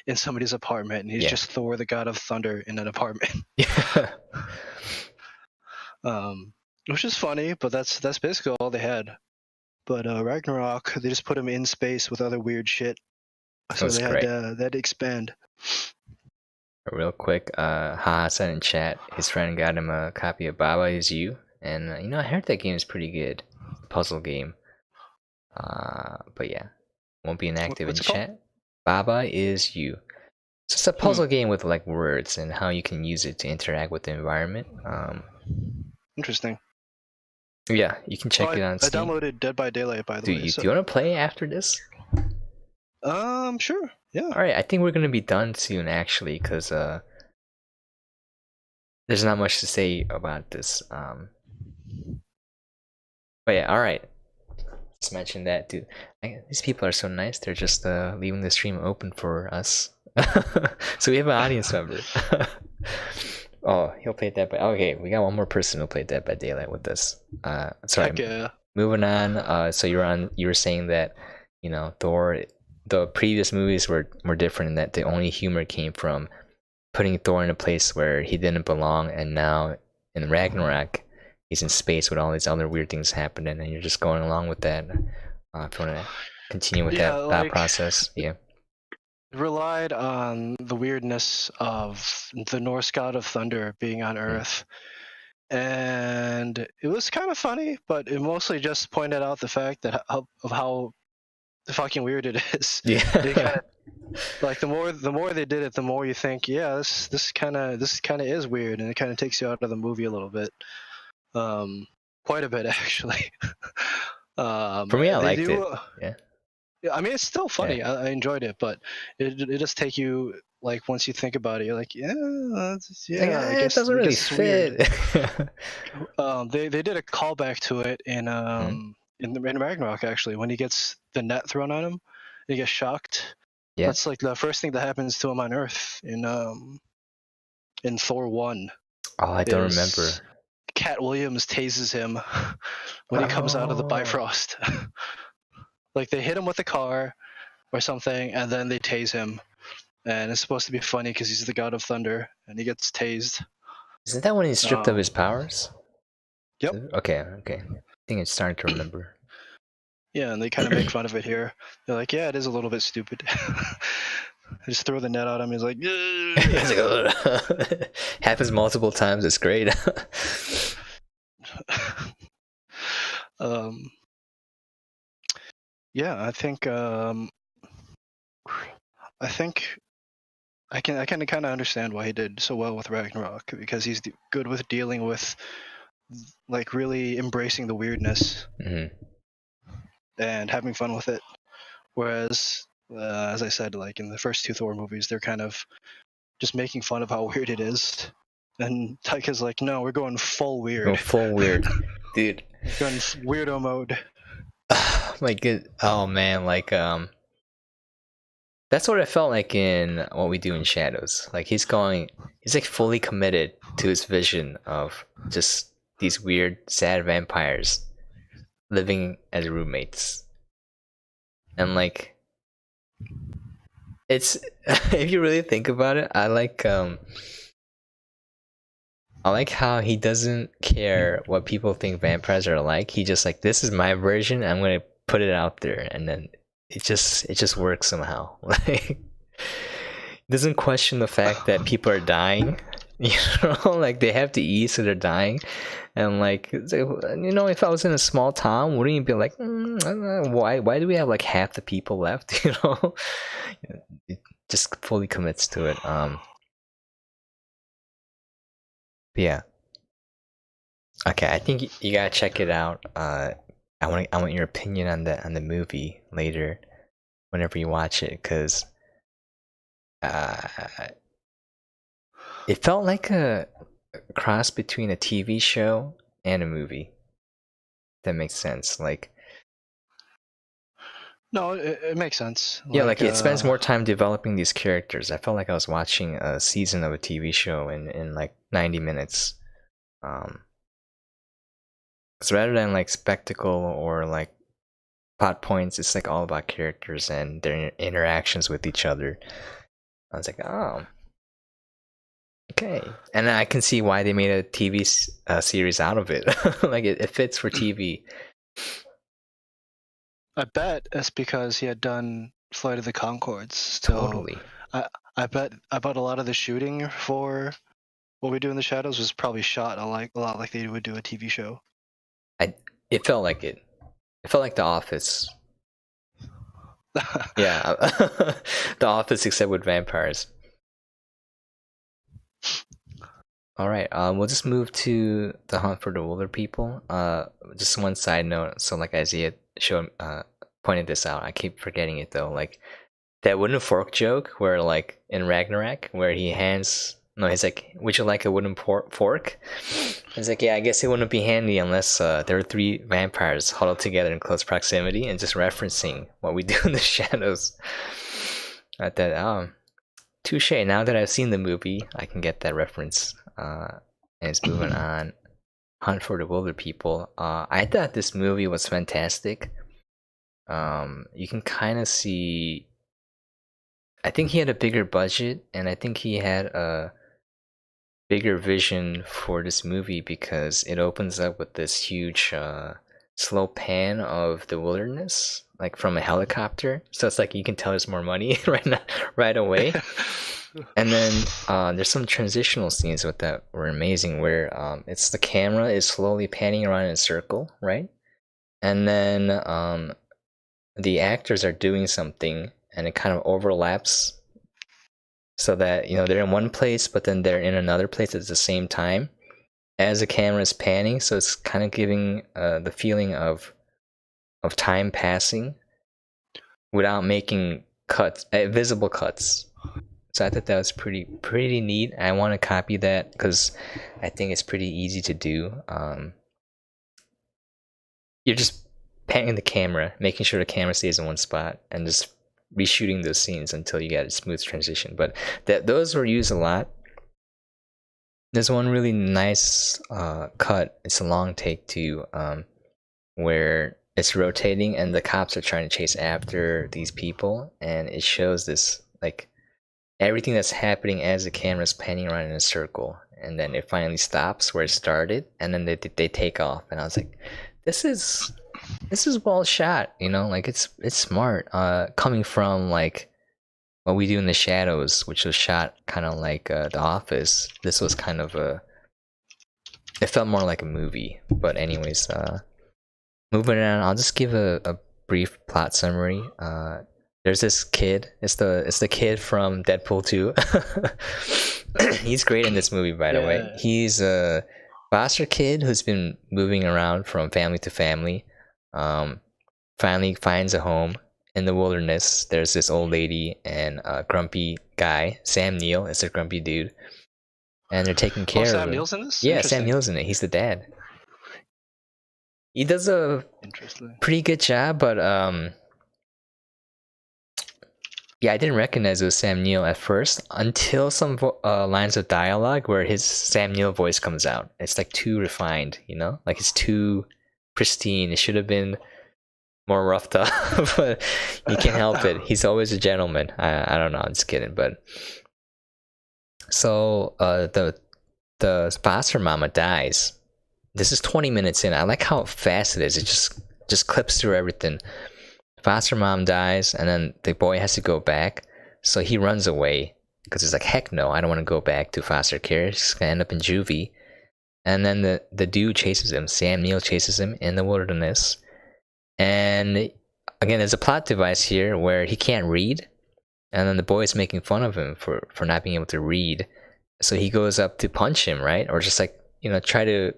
in somebody's apartment, and he's just Thor, the god of thunder, in an apartment. Yeah. Which is funny, but that's basically all they had. But Ragnarok, they just put him in space with other weird shit, so they had to expand. Real quick, Ha said in chat his friend got him a copy of Baba Is You, and you know, I heard that game is pretty good. Puzzle game. But yeah, won't be inactive in chat. Called? Baba Is You. So it's a puzzle game with like words and how you can use it to interact with the environment. Interesting. Yeah, you can check it on Steam. I downloaded Dead by Daylight, by the way. Do you want to play after this? Sure. Yeah. All right, I think we're gonna be done soon, actually, because there's not much to say about this. But yeah, all right. Just mention that, dude. These people are so nice. They're just leaving the stream open for us. So we have an audience member. Oh, he'll play Dead by. Okay, we got one more person who'll play Dead by Daylight with us. Sorry. Moving on. So you were saying that, you know, Thor. The previous movies were different in that the only humor came from putting Thor in a place where he didn't belong, and now in Ragnarok, he's in space with all these other weird things happening, and you're just going along with that. If you want to continue with that process, yeah. Relied on the weirdness of the Norse god of thunder being on Earth. And it was kind of funny, but it mostly just pointed out the fact that of how fucking weird it is. Yeah. They kinda, like the more they did it, the more you think, yeah, this kind of is weird, and it kind of takes you out of the movie a little bit, quite a bit actually. For me, I liked it. Yeah. I mean, it's still funny. Yeah. I enjoyed it, but it does take you, like, once you think about it, you're like, I guess it doesn't really fit. They did a callback to it in Ragnarok, actually, when he gets the net thrown on him, he gets shocked. Yeah. That's like the first thing that happens to him on Earth in Thor 1. Oh, I don't remember. Cat Williams tases him when he comes out of the Bifrost. Like, they hit him with a car or something, and then they tase him. And it's supposed to be funny because he's the god of thunder, and he gets tased. Isn't that when he's stripped of his powers? Yep. Okay. I think it's starting to remember. Yeah, and they kind of make fun of it here. They're like, yeah, it is a little bit stupid. They just throw the net at him. He's like, happens multiple times. It's great. Yeah, I think I can kind of understand why he did so well with Ragnarok, because he's good with dealing with like really embracing the weirdness and having fun with it. Whereas, as I said, like in the first two Thor movies, they're kind of just making fun of how weird it is. And Taika's like, no, we're going full weird. Oh, full weird, dude. Going weirdo mode. My good. Oh man, like that's what I felt like in What We Do in Shadows. Like he's like fully committed to his vision of just these weird, sad vampires living as roommates. And like, it's if you really think about it, I like how he doesn't care what people think vampires are like. He just like, this is my version. I'm gonna put it out there, and then it just works somehow. Like, doesn't question the fact that people are dying. You know, like they have to eat, so they're dying. And like, if I was in a small town, wouldn't you be like, why do we have like half the people left? You know, it just fully commits to it. Yeah. Okay, I think you gotta check it out. I want your opinion on the movie later, whenever you watch it, because it felt like a cross between a TV show and a movie. That makes sense. Like, no, it makes sense. Yeah, like it spends more time developing these characters. I felt like I was watching a season of a TV show in like 90 minutes. So rather than like spectacle or like plot points, it's like all about characters and their interactions with each other. I was like, oh, okay. And I can see why they made a TV series out of it. Like it fits for TV. I bet it's because he had done Flight of the Conchords. So Totally. I bet a lot of the shooting for What We Do in the Shadows was probably shot a lot like they would do a TV show. It felt like it. It felt like The Office. Yeah, The Office except with vampires. All right, we'll just move to The Hunt for the Wilderpeople. Just one side note. So, like Isaiah pointed this out. I keep forgetting it though. Like that wooden fork joke, where like in Ragnarok, where he's like, "Would you like a wooden fork?" He's like, "Yeah, I guess it wouldn't be handy unless there were 3 vampires huddled together in close proximity," and just referencing What We Do in the Shadows. At that, touche. Now that I've seen the movie, I can get that reference. And it's moving on. Hunt for the Wilderpeople. I thought this movie was fantastic. You can kind of see. I think he had a bigger budget, and I think he had a bigger vision for this movie because it opens up with this huge slow pan of the wilderness, like from a helicopter. So it's like you can tell there's more money right away. And then there's some transitional scenes with that were amazing, where it's the camera is slowly panning around in a circle, right? And then the actors are doing something, and it kind of overlaps, so that they're in one place, but then they're in another place at the same time as the camera is panning. So it's kind of giving the feeling of time passing without making cuts, visible cuts. So I thought that was pretty neat. I want to copy that because I think it's pretty easy to do. You're just panning the camera, making sure the camera stays in one spot, and just reshooting those scenes until you get a smooth transition. But those were used a lot. There's one really nice cut. It's a long take too, where it's rotating and the cops are trying to chase after these people, and it shows this like everything that's happening as the camera's panning around in a circle, and then it finally stops where it started, and then they take off. And I was like, this is well shot, like it's smart. Coming from like What We Do in the Shadows, which was shot kind of like The Office, this was kind of it felt more like a movie. But anyways, moving on, I'll just give a brief plot summary. There's this kid. It's the kid from Deadpool 2. He's great in this movie, by the way. He's a foster kid who's been moving around from family to family. Finally finds a home in the wilderness. There's this old lady and a grumpy guy. Sam Neill is a grumpy dude, and they're taking care of him. Sam Neill's in this? Yeah, Sam Neill's in it. He's the dad. He does a pretty good job, but yeah, I didn't recognize it was Sam Neill at first until some lines of dialogue where his Sam Neill voice comes out. It's like too refined, you know? Like it's too pristine. It should have been more roughed up, but you can't help it. He's always a gentleman. I don't know, I'm just kidding. But so the foster mama dies. This is 20 minutes in. I like how fast it is. It just clips through everything. Foster mom dies, and then the boy has to go back. So he runs away because he's like, heck no, I don't want to go back to foster care. He's gonna end up in juvie. And then the dude chases him. Sam Neill chases him in the wilderness. And again, there's a plot device here where he can't read, and then the boy is making fun of him for not being able to read. So he goes up to punch him, right? Or just like, try to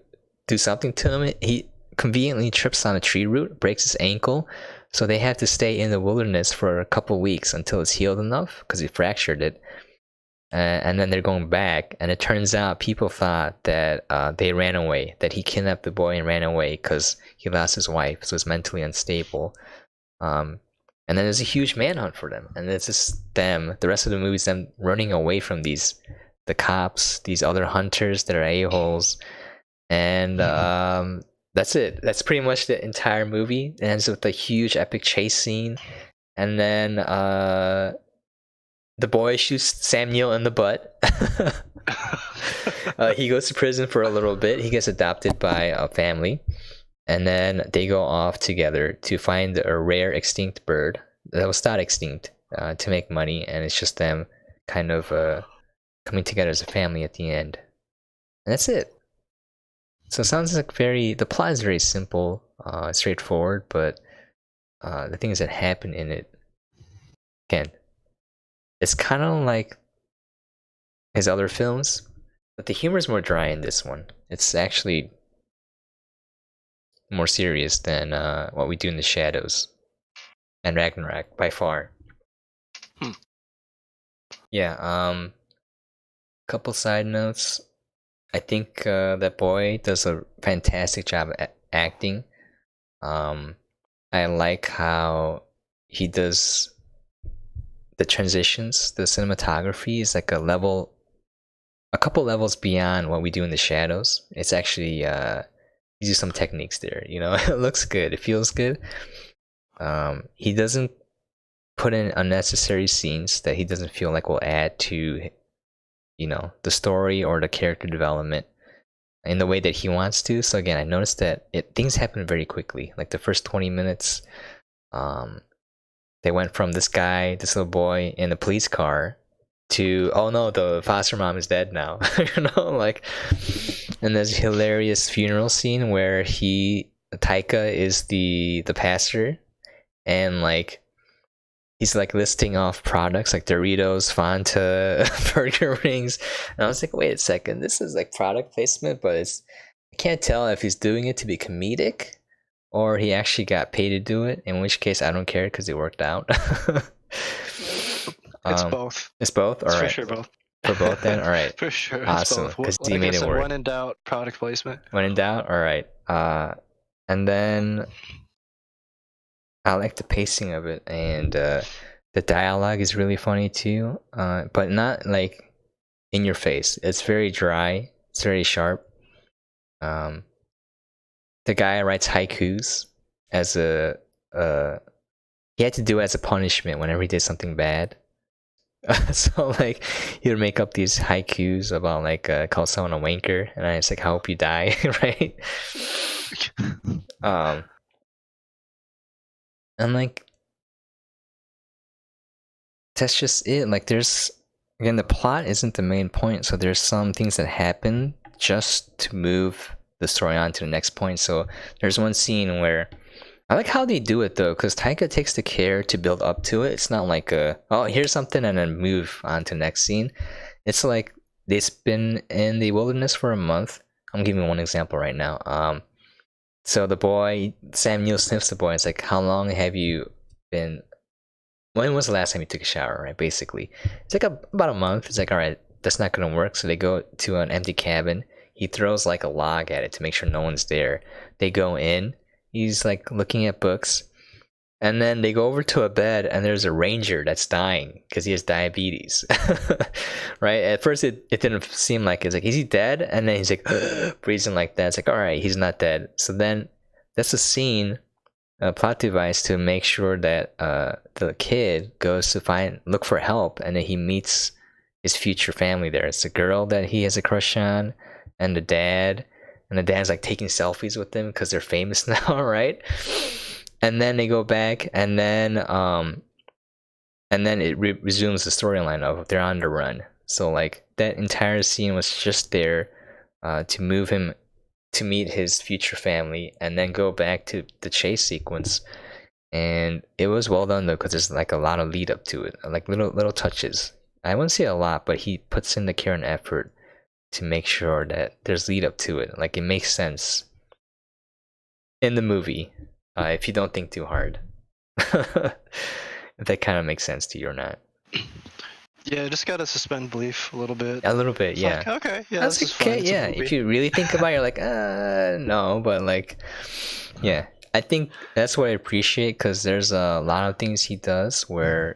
do something to him. He conveniently trips on a tree root, breaks his ankle. So they have to stay in the wilderness for a couple weeks until it's healed enough because he fractured it. And then they're going back. And it turns out people thought that they ran away, that he kidnapped the boy and ran away because he lost his wife. So he's mentally unstable. And then there's a huge manhunt for them. And it's just them. The rest of the movie is them running away from the cops, these other hunters that are a-holes. And that's it. That's pretty much the entire movie. It ends with a huge epic chase scene. And then the boy shoots Sam Neill in the butt. He goes to prison for a little bit. He gets adopted by a family. And then they go off together to find a rare extinct bird that was thought extinct to make money. And it's just them kind of coming together as a family at the end. And that's it. So it sounds like the plot is very simple, straightforward, but the things that happen in it, again, it's kind of like his other films, but the humor is more dry in this one. It's actually more serious than what we do in the Shadows and Ragnarok by far. Yeah, couple side notes. I think that boy does a fantastic job at acting. I like how he does the transitions. The cinematography is like a couple levels beyond what we do in the Shadows. It's actually he uses some techniques there. It looks good. It feels good. He doesn't put in unnecessary scenes that he doesn't feel like will add to the story or the character development in the way that he wants to. So again, I noticed that things happen very quickly. Like the first 20 minutes, they went from this little boy in a police car to, oh no, the foster mom is dead now. And there's a hilarious funeral scene where Taika is the pastor, and he's listing off products like Doritos, Fanta, burger rings. And I was like, wait a second, this is product placement, but I can't tell if he's doing it to be comedic or he actually got paid to do it, in which case I don't care because it worked out. It's both. It's both? All right. For sure both. For both then? All right. For sure. Awesome. Because you made it work. When in doubt, product placement. When in doubt? All right. And then I like the pacing of it, and the dialogue is really funny too, but not in your face. It's very dry. It's very sharp. The guy writes haikus as he had to do it as a punishment whenever he did something bad. So he would make up these haikus about call someone a wanker, and I was like, I hope you die, right? And that's just it. There's, again, the plot isn't the main point, so there's some things that happen just to move the story on to the next point. So there's one scene where I like how they do it though, because Taika takes the care to build up to it. It's not like oh, here's something and then move on to the next scene. It's like they've been in the wilderness for a month. I'm giving one example right now. So the boy, Sam Neill sniffs the boy. It's like, how long have you been? When was the last time you took a shower? Right, basically, it's like about a month. It's like, all right, that's not gonna work. So they go to an empty cabin. He throws like a log at it to make sure no one's there. They go in. He's like looking at books, and then they go over to a bed, and there's a ranger that's dying because he has diabetes. Right? At first, it didn't seem like it's like, is he dead? And then he's like breathing like that. It's like, all right, he's not dead. So then that's a scene, a plot device to make sure that the kid goes to look for help, and then he meets his future family there. It's a girl that he has a crush on, and the dad. And the dad's like taking selfies with them because they're famous now, right? And then they go back, and then it resumes the storyline of they're on the run. So like that entire scene was just there to move him to meet his future family, and then go back to the chase sequence. And it was well done though, because there's like a lot of lead up to it, like little touches. I wouldn't say a lot, but he puts in the care and effort to make sure that there's lead up to it. Like it makes sense in the movie, if you don't think too hard. If that kind of makes sense to you or not. Yeah, just gotta suspend belief a little bit. A little bit, yeah. Like, okay, yeah, that's okay. Yeah, if you really think about it, you're like, no, but like, yeah, I think that's what I appreciate, because there's a lot of things he does where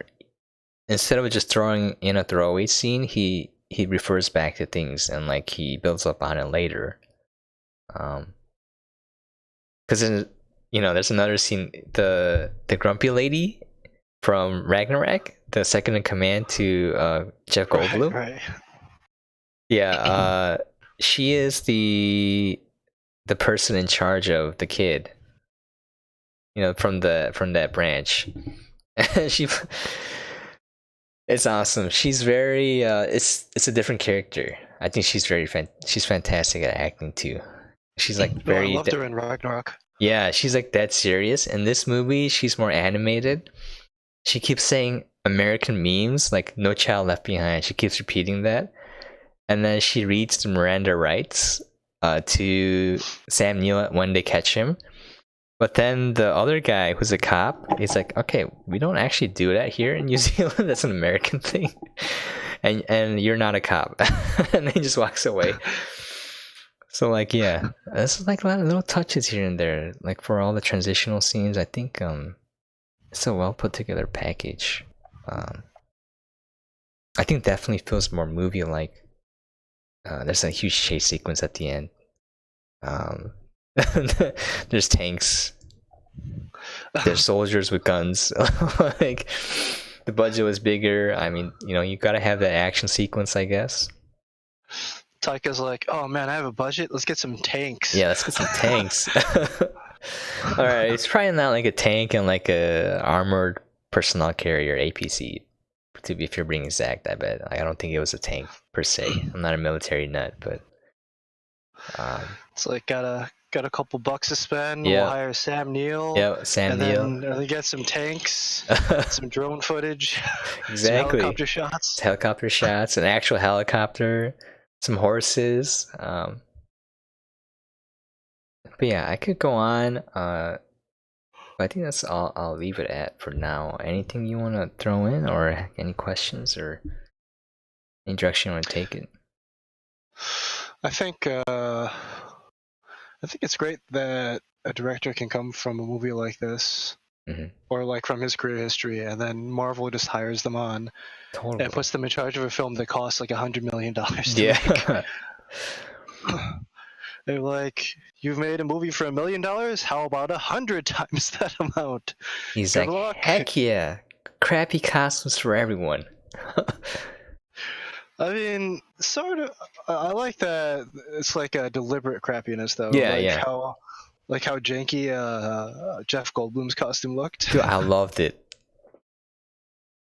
instead of just throwing in a throwaway scene, he refers back to things, and like he builds up on it later. Because there's another scene, the grumpy lady from Ragnarok, the second in command to Jeff Goldblum. Right. Yeah, she is the person in charge of the kid. From that branch. It's awesome. She's very it's a different character. I think she's she's fantastic at acting too. She's like very. I loved her in Ragnarok. Yeah, she's like that serious. In this movie, she's more animated. She keeps saying American memes like "No Child Left Behind." She keeps repeating that, and then she reads the Miranda rights to Sam Neill when they catch him. But then the other guy, who's a cop, he's like, okay, we don't actually do that here in New Zealand. That's an American thing. And you're not a cop. And then he just walks away. So like, yeah, there's like a lot of little touches here and there. Like for all the transitional scenes, I think it's a well put together package. I think definitely feels more movie like. There's a huge chase sequence at the end. There's tanks, there's soldiers with guns. Like the budget was bigger. I mean, you gotta have that action sequence, I guess. Taika's like, oh man, I have a budget, let's get some tanks. Yeah, let's get some tanks. All right, it's probably not like a tank and like a armored personnel carrier APC, if you're being exact. I bet. I don't think it was a tank per se. I'm not a military nut, but it's like got a couple bucks to spend. Yeah. We'll hire Sam Neill. Yeah, Sam Neill. And then get some tanks, some drone footage, exactly. some helicopter shots, an actual helicopter, some horses. But yeah, I could go on. But I think that's all I'll leave it at for now. Anything you want to throw in, or any questions, or any direction you want to take it? I think it's great that a director can come from a movie like this, or like from his career history, and then Marvel just hires them on and puts them in charge of a film that costs like $100 million to make. They're like, you've made a movie for $1 million? How about 100 times that amount? He's Good like, luck. Heck yeah, crappy costumes for everyone. I mean, sort of. I like that. It's like a deliberate crappiness, though. Yeah, like yeah. How janky Jeff Goldblum's costume looked. Dude, I loved it.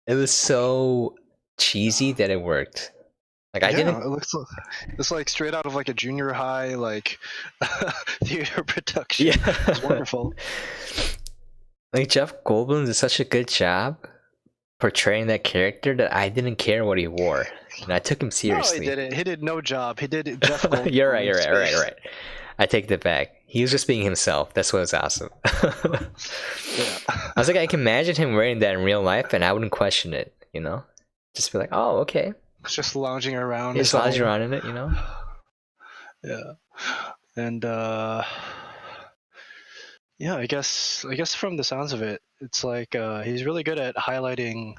It was so cheesy that it worked. Like I didn't. It's like straight out of like a junior high like theater production. Yeah, it's wonderful. Like Jeff Goldblum did such a good job portraying that character that I didn't care what he wore, and I took him seriously. No, he didn't. He did no job. He did Jeff Goldblum. You're right. I take that back. He was just being himself. That's what was awesome. Yeah. I was like, I can imagine him wearing that in real life, and I wouldn't question it. You know, just be like, oh, okay. Just lounging around. Just lounging around in it, you know. Yeah, and yeah, I guess from the sounds of it, it's like he's really good at highlighting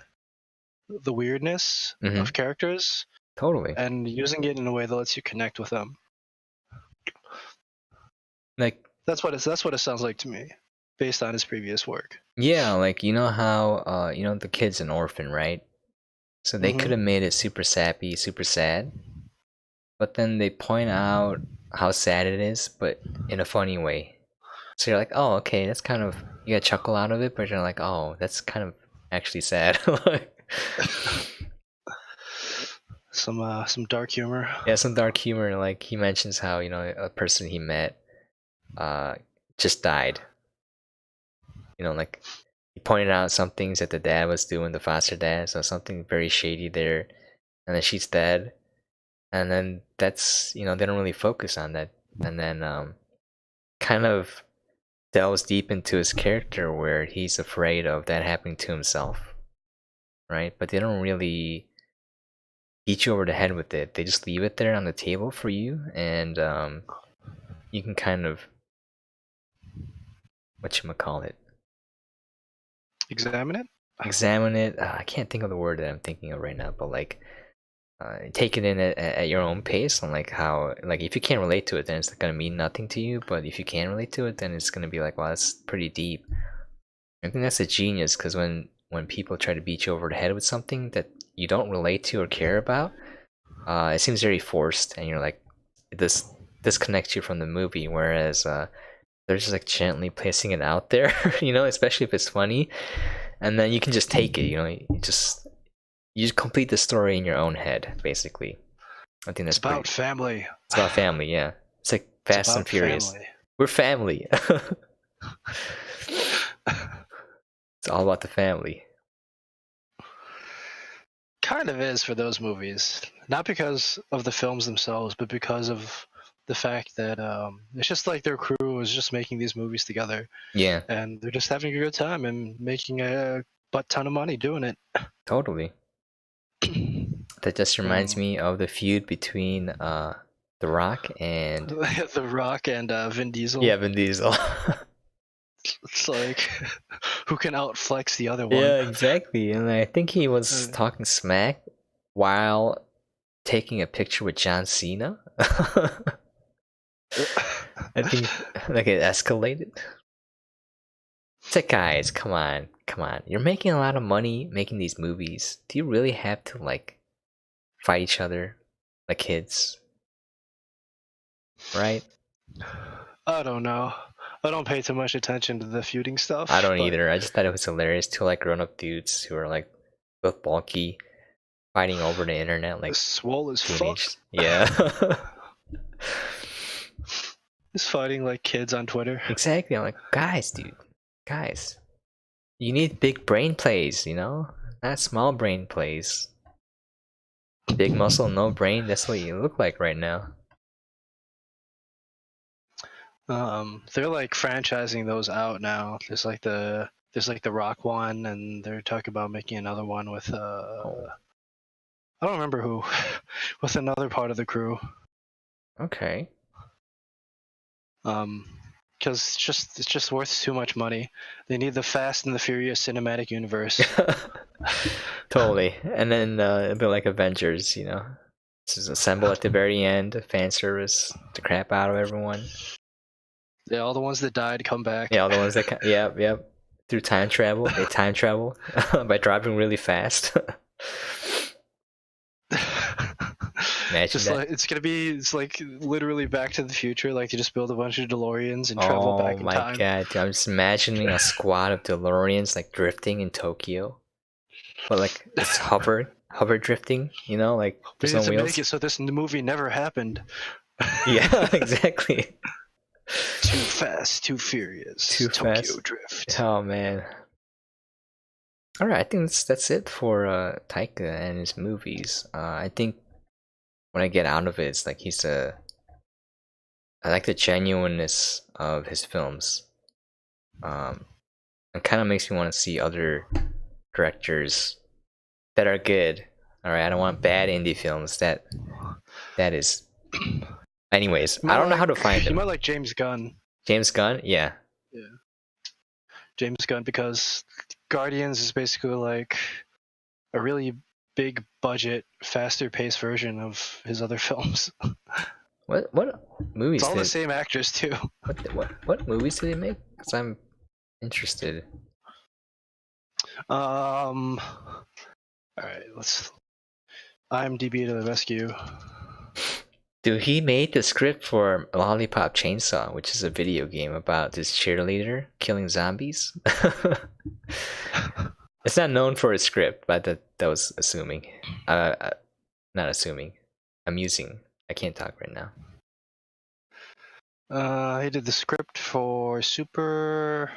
the weirdness of characters. Totally. And using it in a way that lets you connect with them. Like that's what it sounds like to me, based on his previous work. Yeah, like you know how the kid's an orphan, right? So they could have made it super sappy, super sad. But then they point out how sad it is, but in a funny way. So you're like, oh, okay, that's kind of, you got a chuckle out of it, but you're like, oh, that's kind of actually sad. Some dark humor. Yeah, some dark humor. Like he mentions how a person he met just died. Like he pointed out some things that the dad was doing, the foster dad, so something very shady there, and then she's dead, and then that's they don't really focus on that, and then kind of delves deep into his character where he's afraid of that happening to himself, right? But they don't really beat you over the head with it. They just leave it there on the table for you, and you can kind of whatchamacallit, examine it. I can't think of the word that I'm thinking of right now, but like take it in at your own pace, and like how, like if you can't relate to it, then it's gonna mean nothing to you, but if you can relate to it, then it's gonna be like, wow, that's pretty deep. I think that's a genius, because when people try to beat you over the head with something that you don't relate to or care about, it seems very forced, and you're like, this disconnects you from the movie, whereas they're just like gently placing it out there, especially if it's funny, and then you can just take it, you just complete the story in your own head, basically. I think that's about family. It's about family, yeah. It's like Fast and Furious. Family. We're family. It's all about the family. Kind of is for those movies, not because of the films themselves, but because of the fact that it's just like their crew is just making these movies together. Yeah. And they're just having a good time and making a butt ton of money doing it. Totally. That just reminds me of the feud between The Rock and Vin Diesel. Yeah, Vin Diesel. It's like, who can outflex the other one? Yeah, exactly. And I think he was talking smack while taking a picture with John Cena. I think like it escalated. It's like, guys, come on. You're making a lot of money making these movies. Do you really have to like fight each other like kids? Right? I don't know. I don't pay too much attention to the feuding stuff. I don't either. I just thought it was hilarious. Two like grown-up dudes who are like both bulky, fighting over the internet like swole as fuck. Yeah. Just fighting like kids on Twitter. Exactly. I'm like, guys, you need big brain plays, not small brain plays. Big muscle, no brain. That's what you look like right now. They're like franchising those out now. There's like the Rock one, and they're talking about making another one with I don't remember who, with another part of the crew. Okay. Because it's just worth too much money. They need the Fast and the Furious cinematic universe. Totally. And then it'll be like Avengers, Just assemble at the very end, fan service, the crap out of everyone. Yeah, all the ones that died come back. Yeah, all the ones that yep. Through time travel, they time travel by driving really fast. Imagine that. Like, it's like literally Back to the Future. Like you just build a bunch of DeLoreans and travel back in time. Oh my god, dude, I'm just imagining a squad of DeLoreans like drifting in Tokyo, but like it's hover drifting. Like there's no wheels. Make it so this movie never happened. Yeah, exactly. Too Fast, Too Furious, Too Tokyo Fast. Drift. Oh man. All right, I think that's it for Taika and his movies. I think what I get out of it is like I like the genuineness of his films. It kind of makes me want to see other directors that are good. All right, I don't want bad indie films. That is. Anyways, I don't know how to find them. You might like James Gunn. James Gunn, yeah. Yeah. James Gunn, because Guardians is basically like a really big budget, faster paced version of his other films. What movies? It's all the same actors too. What movies did they make? Because I'm interested. All right, let's IMDb to the rescue. Dude, he made the script for Lollipop Chainsaw, which is a video game about this cheerleader killing zombies. It's not known for its script, but that was assuming. Not assuming. I'm using. I can't talk right now. He did the script for Super,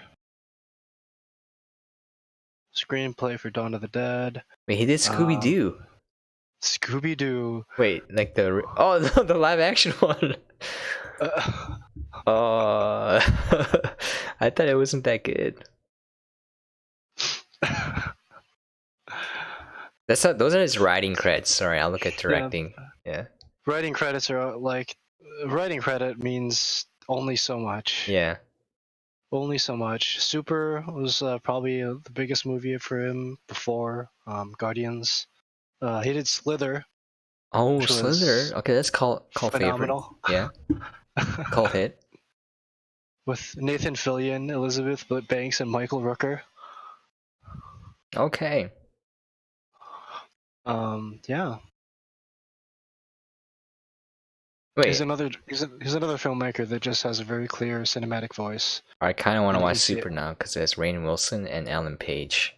screenplay for Dawn of the Dead. Wait, he did Scooby-Doo. Scooby-Doo. Wait, like the the live action one. I thought it wasn't that good. Those are his writing credits. Sorry, I'll look at directing. Yeah. Writing credits are like, writing credit means only so much. Yeah. Only so much. Super was probably the biggest movie for him before Guardians. He did Slither. Oh, Slither. Okay, that's cult phenomenal. Favorite. Yeah. Cult hit. With Nathan Fillion, Elizabeth Banks, and Michael Rooker. Okay. Yeah. Wait. He's another filmmaker that just has a very clear cinematic voice. I kind of want to watch Super now because there's Rainn Wilson and Ellen Page.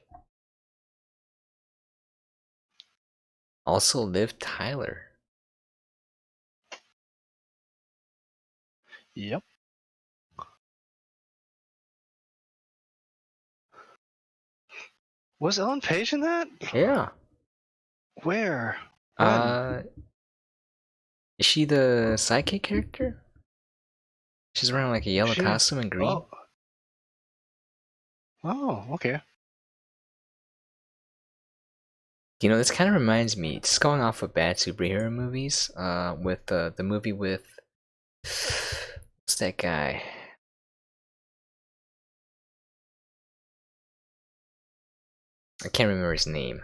Also, Liv Tyler. Yep. Was Ellen Page in that? Yeah. Where? Is she the sidekick character? She's wearing like a yellow costume and green. Oh, okay. You know, this kind of reminds me, just going off of bad superhero movies, with the movie with what's that guy? I can't remember his name.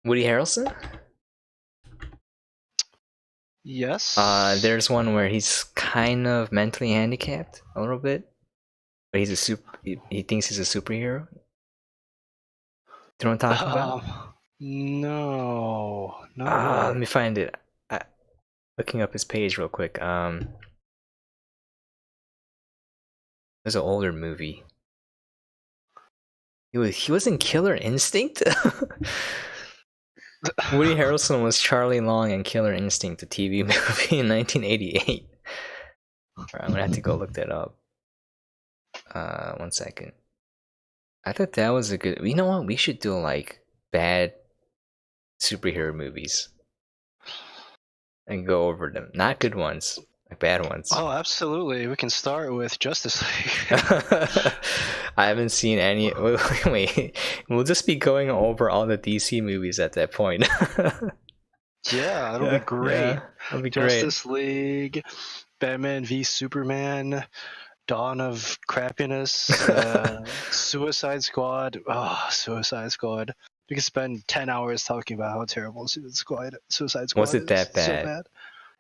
Woody Harrelson? Yes. There's one where he's kind of mentally handicapped a little bit, but he's he thinks he's a superhero. Do you know what I'm talking about? No. Let me find it. Looking up his page real quick. There's an older movie. He was in Killer Instinct. Woody Harrelson was Charlie Long in Killer Instinct, the TV movie in 1988. Alright, I'm gonna have to go look that up. 1 second. I thought that was a good. You know what? We should do like bad superhero movies and go over them. Not good ones, like bad ones. Oh, absolutely. We can start with Justice League. I haven't seen any. Wait, we'll just be going over all the DC movies at that point. Yeah, that'll be great. Yeah, that'll be Justice League, Batman v Superman, Dawn of Crappiness, Suicide Squad. Oh, Suicide Squad. We could spend 10 hours talking about how terrible Suicide Squad Was it that bad? So bad.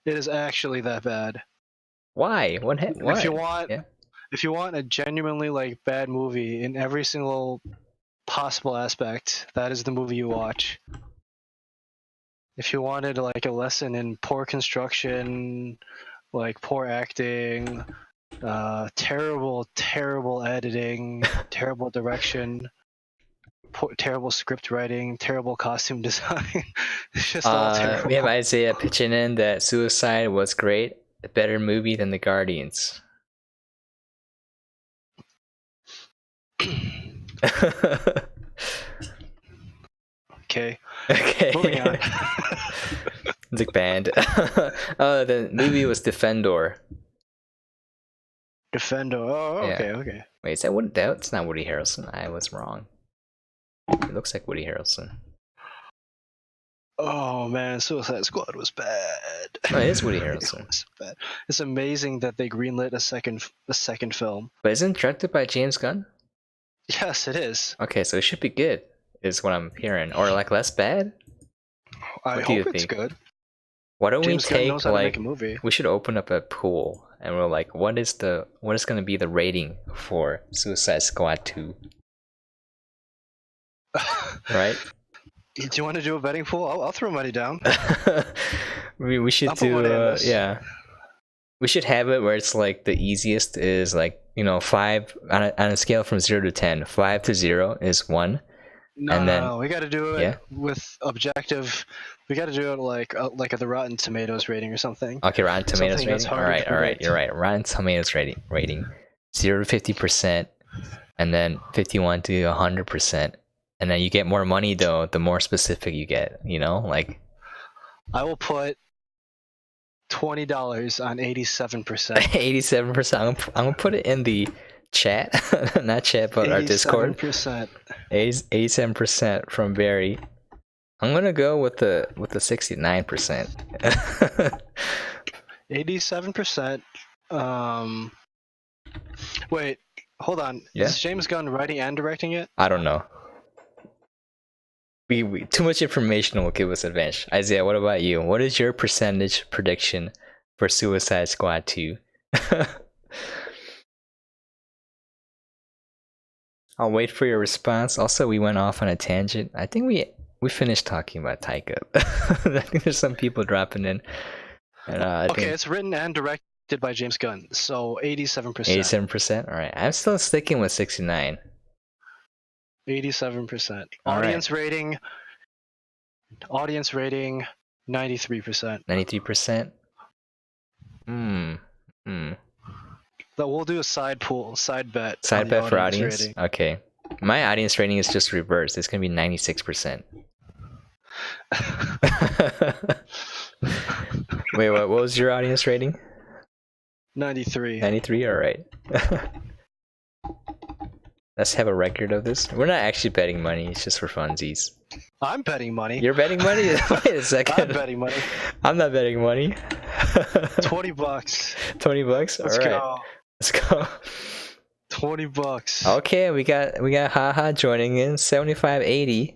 It is actually that bad. Why? What? If you want a genuinely like bad movie in every single possible aspect, that is the movie you watch. If you wanted like a lesson in poor construction, like poor acting, terrible editing, terrible direction, terrible script writing, terrible costume design. It's just all terrible. We have Isaiah pitching in that Suicide was great, a better movie than The Guardians. Okay. Okay. Moving on. It's like banned. The movie was Defendor. Defendo. Oh, okay, Yeah. okay. Wait, is that Woody? That's not Woody Harrelson. I was wrong. It looks like Woody Harrelson. Oh man, Suicide Squad was bad. No, it is Woody It Harrelson. was bad. It's amazing that they greenlit a second film. But isn't it directed by James Gunn? Yes, it is. Okay, so it should be good, is what I'm hearing. Or like less bad? I What do you hope it's think? good. Why don't James we Gunn take knows how to make like a movie. we should open up a pool and we're like, what is gonna be the rating for Suicide Squad 2? Right? Do you want to do a betting pool? I'll throw money down. we should I'll put money on this. yeah. We should have it where it's like the easiest is like, 5 on a scale from 0 to 10. 5 to 0 is 1. No, And then- no, we got to do it Yeah? with objective. We got to do it like at the Rotten Tomatoes rating or something. Okay, Rotten Tomatoes Something that's rating. hard to All right, predict. you're right. Rotten Tomatoes rating 0 to 50%, and then 51 to 100%, and then you get more money though the more specific you get. Like I will put $20 on 87%. 87%. I'm gonna put it in the chat, not chat, but our Discord. 87%. 87% from Barry. I'm gonna go with the 69%. 87%. Wait, hold on. Yeah? Is James Gunn writing and directing it? I don't know. We too much information will give us advantage. Isaiah, what about you? What is your percentage prediction for Suicide Squad 2? I'll wait for your response. Also, we went off on a tangent. I think we finished talking about Taika. I think there's some people dropping in. And, I Okay, think it's written and directed by James Gunn, so 87%. 87%. All right, I'm still sticking with 69. 87%. All right. Audience rating 93%. 93%. That we'll do a side bet. Side on the bet for audience. rating. Okay, my audience rating is just reversed. It's gonna be 96%. Wait, what was your audience rating? 93. 93. All right. Let's have a record of this. We're not actually betting money. It's just for funsies. I'm betting money. You're betting money? Wait a second. I'm betting money. I'm not betting money. $20. $20. Let's All right. go. Let's go. $20. Okay, we got Haha joining in 75.80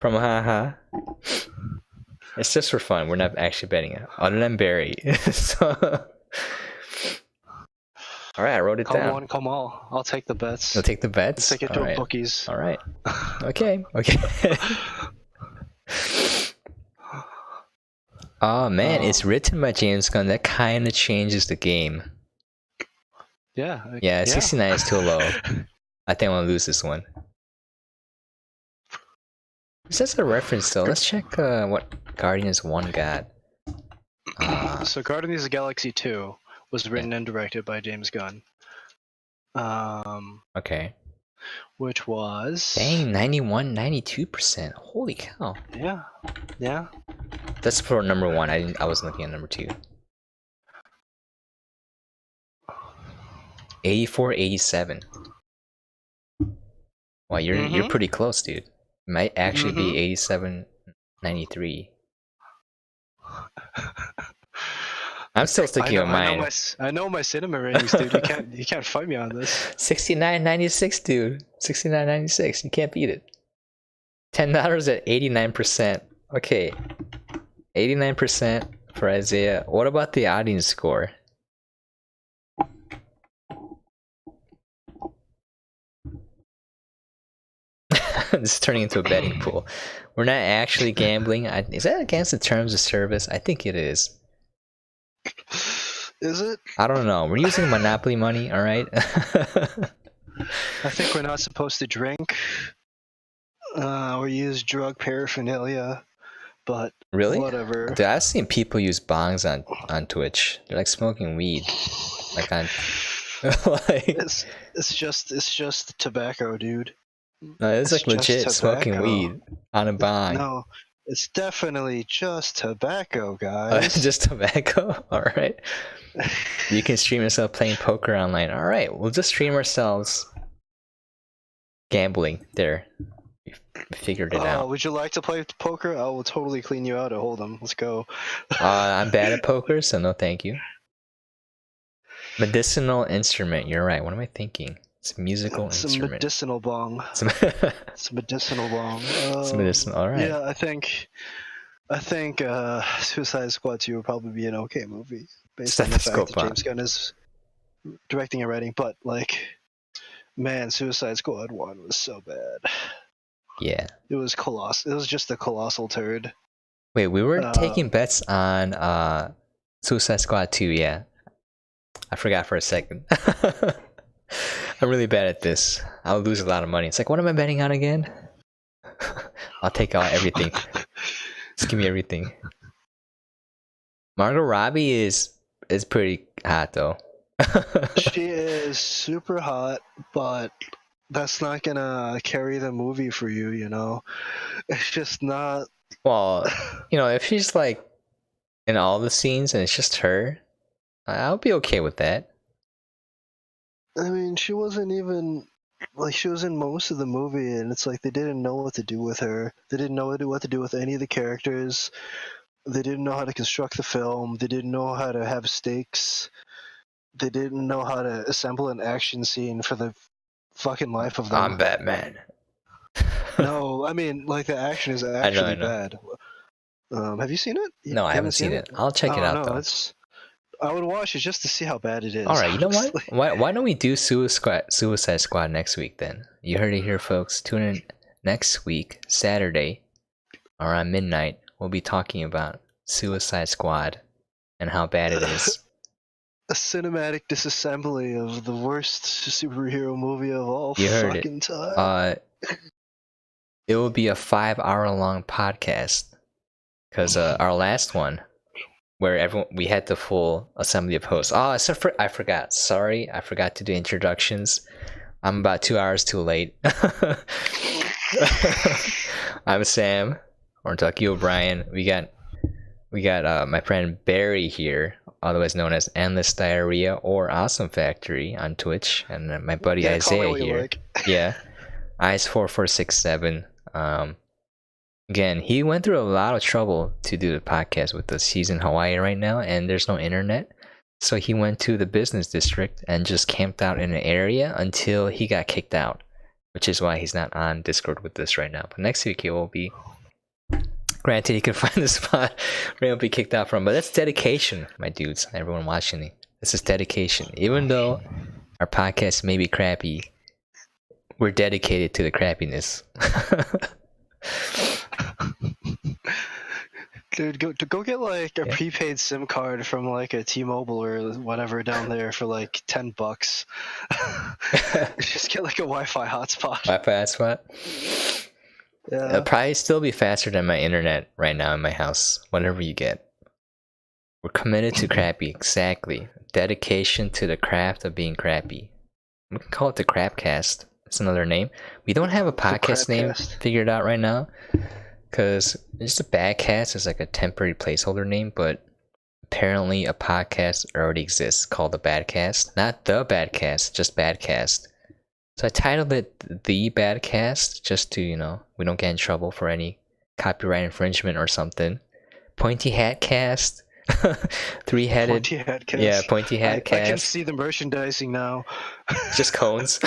from Haha. It's just for fun. We're not actually betting it. Other than Barry. So, all right, I wrote it Come down. on, come on. I'll take the bets. You'll take the bets. Let's take it All to right. bookies. All right. Okay. Oh man, it's written by James Gunn. That kind of changes the game. Yeah. Yeah, 69 is too low. I think I'm gonna lose this one. This is a reference though. Let's check what Guardians 1 got. So Guardians of the Galaxy 2 was written and directed by James Gunn. Okay. Which was... Dang, 91, 92%. Holy cow. Yeah. Yeah. That's for number 1. I wasn't looking at number 2. 84, 87. Wow, you're pretty close, dude. Might actually be 87, 93. I'm still sticking with mine. I know my cinema ratings, dude. You can't fight me on this. 69.96, dude. 69.96. You can't beat it. $10 at 89%. Okay. 89% for Isaiah. What about the audience score? This is turning into a betting pool. We're not actually gambling. Is that against the terms of service? I think it is. Is it? I don't know. We're using Monopoly money, alright? I think we're not supposed to drink or use drug paraphernalia, but Really? whatever. Dude, I've seen people use bongs on Twitch. They're like smoking weed. Like on like It's just tobacco, dude. no, it's like legit smoking weed on a bong. No, it's definitely just tobacco, guys. Just tobacco? Alright. You can stream yourself playing poker online. Alright, we'll just stream ourselves gambling. There. We figured it out. Would you like to play poker? I will totally clean you out at Hold'em. Let's go. I'm bad at poker, so no thank you. Medicinal instrument. You're right. What am I thinking? It's a musical it's instrument. A medicinal bong. It's a medicinal bong. It's medicinal. All right. Yeah, I think Suicide Squad 2 will probably be an okay movie based on the fact that James Gunn is directing and writing. But like, man, Suicide Squad 1 was so bad. Yeah. It was colossal. It was just a colossal turd. Wait, we were taking bets on Suicide Squad 2. Yeah. I forgot for a second. I'm really bad at this. I'll lose a lot of money. It's like, what am I betting on again? I'll take out everything. Just give me everything. Margot Robbie is pretty hot though. She is super hot, but that's not gonna carry the movie for you, you know? It's just not... Well, you know, if she's like in all the scenes and it's just her, I'll be okay with that. I mean, she wasn't even... Like, she was in most of the movie, and it's like they didn't know what to do with her. They didn't know what to do with any of the characters. They didn't know how to construct the film. They didn't know how to have stakes. They didn't know how to assemble an action scene for the fucking life of them. I'm Batman. No, I mean, like, the action is actually bad. Have you seen it? No, I haven't seen it. I'll check it out, though. I would watch it just to see how bad it is. Alright, you know what? Why don't we do Suicide Squad next week, then? You heard it here, folks. Tune in next week, Saturday, around midnight. We'll be talking about Suicide Squad and how bad it is. A cinematic disassembly of the worst superhero movie of all fucking time. It will be a 5-hour-long podcast because our last one, where we had the full assembly of hosts. I forgot. Sorry, I forgot to do introductions. I'm about 2 hours too late. I'm Sam, or Ducky O'Brien. We got my friend Barry here, otherwise known as Endless Diarrhea or Awesome Factory on Twitch, and my buddy Isaiah here. Like. Yeah, Ice4467. Again, he went through a lot of trouble to do the podcast with us. He's in Hawaii right now, and there's no internet. So he went to the business district and just camped out in an area until he got kicked out, which is why he's not on Discord with us right now. But next week he will be. Granted, he can find the spot where he'll be kicked out from. But that's dedication, my dudes, everyone watching me. This is dedication. Even though our podcast may be crappy, we're dedicated to the crappiness. Dude, go get like a prepaid SIM card from like a T-Mobile or whatever down there for like $10. Just get like a Wi-Fi hotspot. Wi-Fi hotspot? Yeah. It'll probably still be faster than my internet right now in my house. Whatever you get. We're committed to crappy. Exactly. Dedication to the craft of being crappy. We can call it the Crapcast. That's another name. We don't have a podcast name figured out right now. Because just a Badcast is like a temporary placeholder name, but apparently a podcast already exists called the Badcast. Not the Badcast, just Badcast. So I titled it The Badcast just to, we don't get in trouble for any copyright infringement or something. Pointy Hat Cast. Three-headed. Pointy Hat Cast. Yeah, Pointy Hat Cast. I can see the merchandising now. Just cones.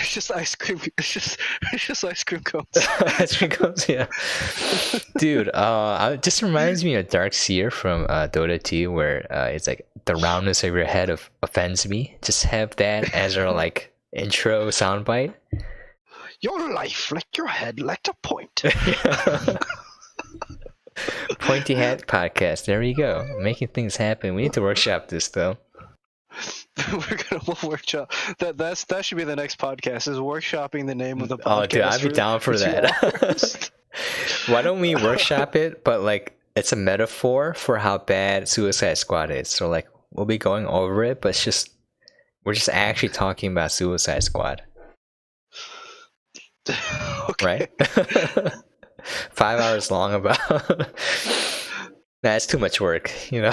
It's just ice cream. It's just ice cream cones. Ice cream cones, yeah. Dude, it just reminds me of Dark Seer from Dota 2, where it's like the roundness of your head offends me. Just have that as our like intro soundbite. Your life, like your head, like a point. Pointy Hat Podcast. There you go. Making things happen. We need to workshop this though. we'll workshop that should be the next podcast, is workshopping the name of the podcast. Oh, dude, I'd be down for that. Why don't we workshop it, but like it's a metaphor for how bad Suicide Squad is. So like we'll be going over it, but we're just actually talking about Suicide Squad. Okay. Right? 5 hours long about that's too much work, you know.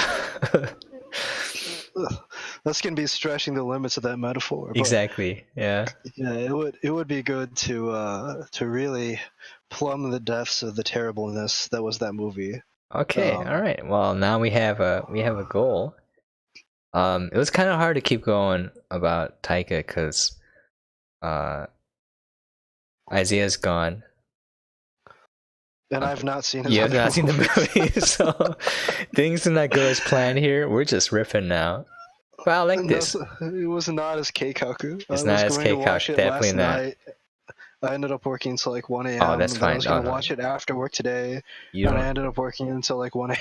That's gonna be stretching the limits of that metaphor. Exactly. Yeah. Yeah, it would be good to really plumb the depths of the terribleness that was that movie. Okay. All right. Well, now we have a goal. It was kind of hard to keep going about Taika because Isaiah's gone. And I've not seen it. You have not seen the movie, so things did not go as planned here. We're just riffing now. Well, I like this. It was not as Keikaku. It's not as Keikaku, definitely not. Night. I ended up working until like 1 a.m. Oh, that's fine. I was going to watch it after work today, and I ended up working until like 1 a.m.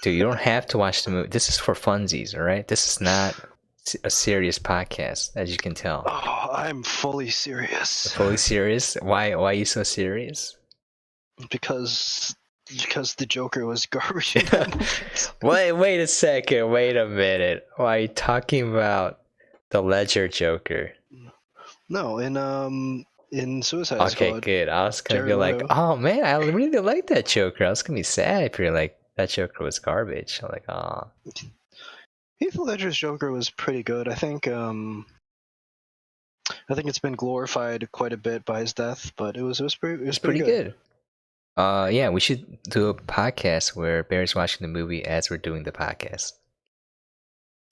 Dude, you don't have to watch the movie. This is for funsies, all right? This is not a serious podcast, as you can tell. Oh, I'm fully serious. Fully serious? Why are you so serious? Because the Joker was garbage. Wait a second. Wait a minute. Why are you talking about the Ledger Joker? No, in Suicide Squad. Okay, good. I was gonna be like, oh man, I really like that Joker. I was gonna be sad if you're like, that Joker was garbage. I'm like, oh. Heath Ledger's Joker was pretty good. I think it's been glorified quite a bit by his death, but it was pretty good. Yeah, we should do a podcast where Barry's watching the movie as we're doing the podcast.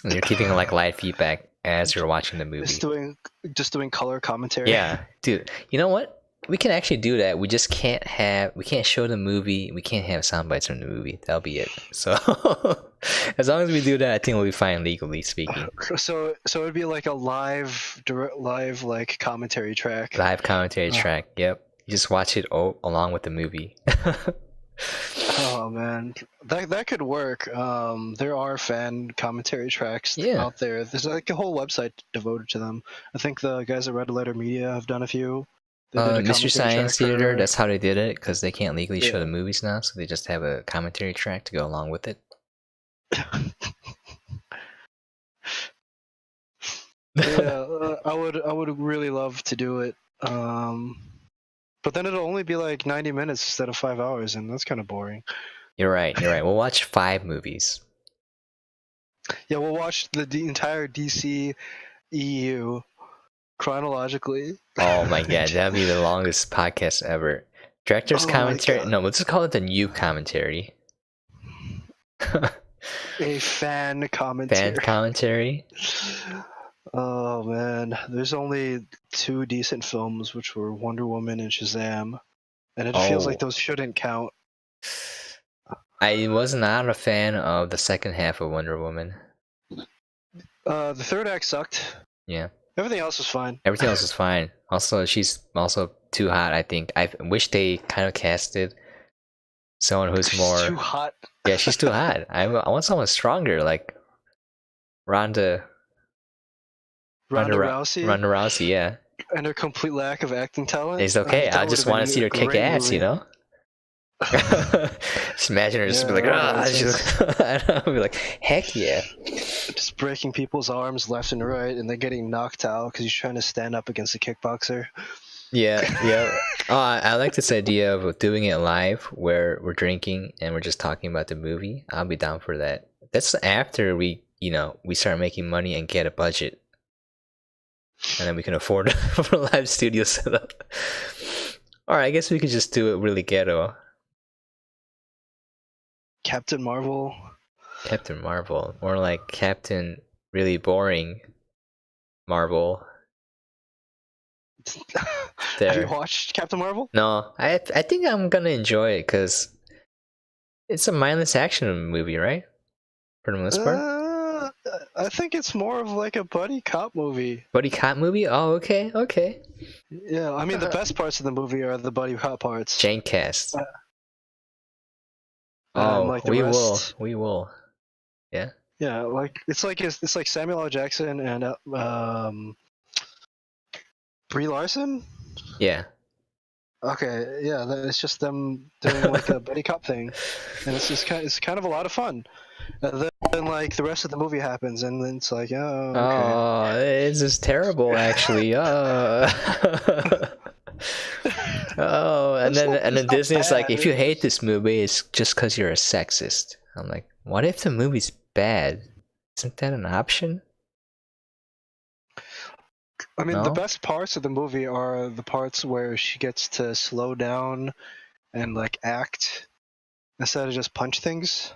And you're keeping like live feedback as you're watching the movie. Just doing color commentary. Yeah, dude. You know what? We can actually do that. We just can't show the movie. We can't have sound bites from the movie. That'll be it. So as long as we do that, I think we'll be fine legally speaking. So it'd be like a live like commentary track. Live commentary track. Yep. You just watch it along with the movie. Oh man, that could work. There are fan commentary tracks out there. There's like a whole website devoted to them. I think the guys at Red Letter Media have done a few. Mystery Science Theater, that's how they did it, because they can't legally show the movies now, so they just have a commentary track to go along with it. Yeah, I would really love to do it. But then it'll only be like 90 minutes instead of 5 hours, and that's kind of boring. You're right. We'll watch 5 movies. Yeah, we'll watch the entire DC EU chronologically. Oh my god, that'd be the longest podcast ever. Director's commentary? No, let's just call it the new commentary. A fan commentary. Fan commentary? Oh man, there's only 2 decent films, which were Wonder Woman and Shazam, and it feels like those shouldn't count. I was not a fan of the second half of Wonder Woman. The third act sucked. Yeah. Everything else was fine. Everything else was fine. Also, she's also too hot, I think. I wish they kind of casted someone who's more... She's too hot? Yeah, she's too hot. I want someone stronger, like Ronda Rousey? Ronda Rousey, yeah. And her complete lack of acting talent? It's okay. I just want to see her kick ass, movie. You know? Just imagine her just be like, I'll be like, heck yeah. Just breaking people's arms left and right, and they're getting knocked out because he's trying to stand up against a kickboxer. Yeah. Oh, I like this idea of doing it live where we're drinking and we're just talking about the movie. I'll be down for that. That's after we start making money and get a budget. And then we can afford a live studio setup. Alright, I guess we could just do it really ghetto. Captain Marvel. More like Captain Really Boring Marvel. Have you watched Captain Marvel? No, I think I'm gonna enjoy it because it's a mindless action movie, right? For the most part. I think it's more of like a buddy cop movie. Buddy cop movie? Oh, okay. Yeah, I mean the best parts of the movie are the buddy cop parts. Jane cast. We will. Yeah. Yeah, like it's like Samuel L. Jackson and Brie Larson. Yeah. Okay, yeah, it's just them doing like a buddy cop thing, and it's kind of a lot of fun. And then like the rest of the movie happens, and then it's like, oh, okay. Oh, it's just terrible, actually. Oh, and then Disney's like, if you hate this movie, it's just because you're a sexist. I'm like, what if the movie's bad? Isn't that an option? I mean, No? the best parts of the movie are the parts where she gets to slow down and like act instead of just punch things.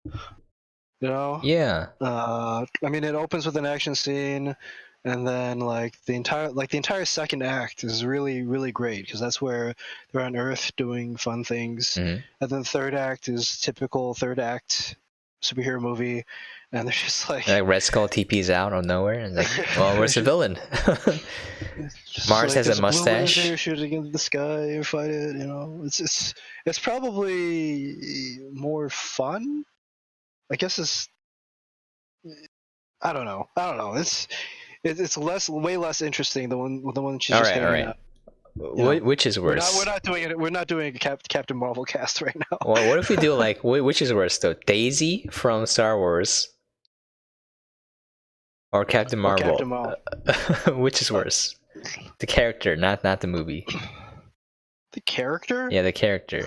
You know? Yeah. I mean, it opens with an action scene, and then like the entire second act is really really great because that's where they're on Earth doing fun things, Mhm. and then the third act is typical third act superhero movie, and they're just like Red Skull TP's out of nowhere and like, well, where's the villain? just Mars has a this blue mustache. laser shooting into the sky and fight it. You know, it's probably more fun. I guess I don't know. It's way less interesting. The one she's just hanging out. Which is worse? We're not doing it. We're not doing a Captain Marvel cast right now. Well, what if we do like which is worse though? Daisy from Star Wars or Captain Marvel? Captain Marvel. Which is worse? The character, not the movie. The character? Yeah, the character.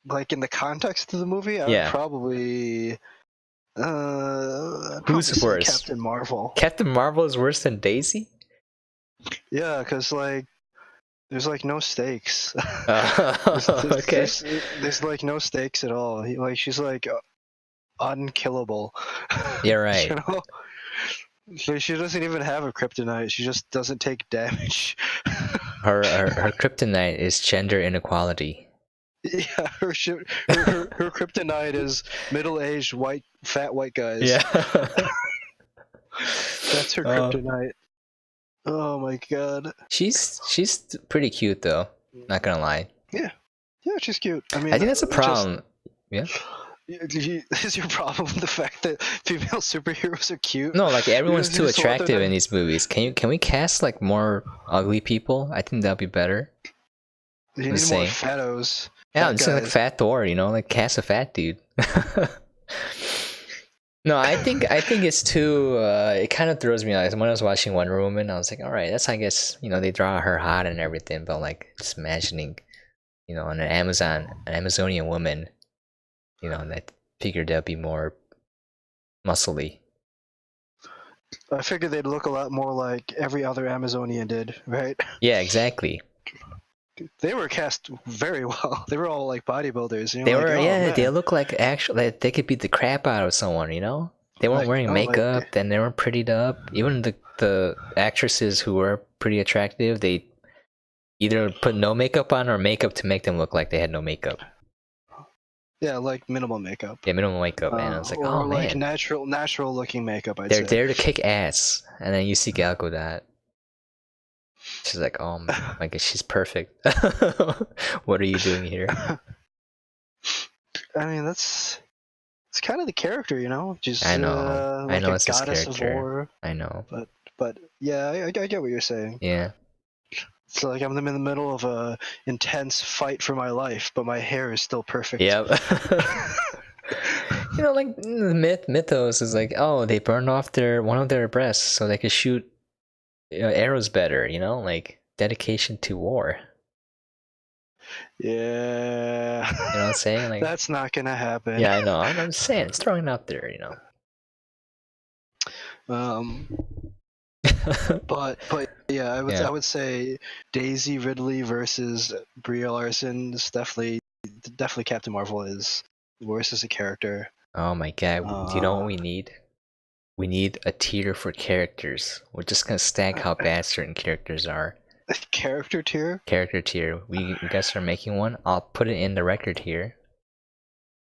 Like in the context of the movie, I Yeah. would probably. Who's say worse? Captain Marvel. Captain Marvel is worse than Daisy? Yeah, because like there's like no stakes. Okay. There's like no stakes at all. She's like unkillable. You're right. You know? So she doesn't even have a kryptonite. She just doesn't take damage. Her kryptonite is gender inequality. Yeah, her kryptonite is middle-aged fat white guys. Yeah. That's her kryptonite. Oh my god. She's pretty cute though. Not gonna lie. Yeah, she's cute. I mean, I think that's a problem. Yeah. Is your problem the fact that female superheroes are cute? No, like everyone's You too just want them attractive to- in these movies. Can we cast like more ugly people? I think that'd be better. You need Let's more see. fattos. Yeah, Fat I'm just like guys. Fat Thor, you know, like cast a fat dude. No, I think it's too. It kind of throws me out. When I was watching Wonder Woman, I was like, all right, that's I guess they draw her hot and everything, but like just imagining, an Amazonian woman, and I figured that'd be more muscly. I figured they'd look a lot more like every other Amazonian did, right? Yeah, exactly. They were cast very well. They were all like bodybuilders. They like, were, oh, yeah. man. They look like actually they could beat the crap out of someone. They weren't Like, wearing oh, makeup, like- and they weren't prettied up. Even the actresses who were pretty attractive, they either put no makeup on or makeup to make them look like they had no makeup. Yeah, like minimal makeup. Yeah, minimal makeup, and I was like, or oh like man, natural looking makeup. I'd they're say. there to kick ass. And then you see Gal Gadot. She's like, oh my god, she's perfect. What are you doing here? I mean, it's kind of the character, Just I know. like I know a it's his goddess of character. war. I know. But yeah, I get what you're saying. Yeah. It's like I'm in the middle of a intense fight for my life, but my hair is still perfect. Yep. Like the mythos is like, oh, they burned off one of their breasts so they could shoot arrows better. Like dedication to war. Yeah. You know what I'm saying? Like That's not gonna happen. yeah, I know. I'm just saying, it's throwing it out there. But yeah, Yeah. I would say Daisy Ridley versus Brie Larson is definitely Captain Marvel is worse as a character. Oh my god, do you know what we need? We need a tier for characters. We're just gonna stack how bad certain characters are. Character tier? Character tier. We guys are making one. I'll put it in the record here.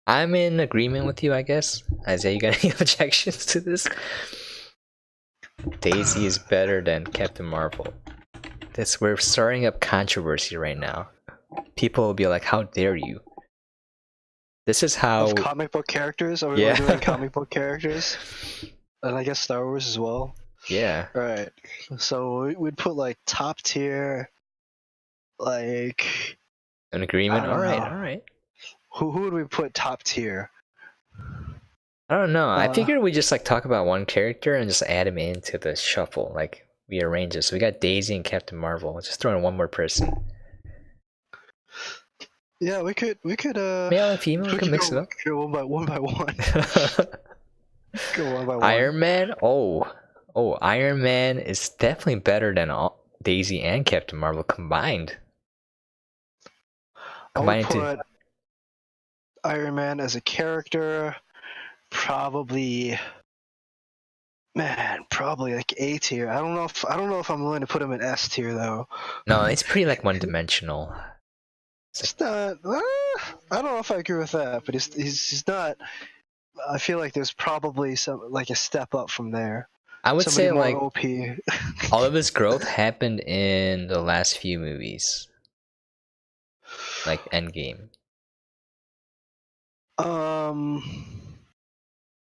I'm in agreement with you, I guess. Isaiah, you got any objections to this? Daisy is better than Captain Marvel. We're starting up controversy right now. People will be like, how dare you? This is how of comic book characters. Are we doing comic book characters? And I guess Star Wars as well. Yeah. Right. So we'd put like top tier, like an agreement. All right, know. all right. Who would we put top tier? I don't know. I figured we just like talk about one character and just add him into the shuffle. Like we arrange it. So we got Daisy and Captain Marvel. Just throw in one more person. Yeah, we could. Male and female. We can mix it up. Go one by one. Go one by one. Iron Man. Oh, Iron Man is definitely better than Daisy and Captain Marvel combined. I would put Iron Man as a character, probably like A tier. I don't know if I'm willing to put him in S tier though. No, it's pretty like one-dimensional. It's not. I don't know if I agree with that, but he's not. I feel like there's probably a step up from there. I would say like OP. all of his growth happened in the last few movies, like Endgame.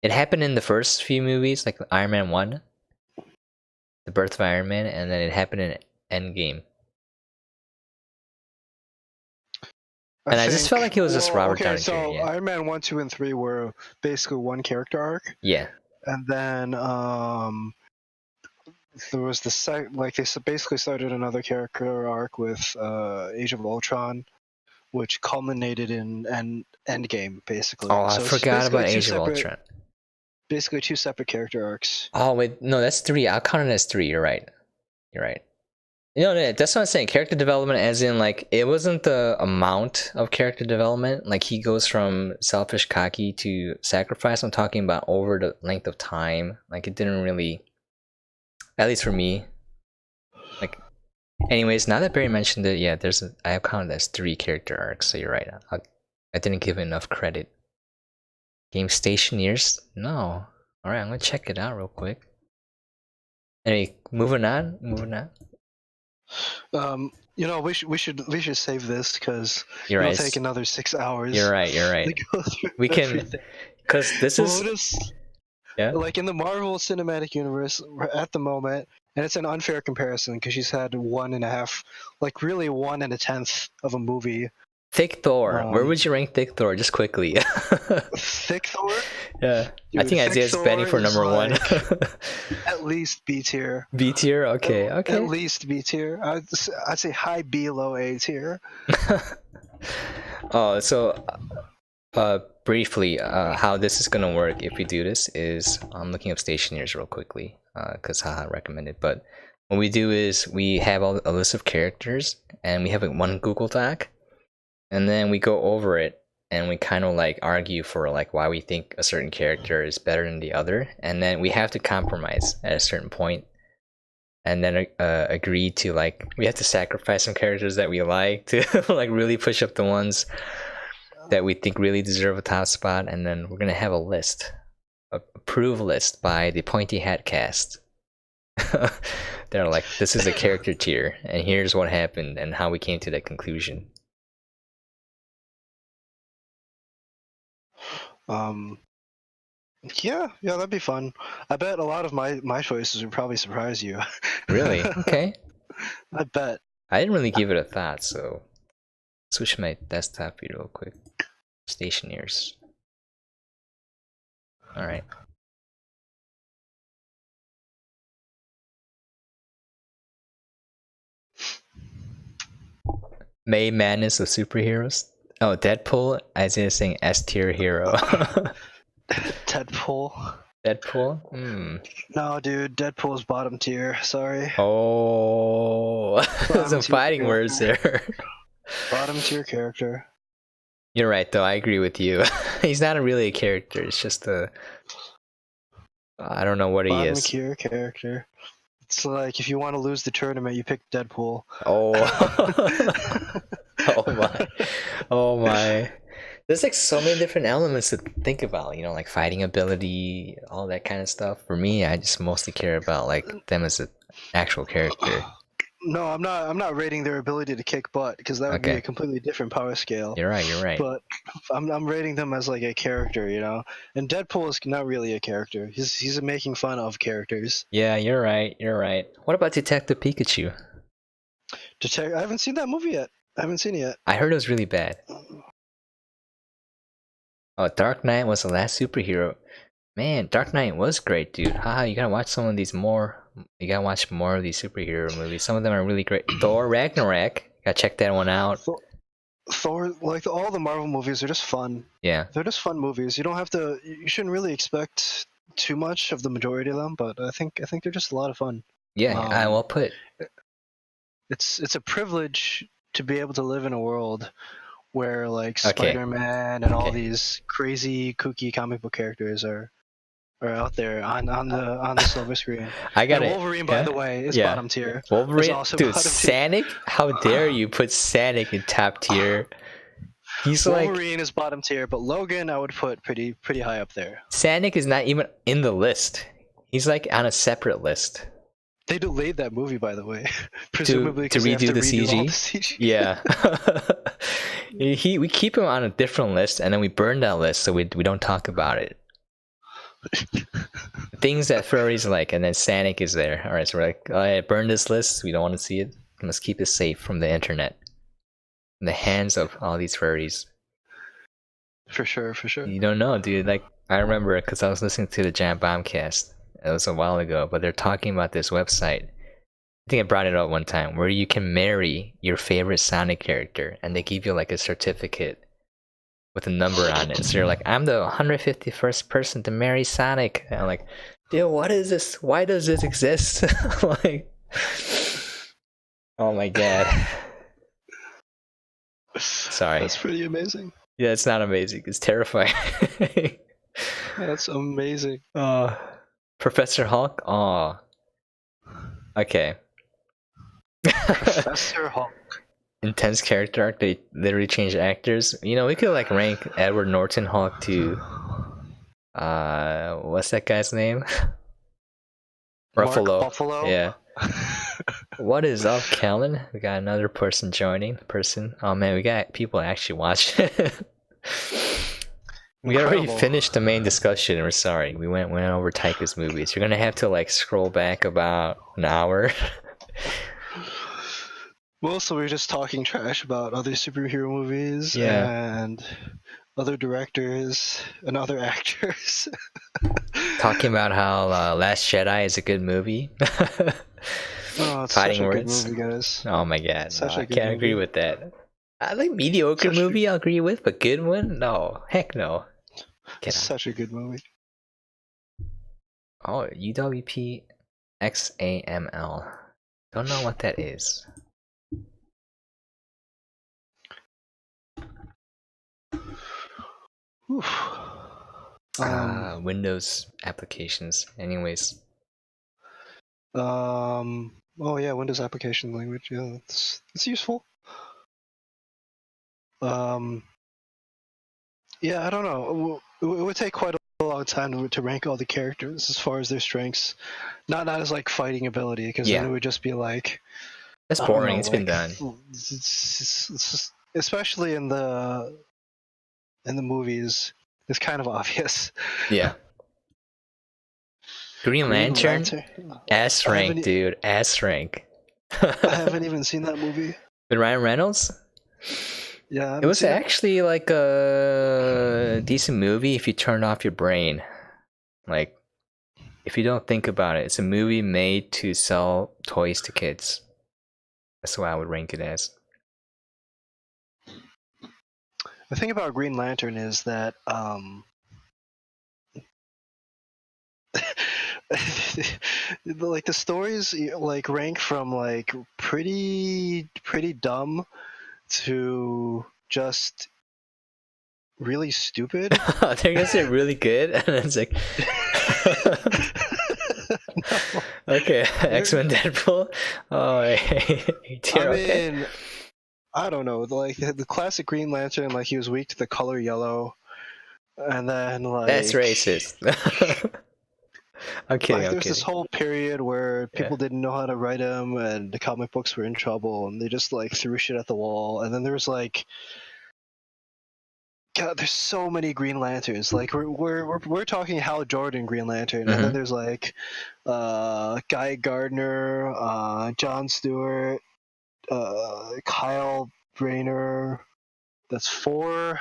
It happened in the first few movies, like Iron Man 1, the birth of Iron Man, and then it happened in Endgame. And I just felt like it was just Robert Downey Jr. So yeah. Iron Man 1, 2, and 3 were basically one character arc. Yeah. And then there was they basically started another character arc with Age of Ultron, which culminated in Endgame, basically. Oh, I forgot about Age of Ultron. Basically 2 separate character arcs. Oh wait, no, that's 3. I'll count it as 3. You're right. You know, that's what I'm saying. Character development, as in, like, it wasn't the amount of character development. Like, he goes from selfish, cocky to sacrifice. I'm talking about over the length of time. Like, it didn't really, at least for me. Like, anyways, now that Barry mentioned it, yeah, I have counted as 3 character arcs. So you're right. I didn't give it enough credit. Game station years? No. All right, I'm gonna check it out real quick. Anyway, moving on. We should save this because it'll take another 6 hours. You're right. We can, because this is like in the Marvel Cinematic Universe at the moment, and it's an unfair comparison because she's had 1.5, like really 1 1/10 of a movie. Thick Thor. Where would you rank Thick Thor? Just quickly. Thick Thor? Yeah. Dude, I think Isaiah's betting for number 1. At least B tier. B tier? Okay. At least B tier. I'd say high B, low A tier. Briefly, how this is gonna work if we do this is I'm looking up stationeers real quickly because haha recommended. But what we do is we have a list of characters and we have one Google Doc. And then we go over it and we kind of like argue for like why we think a certain character is better than the other. And then we have to compromise at a certain point and then agree to like, we have to sacrifice some characters that we like to like really push up the ones that we think really deserve a top spot. And then we're going to have a list, a approve list by the Pointy Hat cast. They're like, this is a character tier and here's what happened and how we came to that conclusion. Yeah, that'd be fun. I bet a lot of my choices would probably surprise you. Really? Okay. I bet. I didn't really give it a thought, so switch my desktop view real quick. Stationeers. Alright. May Madness of Superheroes. Oh, Deadpool. Isaiah saying S tier hero. Deadpool. No, dude. Deadpool's bottom tier. Sorry. Oh, some fighting words there. Bottom tier character. You're right, though. I agree with you. He's not really a character. It's just I don't know what he is. Bottom tier character. It's like if you want to lose the tournament, you pick Deadpool. Oh. Oh my. There's like so many different elements to think about, like fighting ability, all that kind of stuff. For me, I just mostly care about like them as an actual character. No, I'm not. I'm not rating their ability to kick butt because that would be Okay. a completely different power scale. You're right. But I'm rating them as like a character, you know. And Deadpool is not really a character. He's making fun of characters. Yeah, you're right. What about Detective Pikachu? I haven't seen that movie yet. I haven't seen it yet. I heard it was really bad. Oh, Dark Knight was the last superhero. Man, Dark Knight was great, dude. Haha, you gotta watch some of these more. You gotta watch more of these superhero movies. Some of them are really great. Thor Ragnarok. Gotta check that one out. Thor, like all the Marvel movies, are just fun. Yeah. They're just fun movies. You don't have to. You shouldn't really expect too much of the majority of them, but I think they're just a lot of fun. Yeah, well put. It's a privilege to be able to live in a world where like Okay. Spider-Man and all these crazy kooky comic book characters are out there on the silver screen. I got and it. Wolverine, by the way, is bottom tier. Wolverine, also dude. bottom tier. Sonic, how dare you put Sonic in top tier? He's Wolverine is bottom tier, but Logan I would put pretty high up there. Sonic is not even in the list. He's like on a separate list. They delayed that movie, by the way, presumably to because they have redo to the redo all CG? the CG. Yeah. We keep him on a different list, and then we burn that list, so we don't talk about it. Things that furries like, and then Sonic is there. All right, so we're like, all right, burn this list. We don't want to see it. Let's keep it safe from the internet, in the hands of all these furries. For sure. You don't know, dude. Like, I remember because I was listening to the Jam Bombcast. It was a while ago, but they're talking about this website. I think I brought it up one time where you can marry your favorite Sonic character, and they give you like a certificate with a number on it. So you're like, I'm the 151st person to marry Sonic. And I'm like, dude, what is this? Why does this exist? Like, oh my god. Sorry. That's pretty amazing. Yeah, it's not amazing. It's terrifying. That's amazing. Professor Hulk? Oh. Okay. Professor Hulk. Intense character arc. They literally changed actors. You know, we could like rank Edward Norton Hulk to what's that guy's name? Ruffalo. Mark Buffalo. Yeah. What is up, Kellen? We got another person joining. Oh man, we got people actually watching. We already finished the main discussion. We're sorry. We went over Taika's movies. You're gonna have to like scroll back about an hour. Mostly we're just talking trash about other superhero movies and other directors and other actors. Talking about how Last Jedi is a good movie. Oh, it's Fighting such a words. good movie, guys. Oh my god, no, I good can't agree movie. with that. I like mediocre movie. I'll agree with, but good one? No, heck no. It's such a good movie. Oh, UWP XAML. Don't know what that is. Windows applications. Anyways. Oh yeah, Windows application language. Yeah, it's useful. Yeah, I don't know. It would take quite a long time to rank all the characters as far as their strengths. Not as like fighting ability, because then it would just be like. That's boring. It's been done. It's just, especially in the movies, it's kind of obvious. Yeah. Green Lantern? S rank, dude. S rank. I haven't even seen that movie. With Ryan Reynolds? Yeah. It was actually like a decent movie if you turn off your brain. Like, if you don't think about it, it's a movie made to sell toys to kids. That's what I would rank it as. The thing about Green Lantern is that like the stories like rank from like pretty dumb to just really stupid. They're gonna say really good, and it's like no. Okay, X-Men Deadpool. Oh, I mean, I don't know. Like the classic Green Lantern, like he was weak to the color yellow, and then like that's racist. Okay, Like, there's okay. this whole period where people didn't know how to write them, and the comic books were in trouble, and they just like threw shit at the wall. And then there's like, God, there's so many Green Lanterns. Like we're talking Hal Jordan Green Lantern, and then there's like, Guy Gardner, John Stewart, Kyle Rayner. That's 4.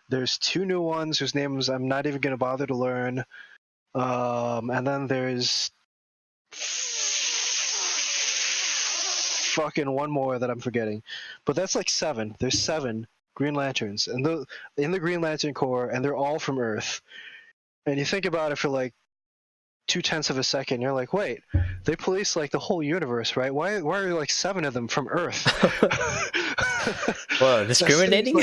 There's 2 new ones whose names I'm not even gonna bother to learn. And then there's fucking one more that I'm forgetting, but that's like 7. There's 7 Green Lanterns, and in the Green Lantern Corps, and they're all from Earth. And you think about it for like 0.2 of a second, you're like, wait, they police like the whole universe, right? Why are there like 7 of them from Earth? Well, discriminating?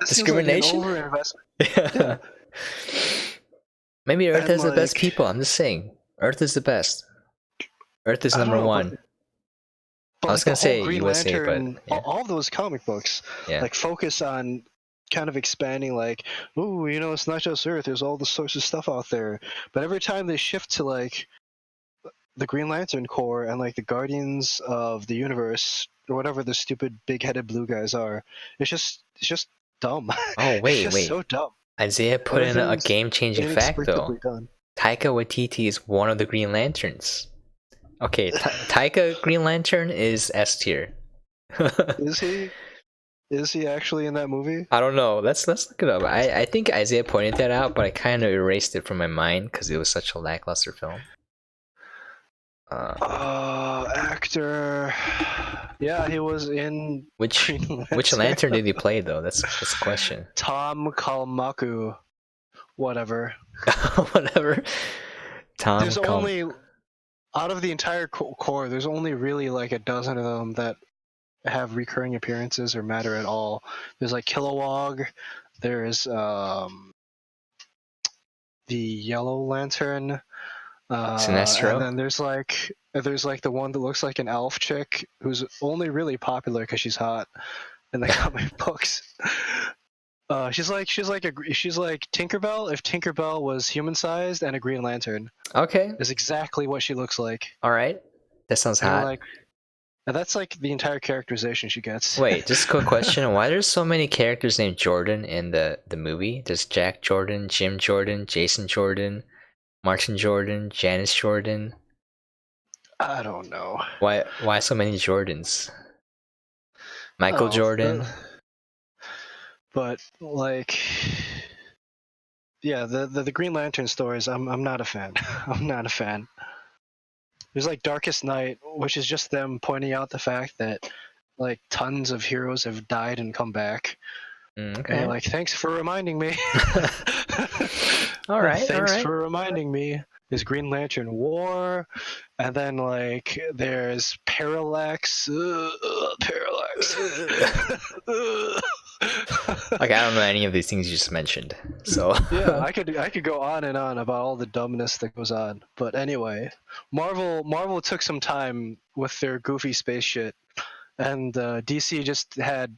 Discrimination? Like an overinvestment. Yeah. Maybe Earth And, has the best like- people. I'm just saying. Earth is the best. Earth is number 1. But I was like, gonna the say whole Green USA, but, Lantern, yeah. all those comic books Yeah. like focus on kind of expanding, like, ooh, you know, it's not just Earth. There's all the sorts of stuff out there. But every time they shift to like the Green Lantern Corps and like the Guardians of the Universe or whatever the stupid big-headed blue guys are, it's just dumb. Oh, wait, it's just wait. so dumb. Isaiah put in a Everything's game-changing fact, though. Inexplicably done. Taika Waititi is one of the Green Lanterns. Okay, Taika Green Lantern is S tier. Is he? Is he actually in that movie? I don't know. Let's look it up. I think Isaiah pointed that out, but I kind of erased it from my mind because it was such a lackluster film. Actor. Yeah, he was in Which Green which lantern did he play though? That's the question. Tom Kalmaku. Whatever. Whatever. Tom. There's only, out of the entire core, there's only really like a dozen of them that have recurring appearances or matter at all. There's like Kilowog. There's the Yellow Lantern. Sinestro? And then there's like the one that looks like an elf chick who's only really popular because she's hot in the comic books. She's like Tinkerbell if Tinkerbell was human sized and a Green Lantern. Okay. Is exactly what she looks like. All right. That sounds And hot. like, and that's like the entire characterization she gets. Wait, just a quick question. Why there's so many characters named Jordan in the movie? There's Jack Jordan, Jim Jordan, Jason Jordan, Martin Jordan, Janice Jordan. I don't know. Why so many Jordans? Michael Jordan. But like, yeah, the Green Lantern stories, I'm not a fan. I'm not a fan. There's like Darkest Night, which is just them pointing out the fact that like tons of heroes have died and come back. Okay. And like, thanks for reminding me. All right. Thanks all right. for reminding me. There's Green Lantern War, and then like there's Parallax. Parallax. Like I don't know any of these things you just mentioned. So Yeah, I could go on and on about all the dumbness that goes on. But anyway, Marvel took some time with their goofy space shit, and DC just had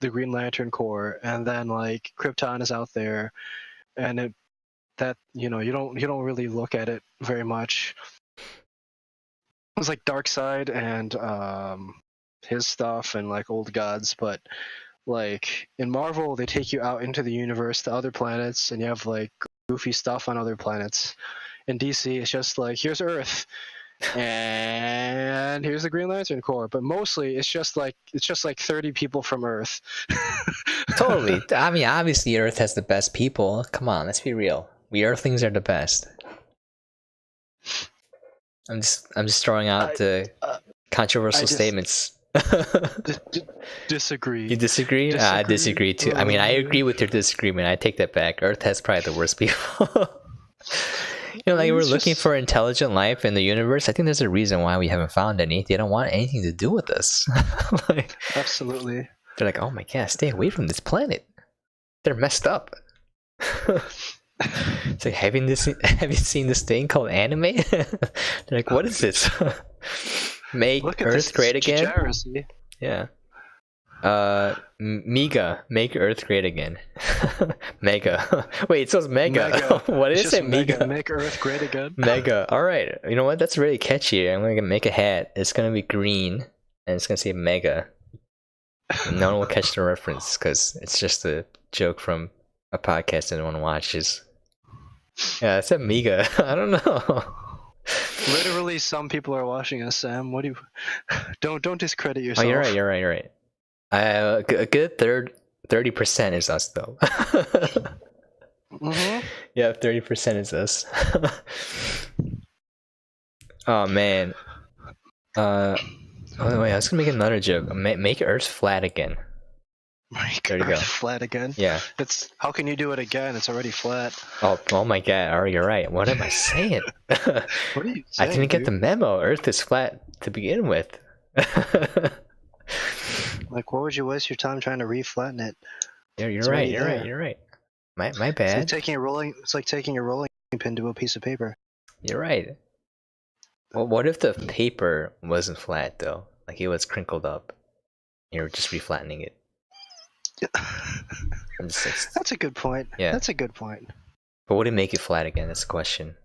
the Green Lantern Corps, and then like Krypton is out there, and you don't really look at it very much. It's like Darkseid and his stuff and like Old Gods, but like in Marvel they take you out into the universe to other planets, and you have like goofy stuff on other planets. In DC it's just like, here's Earth and here's the Green Lantern Corps, but mostly it's just like 30 people from Earth. totally. I mean, obviously Earth has the best people. Come on, let's be real. We Earthlings are the best. I'm just throwing out the controversial statements. Disagree. You disagree? I disagree too. I mean, I agree with your disagreement. I take that back. Earth has probably the worst people. Like we're looking for intelligent life in the universe. I think there's a reason why we haven't found any. They don't want anything to do with us. Like, absolutely. They're like, oh my god, stay away from this planet. They're messed up. It's like, have you seen this thing called anime? They're like, what is this? Make Earth great again? Degeneracy. Yeah. Mega, make Earth great again. Mega. Wait, it says mega. Mega. What It's is just it? Mega. Make Earth great again. Mega. All right. You know what? That's really catchy. I'm gonna make a hat. It's gonna be green, and it's gonna say mega. No one will catch the reference because it's just a joke from a podcast that no one watches. Yeah, it's a mega. I don't know. Literally, some people are watching us, Sam. What do you? Don't discredit Oh, yourself. you're right. A good 30% is us though. Mm-hmm. Yeah, 30% is us. Oh man. Oh wait, I was gonna make another joke. Make Earth flat again. There you go. Flat again. Yeah. It's how can you do it again? It's already flat. Oh my god. Oh, you're right. What am I saying? What are you saying, I didn't get dude? the memo. Earth is flat to begin with. Like, what would you waste your time trying to re-flatten it? Yeah, you're It's right. already You're right. there. You're right. My It's like bad. taking a rolling. It's like taking a rolling pin to a piece of paper. You're right. Well, what if the paper wasn't flat though? Like it was crinkled up. You're just reflattening it. That's a good point. Yeah. That's a good point. But would it make it flat again? That's the question.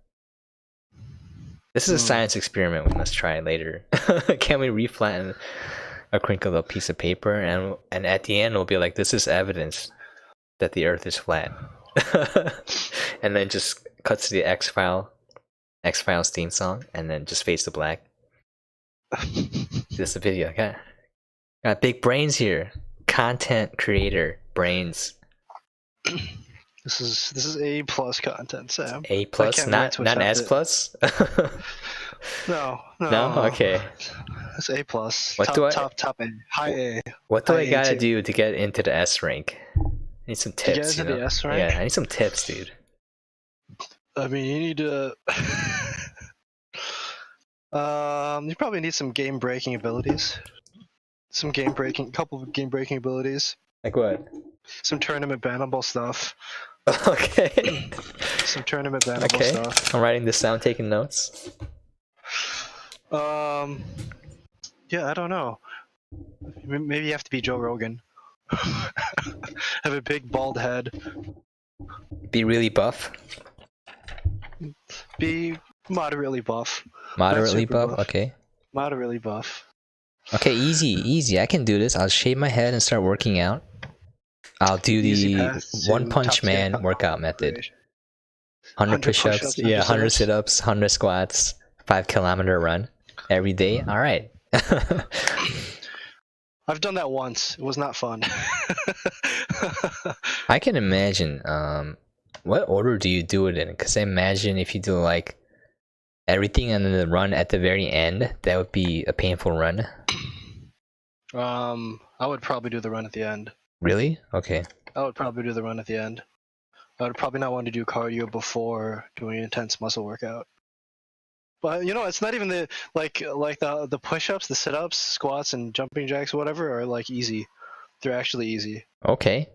This is a science experiment we must try later. Can we reflatten a crinkled up piece of paper? And at the end, we'll be like, this is evidence that the Earth is flat. And then just cuts to the X-Files theme song, and then just fades to black. This is a video. Got big brains here. Content creator brains. This is A+ content, Sam. A+, can't not wait to not attempt S it. plus. No. No, okay. It's A+. What do I- top A, high A. What do I high gotta A2. do to get into the S rank? I need some get tips. into the S rank? Yeah, I need some tips, dude. I mean, you need to. You probably need some game breaking abilities. Couple of game breaking abilities. Like what? Some tournament bannable stuff. Okay. Some tournament bannable Okay. stuff. I'm writing this down, taking notes. Yeah, I don't know. Maybe you have to be Joe Rogan. Have a big bald head. Be really buff. Be moderately buff. Moderately super buff. buff. Okay. Moderately buff. Okay, easy. I can do this. I'll shave my head and start working out. I'll do Easy the path to One Punch top tier Man content workout method. creation. 100 push-ups, push-ups, yeah, 100 100 sit-ups, 100 squats, 5-kilometer run every day. All right. I've done that once. It was not fun. I can imagine. What order do you do it in? Because I imagine if you do like everything and then the run at the very end, that would be a painful run. I would probably do the run at the end. Really? Okay. I would probably do the run at the end. I would probably not want to do cardio before doing an intense muscle workout. But you know, it's not even the the push-ups, the sit-ups, squats, and jumping jacks, whatever, are like easy. They're actually easy. Okay.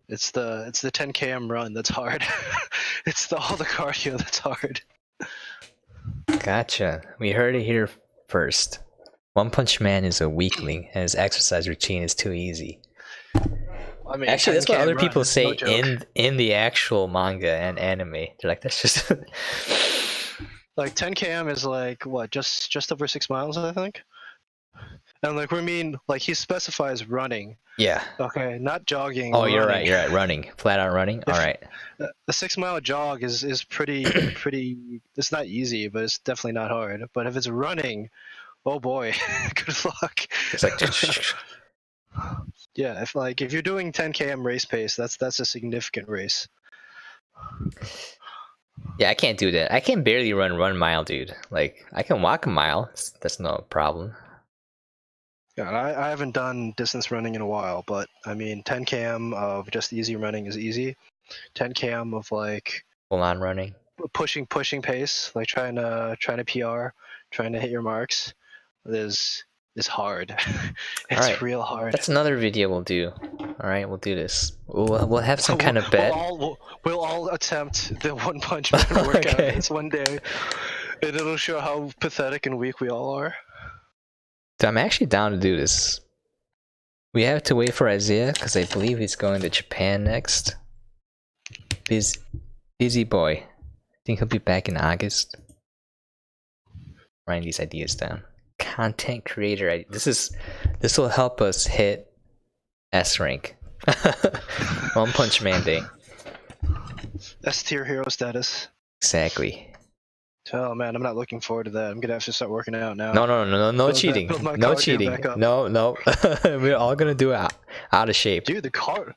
It's the 10 km run that's hard. It's all the cardio that's hard. Gotcha. We heard it here first. One Punch Man is a weakling, and his exercise routine is too easy. I mean, Actually, that's what 10K other run people is say no joke. in the actual manga and anime. They're like, that's just Like 10 km is like what, just over 6 miles, I think. And like we mean, like he specifies running. yeah. Okay, not jogging. Oh, you're running. right. Running, flat out running. All right. The 6 mile jog is pretty. It's not easy, but it's definitely not hard. But if it's running, oh boy, good luck. It's like Yeah, if you're doing 10 km race pace, that's a significant race. yeah, I can't do that. I can barely run 1 mile, dude. Like I can walk a mile. That's no problem. Yeah, I haven't done distance running in a while, but I mean 10 km of just easy running is easy. 10 km of like Full on running. pushing pace, like trying to PR, trying to hit your marks, is hard. It's Alright. real hard. That's another video we'll do. All right, we'll do this. We'll have some kind of bet. We'll all attempt the One Punch Man workout Okay. this one day, and it'll show how pathetic and weak we all are. I'm actually down to do this. We have to wait for Isaiah because I believe he's going to Japan next. Busy boy. I think he'll be back in August. Writing these ideas down. Content creator. This will help us hit S rank. One Punch Man Day. S tier hero status. Exactly. Oh man, I'm not looking forward to that. I'm gonna have to start working out now. No cheating. No cheating. No. We're all gonna do it out of shape. Dude,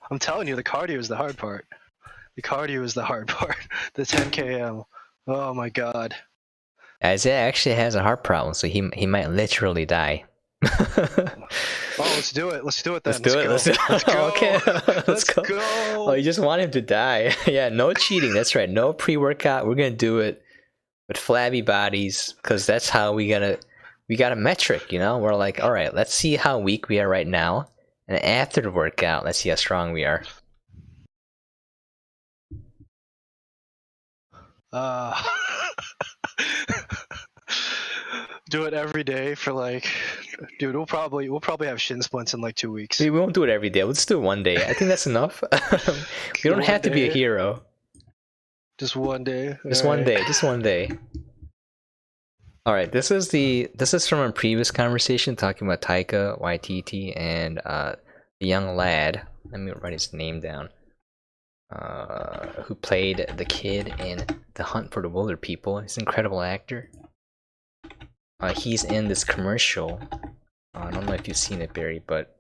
I'm telling you, the cardio is the hard part. The cardio is the hard part. The 10 km. Oh my god. Isaiah actually has a heart problem, so he might literally die. Let's do it. Let's do it then. Let's go. Okay. Let's go. Oh, you just want him to die. Yeah, no cheating. That's right. No pre-workout. We're gonna do it with flabby bodies, because that's how we got a metric, you know? We're like, all right, let's see how weak we are right now, and after the workout, let's see how strong we are. Do it every day for like, dude. We'll probably have shin splints in like 2 weeks. We won't do it every day. Let's do it one day. I think that's enough. We don't have to be a hero. Just one day. Just one day. All right. This is from a previous conversation talking about Taika Waititi and the young lad. Let me write his name down. Who played the kid in The Hunt for the Wilderpeople. He's an incredible actor. He's in this commercial. I don't know if you've seen it, Barry, but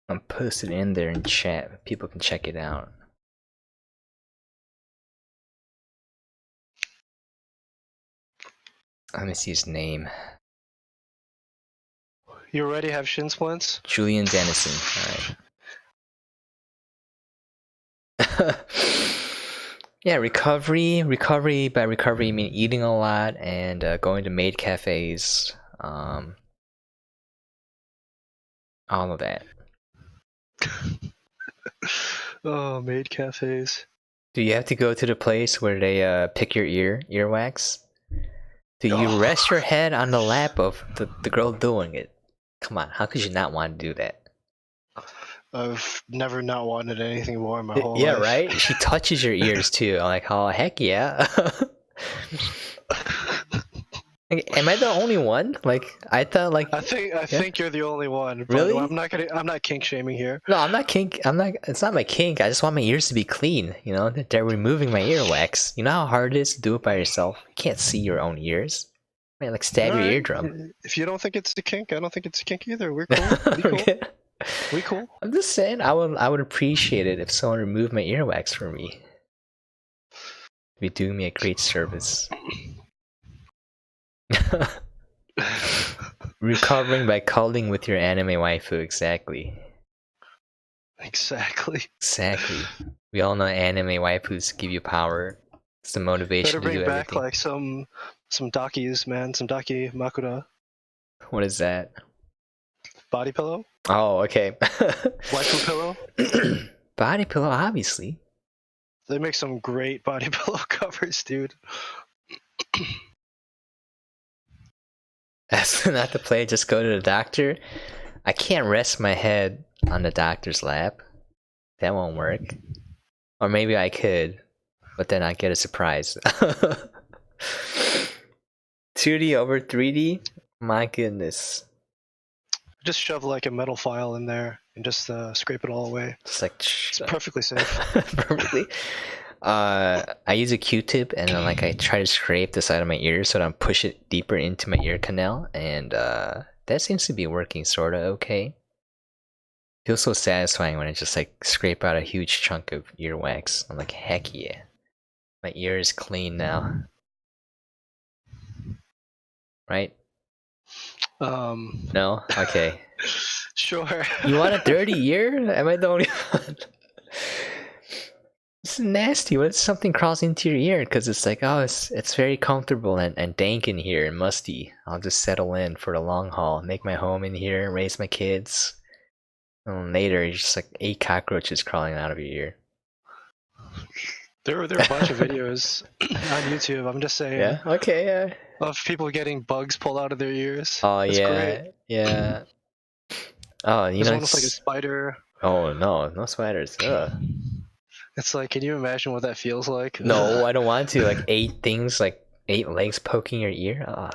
I'm posted in there in chat. People can check it out. Let me see his name. You already have shin splints? Julian Dennison. Alright. Yeah, recovery. By recovery, I mean eating a lot and going to maid cafes. All of that. Oh, maid cafes. Do you have to go to the place where they pick your earwax? Do you rest your head on the lap of the girl doing it? Come on, how could you not want to do that? I've never not wanted anything more in my whole life. Yeah, right? She touches your ears too. I'm like, oh, heck yeah. Am I the only one? Like, I thought like... I think you're the only one. Really? I'm not kink shaming here. No, I'm not kink. It's not my kink. I just want my ears to be clean, you know? They're removing my earwax. You know how hard it is to do it by yourself? You can't see your own ears. Man, like stab your eardrum. If you don't think it's a kink, I don't think it's a kink either. We're cool. We cool. I'm just saying, I would appreciate it if someone removed my earwax for me. It'd be doing me a great service. Recovering by cuddling with your anime waifu, exactly. Exactly. We all know anime waifus give you power. It's the motivation to do everything. Better bring back like some dakis, man. Some daki makura. What is that? Body pillow. Oh, okay. Waifu pillow. Body pillow, obviously. They make some great body pillow covers, dude. That's not the play. Just go to the doctor. I can't rest my head on the doctor's lap. That won't work. Or maybe I could, but then I get a surprise. 2D over 3D? My goodness. Just shove like a metal file in there and just scrape it all away. Just like it's perfectly safe. Perfectly. I use a Q-tip and then like I try to scrape the side of my ear so that I push it deeper into my ear canal, and that seems to be working sorta okay. Feels so satisfying when I just like scrape out a huge chunk of earwax. I'm like, heck yeah, my ear is clean now. Right? No? Okay. Sure. You want a dirty ear? Am I the only one? It's nasty. What if something crawls into your ear? Because it's like, oh, it's very comfortable and dank in here and musty. I'll just settle in for the long haul, make my home in here, raise my kids. And later, you're just like 8 cockroaches crawling out of your ear. There are a bunch of videos on YouTube. I'm just saying. Yeah. Okay. Yeah. Of people getting bugs pulled out of their ears. Oh That's yeah. great. Yeah. Oh, you There's know, one with like a spider. oh no, no spiders. Ugh. It's like, can you imagine what that feels like? No, I don't want to. Like 8 legs poking your ear.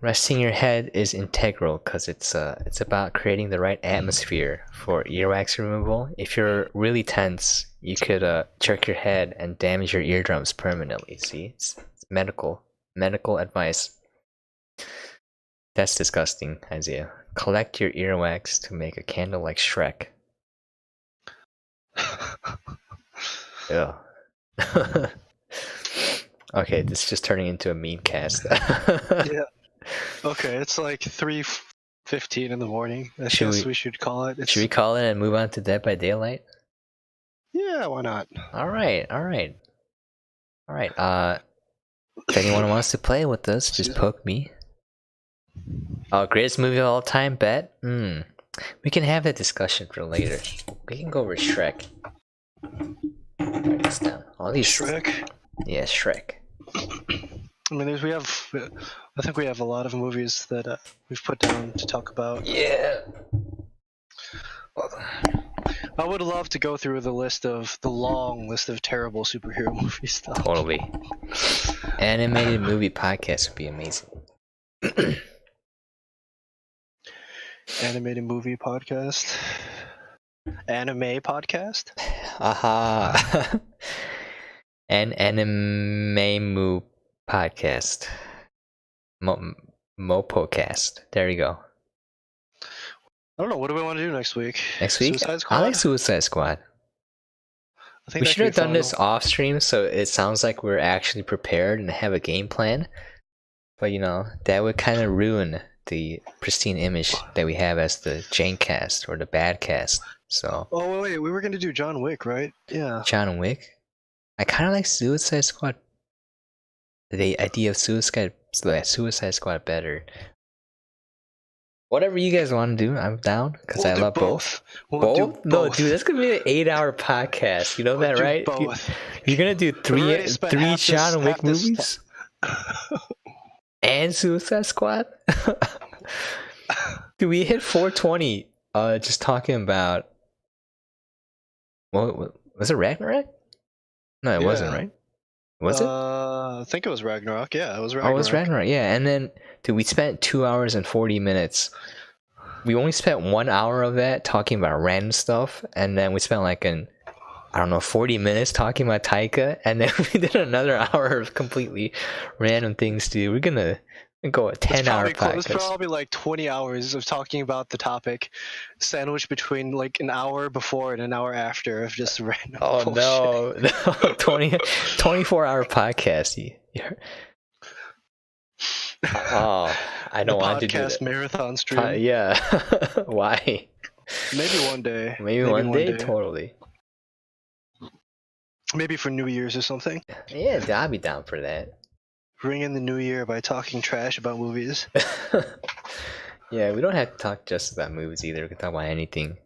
Resting your head is integral because it's about creating the right atmosphere for earwax removal. If you're really tense, you could jerk your head and damage your eardrums permanently. See, it's medical advice. That's disgusting, Isaiah. Collect your earwax to make a candle like Shrek. Yeah. Okay, this is just turning into a meme cast. Yeah. Okay, it's like 3:15 in the morning. I Should guess we- we should call it. Should we call it and move on to Dead by Daylight? Yeah, why not? All right. If anyone wants to play with us, just poke me. Oh, greatest movie of all time, bet? We can have that discussion for later. We can go over Shrek. Write this down. All these Shrek. Yeah, Shrek. I mean, I think we have a lot of movies that we've put down to talk about. Yeah. I would love to go through the long list of terrible superhero movies. Though. Totally. Animated movie podcast would be amazing. Animated movie podcast. Anime podcast. Aha. An anime moo podcast. Mopocast. There you go. I don't know. What do we want to do next week? Next week? Suicide Squad? I like Suicide Squad. I think We that should could have be done fun. this off stream so it sounds like we're actually prepared and have a game plan. But you know, that would kind of ruin the pristine image that we have as the Janecast or the Badcast. So Oh wait, we were gonna do John Wick, right? Yeah. John Wick. I kind of like Suicide Squad. The idea of Suicide Squad better. Whatever you guys want to do, I'm down because I love both. We'll do Both? No, both. dude, that's gonna be an 8-hour podcast. You know We'll that, do right? Both. You're gonna do We already spent three half John Wick this movies and Suicide Squad. Dude, we hit 420. Just talking about. What was it? Ragnarok? No, it wasn't, right? Was it? I think it was Ragnarok. Yeah, it was Oh, Ragnarok. it was Ragnarok. Yeah, and then dude, we spent 2 hours and 40 minutes. We only spent 1 hour of that talking about random stuff, and then we spent like 40 minutes talking about Taika, and then we did another hour of completely random things, dude. We're gonna go a 10-hour podcast. It's probably like 20 hours of talking about the topic, sandwiched between like an hour before and an hour after of just random bullshit. No 24-hour podcast. Oh, I don't want to do podcast that. marathon stream. Yeah. Why? Maybe one day. Maybe one day, totally. Maybe for New Year's or something. Yeah, I'd be down for that. Ring in the new year by talking trash about movies. Yeah, we don't have to talk just about movies either. We can talk about anything.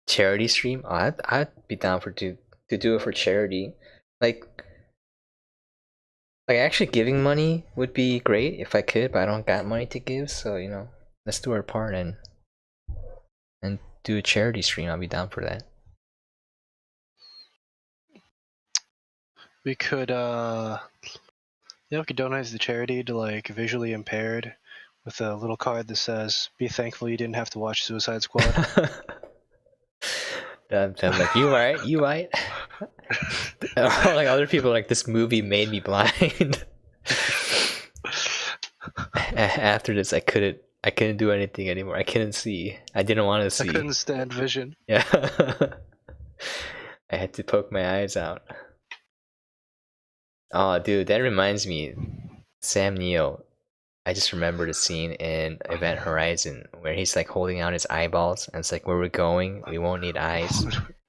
Charity stream? Oh, I'd be down to do it for charity. Like actually giving money would be great if I could, but I don't got money to give, so you know, let's do our part and do a charity stream. I'll be down for that. We could we could donate to the charity to like visually impaired with a little card that says, "Be thankful you didn't have to watch Suicide Squad." I'm like, you right? Like other people, like this movie made me blind. After this, I couldn't do anything anymore. I couldn't see. I didn't want to see. I couldn't stand vision. Yeah. I had to poke my eyes out. Oh, dude, that reminds me. Sam Neill. I just remembered a scene in Event Horizon where he's like holding out his eyeballs, and it's like, where we're going, we won't need eyes.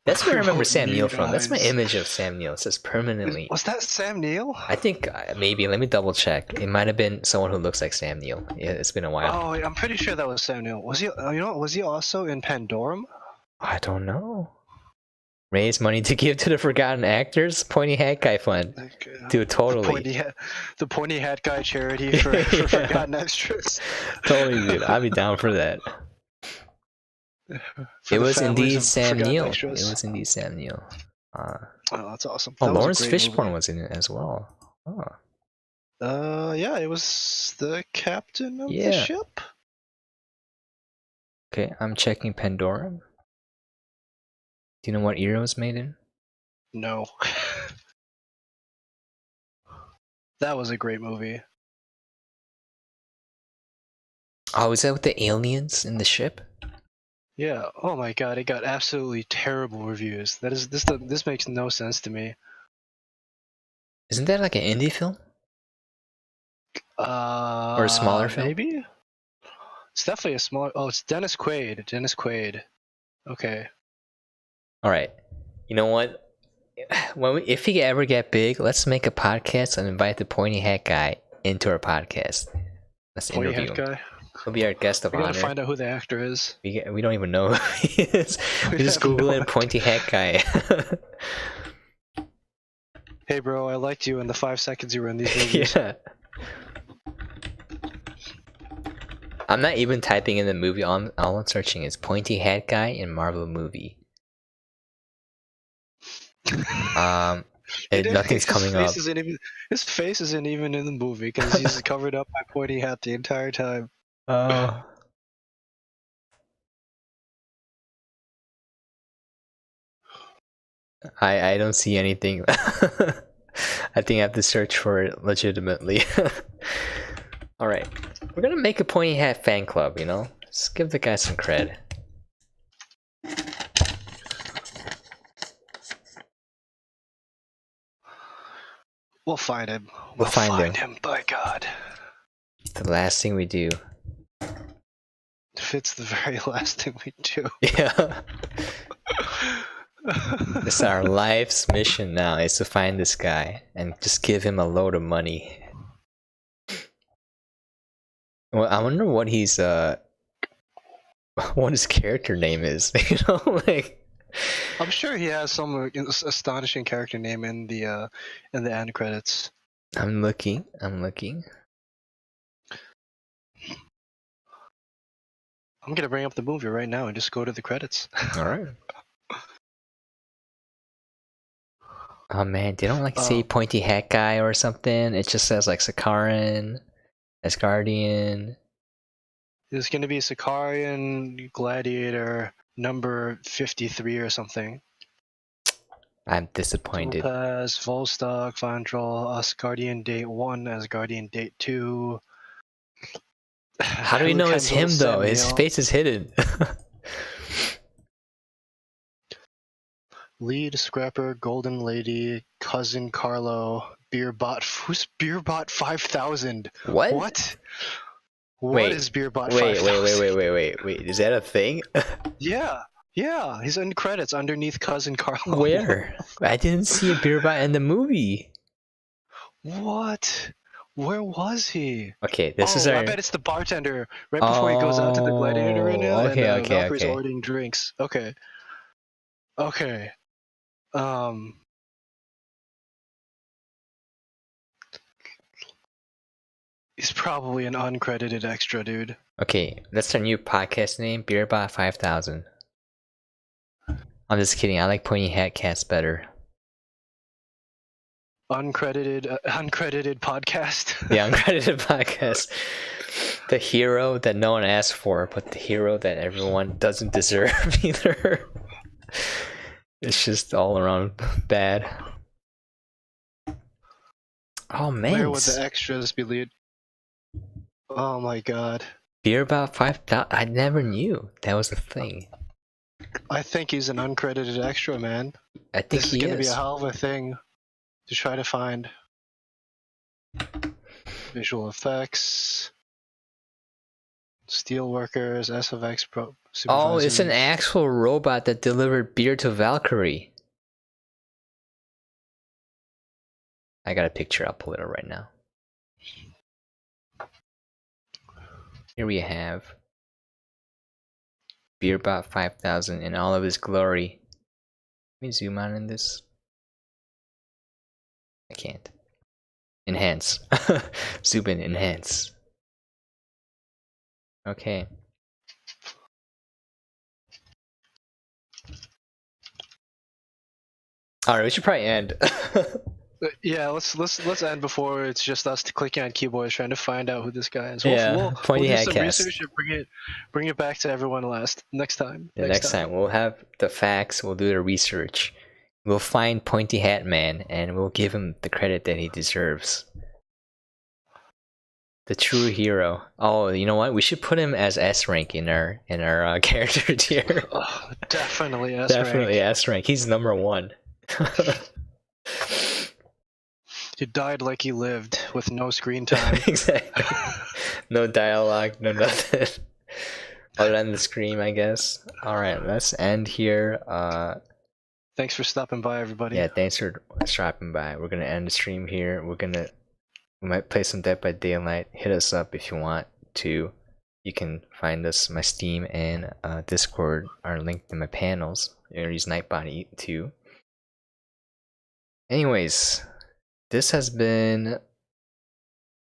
That's where I remember Sam Neill from. That's my image of Sam Neill. It says permanently. Was that Sam Neill? I think maybe. Let me double check. It might have been someone who looks like Sam Neill. Yeah, it's been a while. Oh, I'm pretty sure that was Sam Neill. Was he? Was he also in Pandorum? I don't know. Raise money to give to the forgotten actors. Pointy hat guy fund. Dude, totally. The pointy hat guy charity for forgotten extras. Totally, dude. I'd be down for that. It was indeed Sam Neill. It was indeed Sam Neill. Oh, that's awesome. Oh, Lawrence Fishburne was in it as well. Oh. Yeah, it was the captain of the ship. Okay, I'm checking Pandora. Do you know what year it was made in? No. That was a great movie. Oh, is that with the aliens in the ship? Yeah. Oh my god, it got absolutely terrible reviews. This makes no sense to me. Isn't that like an indie film? Or a smaller film? Maybe. It's definitely a smaller. Oh, it's Dennis Quaid. Dennis Quaid. Okay. All right. You know what? If we ever get big, let's make a podcast and invite the pointy hat guy into our podcast. Let's pointy interview hat him. Guy. He'll be our guest of honor. We gotta find out who the actor is. We don't even know who he is. We just Google it, pointy hat guy. Hey, bro, I liked you in the 5 seconds you were in these movies. Yeah. I'm not even typing in the movie. All I'm searching is pointy hat guy in Marvel movie. Nothing's coming up. His face isn't even in the movie because he's covered up by pointy hat the entire time. Oh. I don't see anything. I think I have to search for it legitimately. Alright. We're gonna make a pointy hat fan club, you know? Let's give the guy some cred. We'll find him. We'll find him, by God. The last thing we do. If it's the very last thing we do. Yeah. It's our life's mission now, is to find this guy and just give him a load of money. Well, I wonder what he's what his character name is. You know, like I'm sure he has some astonishing character name in the end credits. I'm looking. I'm gonna bring up the movie right now and just go to the credits. All right. Oh man, they don't like say pointy hat guy or something. It just says like Sakaran, Asgardian. There's gonna be Sakaran Gladiator number 53 or something. I'm disappointed. Topaz, Volstock, Fandral, Asgardian Date 1, Asgardian Date 2. How do we know it's him though? His face is hidden. Lead Scrapper, Golden Lady, Cousin Carlo, Beerbot. Who's Beerbot 5000? What? What is Beerbot 5000? Wait. Is that a thing? Yeah. He's in credits underneath Cousin Carlo. Where? I didn't see a Beerbot in the movie. What? Where was he? Okay, this is our... I bet it's the bartender right before he goes out to the Gladiator right now. Okay. Valkyrie's ordering drinks. Okay. He's probably an uncredited extra, dude. Okay, that's our new podcast name, Beerbot 5000. I'm just kidding. I like pointy hat cats better. Uncredited podcast. The uncredited podcast. The hero that no one asked for, but the hero that everyone doesn't deserve either. It's just all around bad. Oh man. Where would the extras be lead? Oh my god. Beerbot 5000. I never knew that was a thing. I think he's an uncredited extra, man. I think this is going to be a hell of a thing to try to find. Visual effects, steelworkers, SFX pro. Oh, it's an actual robot that delivered beer to Valkyrie. I got a picture. I'll pull it up right now. Here we have Beerbot 5000 in all of his glory. me zoom out in this. I can't. Enhance. Zoom in, enhance. Okay. Alright, we should probably end. Yeah, let's end before it's just us clicking on keyboards trying to find out who this guy is. Yeah, We'll Pointy do Hat some Cast. research and bring it back to everyone next time. The next time we'll have the facts, we'll do the research. We'll find Pointy Hat Man and we'll give him the credit that he deserves. The true hero. Oh, you know what? We should put him as S rank in our character tier. Oh, definitely S rank. Definitely S rank. He's number 1. He died like he lived, with no screen time. Exactly. No dialogue, no nothing. Other than the scream, I guess. Alright, let's end here. Thanks for stopping by, everybody. Yeah, thanks for stopping by. We're gonna end the stream here. We might play some Dead by Daylight. Hit us up if you want to. You can find us, my Steam and Discord are linked in my panels. Use Nightbot too. Anyways, this has been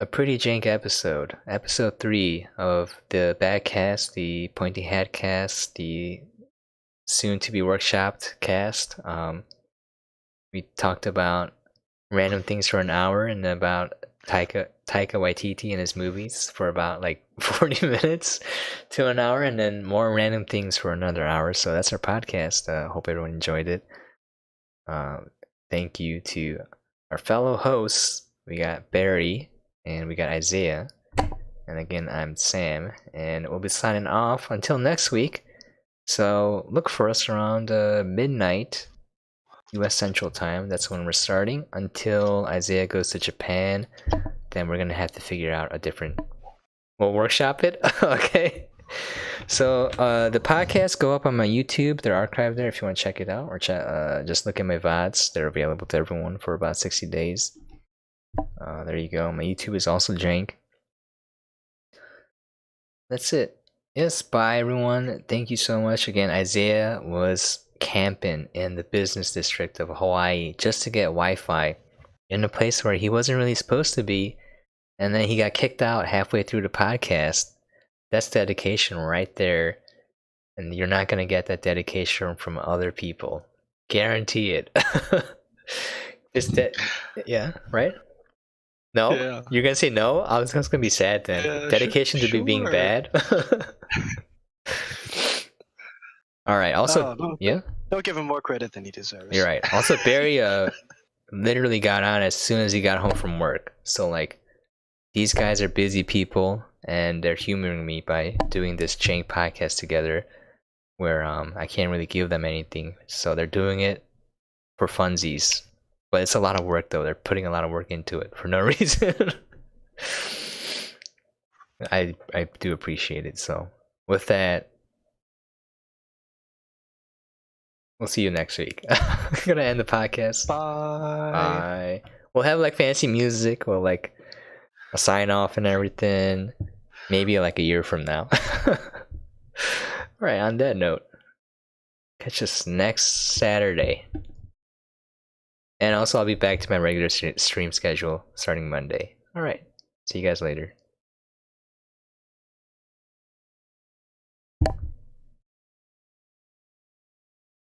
a pretty jank episode. Episode 3 of the Bad Cast, the Pointy Hat Cast, the soon to be workshopped cast. We talked about random things for an hour and about Taika Waititi and his movies for about like 40 minutes to an hour, and then more random things for another hour. So that's our podcast. Hope everyone enjoyed it. Thank you to our fellow hosts. We got Barry and we got Isaiah. And again, I'm Sam, and we'll be signing off until next week. So look for us around midnight US Central Time. That's when we're starting until Isaiah goes to Japan. Then we're gonna have to figure out a different. We'll workshop it. Okay. So the podcasts go up on my YouTube. They're archived there if you want to check it out, or just look at my VODs. They're available to everyone for about 60 days. There you go. My YouTube is also jank. That's it. Yes, bye everyone. Thank you so much. Again, Isaiah was camping in the business district of Hawaii just to get Wi-Fi in a place where he wasn't really supposed to be, and then he got kicked out halfway through the podcast. That's dedication right there, and you're not gonna get that dedication from other people. Guarantee it. Is that yeah, right? No? Yeah. You're gonna say no? I was gonna be sad then. Yeah, Dedication to be being sure. bad. Alright, also yeah? Don't give him more credit than he deserves. You're right. Also Barry literally got on as soon as he got home from work. So like these guys are busy people and they're humoring me by doing this jank podcast together where I can't really give them anything. So they're doing it for funsies. But it's a lot of work though. They're putting a lot of work into it for no reason. I do appreciate it. So with that, we'll see you next week. I'm gonna end the podcast. Bye. Bye. We'll have like fancy music. We'll like a sign off and everything. Maybe like a year from now. Alright, on that note, catch us next Saturday. And also I'll be back to my regular stream schedule starting Monday. Alright, see you guys later.